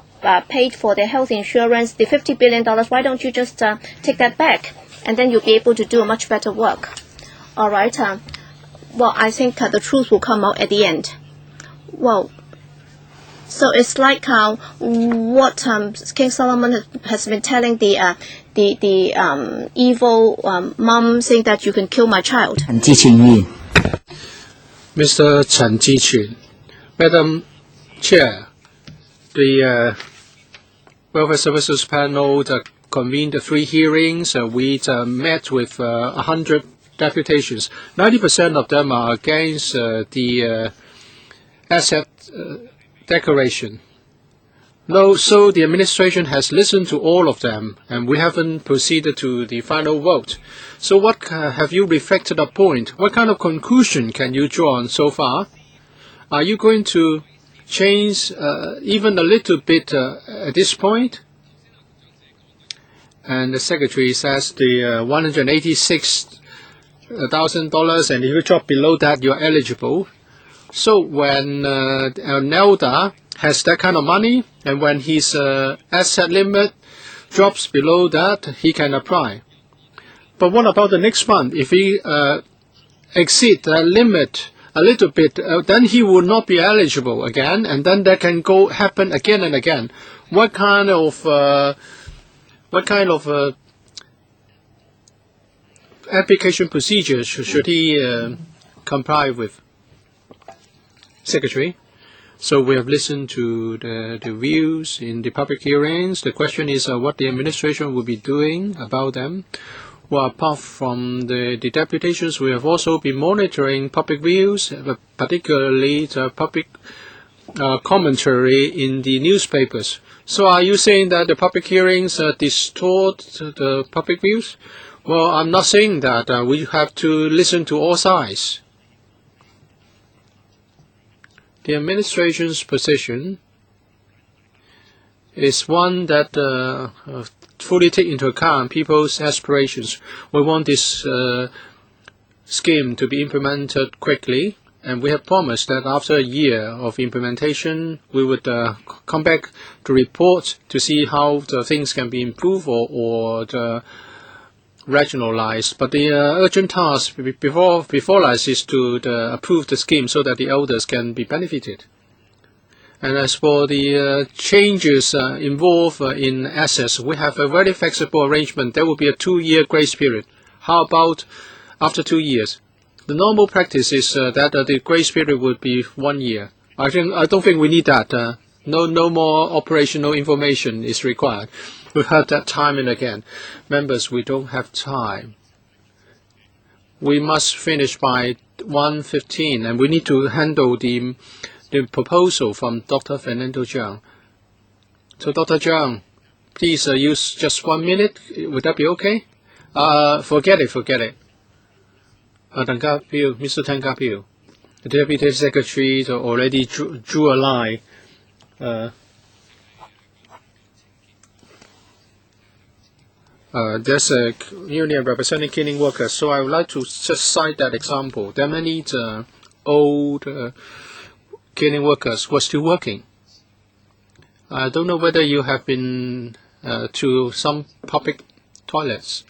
paid for their health insurance, the $50 billion, why don't you just take that back? And then you'll be able to do a much better work. All right. Well, I think the truth will come out at the end. Well, so it's like what King Solomon has been telling the evil mom, saying that you can kill my child. Mr. Chen Ji-chun, Madam Chair, the Welfare Services Panel convened 3 hearings. We met with 100 deputations. 90% of them are against the asset declaration. No, so the administration has listened to all of them, and we haven't proceeded to the final vote. So what have you reflected upon? What kind of conclusion can you draw on so far? Are you going to change even a little bit at this point? And the Secretary says the $186,000, and if you drop below that, you're eligible. So when Nelda has that kind of money, and when his asset limit drops below that, he can apply. But what about the next month? If he exceeds that limit a little bit, then he will not be eligible again, and then that can happen again and again. What kind of application procedures should he comply with? Secretary. So we have listened to the views in the public hearings. The question is what the administration will be doing about them. Well, apart from the deputations, we have also been monitoring public views, particularly the public commentary in the newspapers. So are you saying that the public hearings distort the public views? Well, I'm not saying that. We have to listen to all sides. The administration's position is one that fully take into account people's aspirations. We want this scheme to be implemented quickly, and we have promised that after a year of implementation, we would come back to report to see how the things can be improved or regionalized. But the urgent task before us is to approve the scheme so that the elders can be benefited. And as for the changes involved in assets, we have a very flexible arrangement. There will be a 2-year grace period. How about after 2 years? The normal practice is that the grace period would be 1 year. I don't think we need that. No more operational information is required. We've heard that time and again. Members, we don't have time. We must finish by 1:15, and we need to handle the proposal from Dr. Fernando Zhang. So, Dr. Zhang, please use just 1 minute. Would that be okay? Forget it. Mr. Tan Ka-pil, the Deputy Secretary already drew a line. There's a union representing cleaning workers, so I would like to just cite that example. There are many old cleaning workers who are still working. I don't know whether you have been to some public toilets.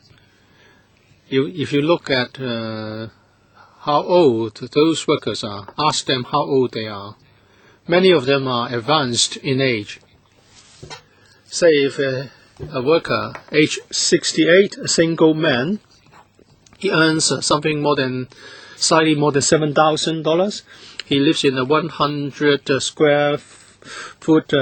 If you look at how old those workers are, ask them how old they are. Many of them are advanced in age. Say if a worker, age 68, a single man, he earns slightly more than $7,000. He lives in a 100 square foot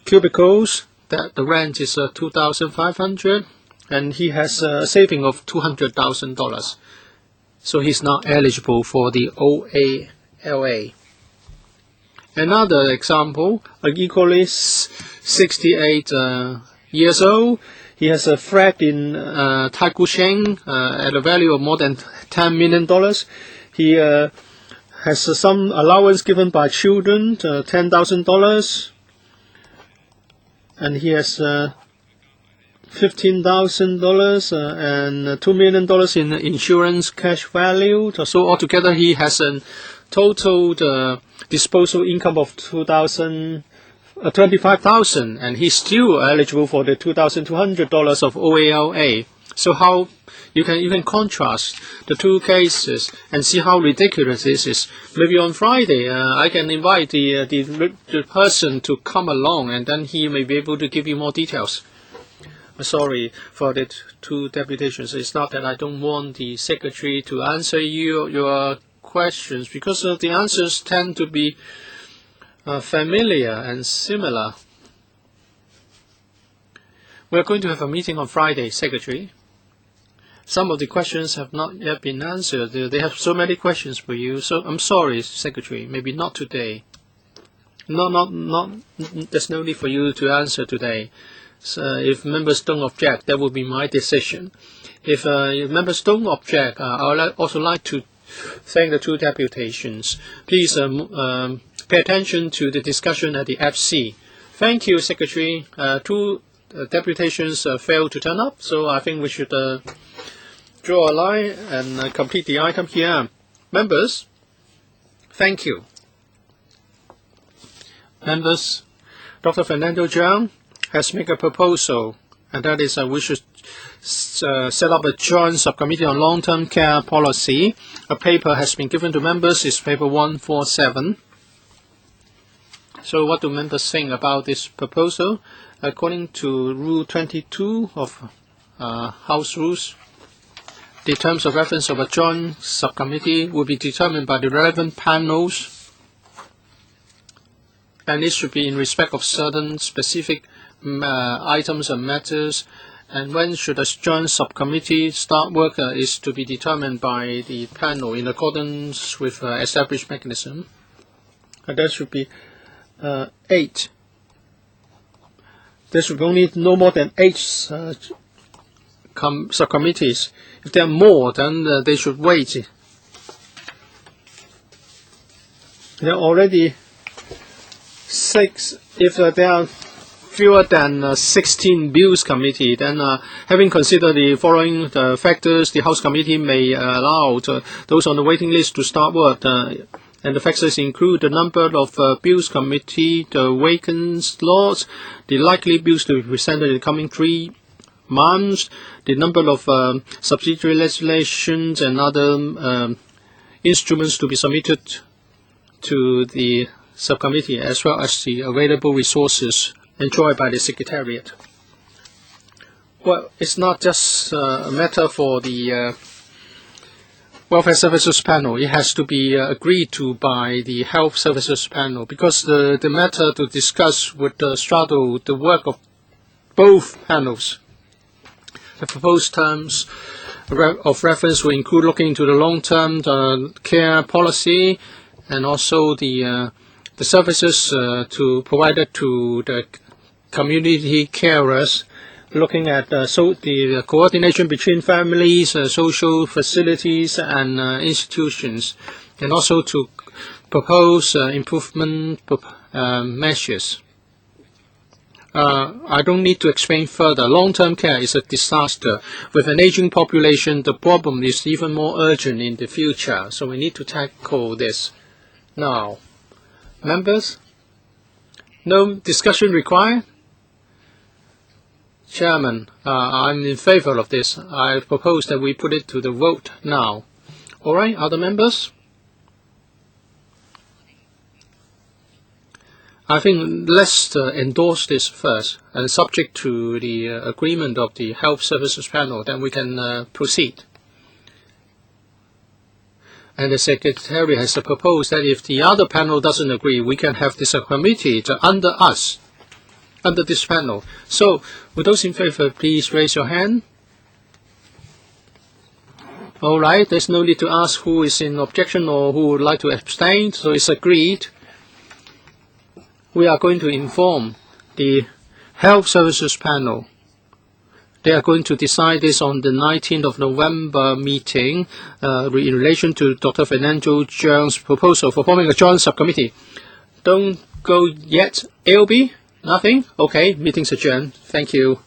cubicles. That the rent is $2,500, and he has a saving of $200,000. So he's not eligible for the OALA. Another example, an equally 68 years old. He has a flat in Taigusheng at a value of more than $10 million. He has some allowance given by children, $10,000, and he has $15,000 and $2 million in insurance cash value. So altogether, he has a total disposal income of $2,500. $25,000, and he's still eligible for the $2,200 of OALA. So how you can contrast the two cases and see how ridiculous this is. Maybe on Friday I can invite the person to come along, and then he may be able to give you more details. Sorry for the two deputations. It's not that I don't want the secretary to answer your questions, because the answers tend to be familiar and similar. We're going to have a meeting on Friday, Secretary. Some of the questions have not yet been answered. They have so many questions for you. So I'm sorry, Secretary, maybe not today. There's no need for you to answer today. So if members don't object, that will be my decision. If members don't object, I would also like to thank the two deputations. Please pay attention to the discussion at the FC. Thank you, Secretary. Two deputations failed to turn up, so I think we should draw a line and complete the item here. Members, thank you. Members, Dr. Fernando Zhang has made a proposal, and that is we should set up a joint subcommittee on long-term care policy. A paper has been given to members. It's paper 147. So what do members think about this proposal? According to Rule 22 of House Rules, the terms of reference of a joint subcommittee will be determined by the relevant panels, and it should be in respect of certain specific items and matters. And when should a joint subcommittee start work is to be determined by the panel in accordance with established mechanism. And that should be 8. There should be only no more than 8 subcommittees. If there are more, then they should wait. There are already 6. If there are fewer than 16 bills committee, then having considered the following factors, the House Committee may allow those on the waiting list to start work. And the factors include the number of bills committee, the vacant slots, the likely bills to be presented in the coming 3 months, the number of subsidiary legislations and other instruments to be submitted to the subcommittee, as well as the available resources enjoyed by the Secretariat. Well, it's not just a matter for the Welfare Services Panel. It has to be agreed to by the Health Services Panel, because the matter to discuss would straddle the work of both panels. The proposed terms of reference will include looking into the long-term care policy, and also the services to provided to the community carers, looking at the coordination between families, social facilities and institutions, and also to propose improvement measures. I don't need to explain further. Long-term care is a disaster. With an aging population, the problem is even more urgent in the future, so we need to tackle this now. Members? No discussion required? Chairman, I'm in favor of this. I propose that we put it to the vote now. All right, other members? I think let's endorse this first, and subject to the agreement of the Health Services Panel, then we can proceed. And the Secretary has proposed that if the other panel doesn't agree, we can have this committee under us, under this panel. So, would those in favor please raise your hand? All right, there's no need to ask who is in objection or who would like to abstain, so it's agreed. We are going to inform the Health Services Panel. They are going to decide this on the 19th of November meeting in relation to Dr. Fernando Zhang's proposal for forming a joint subcommittee. Don't go yet. ALB? Nothing? Okay, meeting's adjourned. Thank you.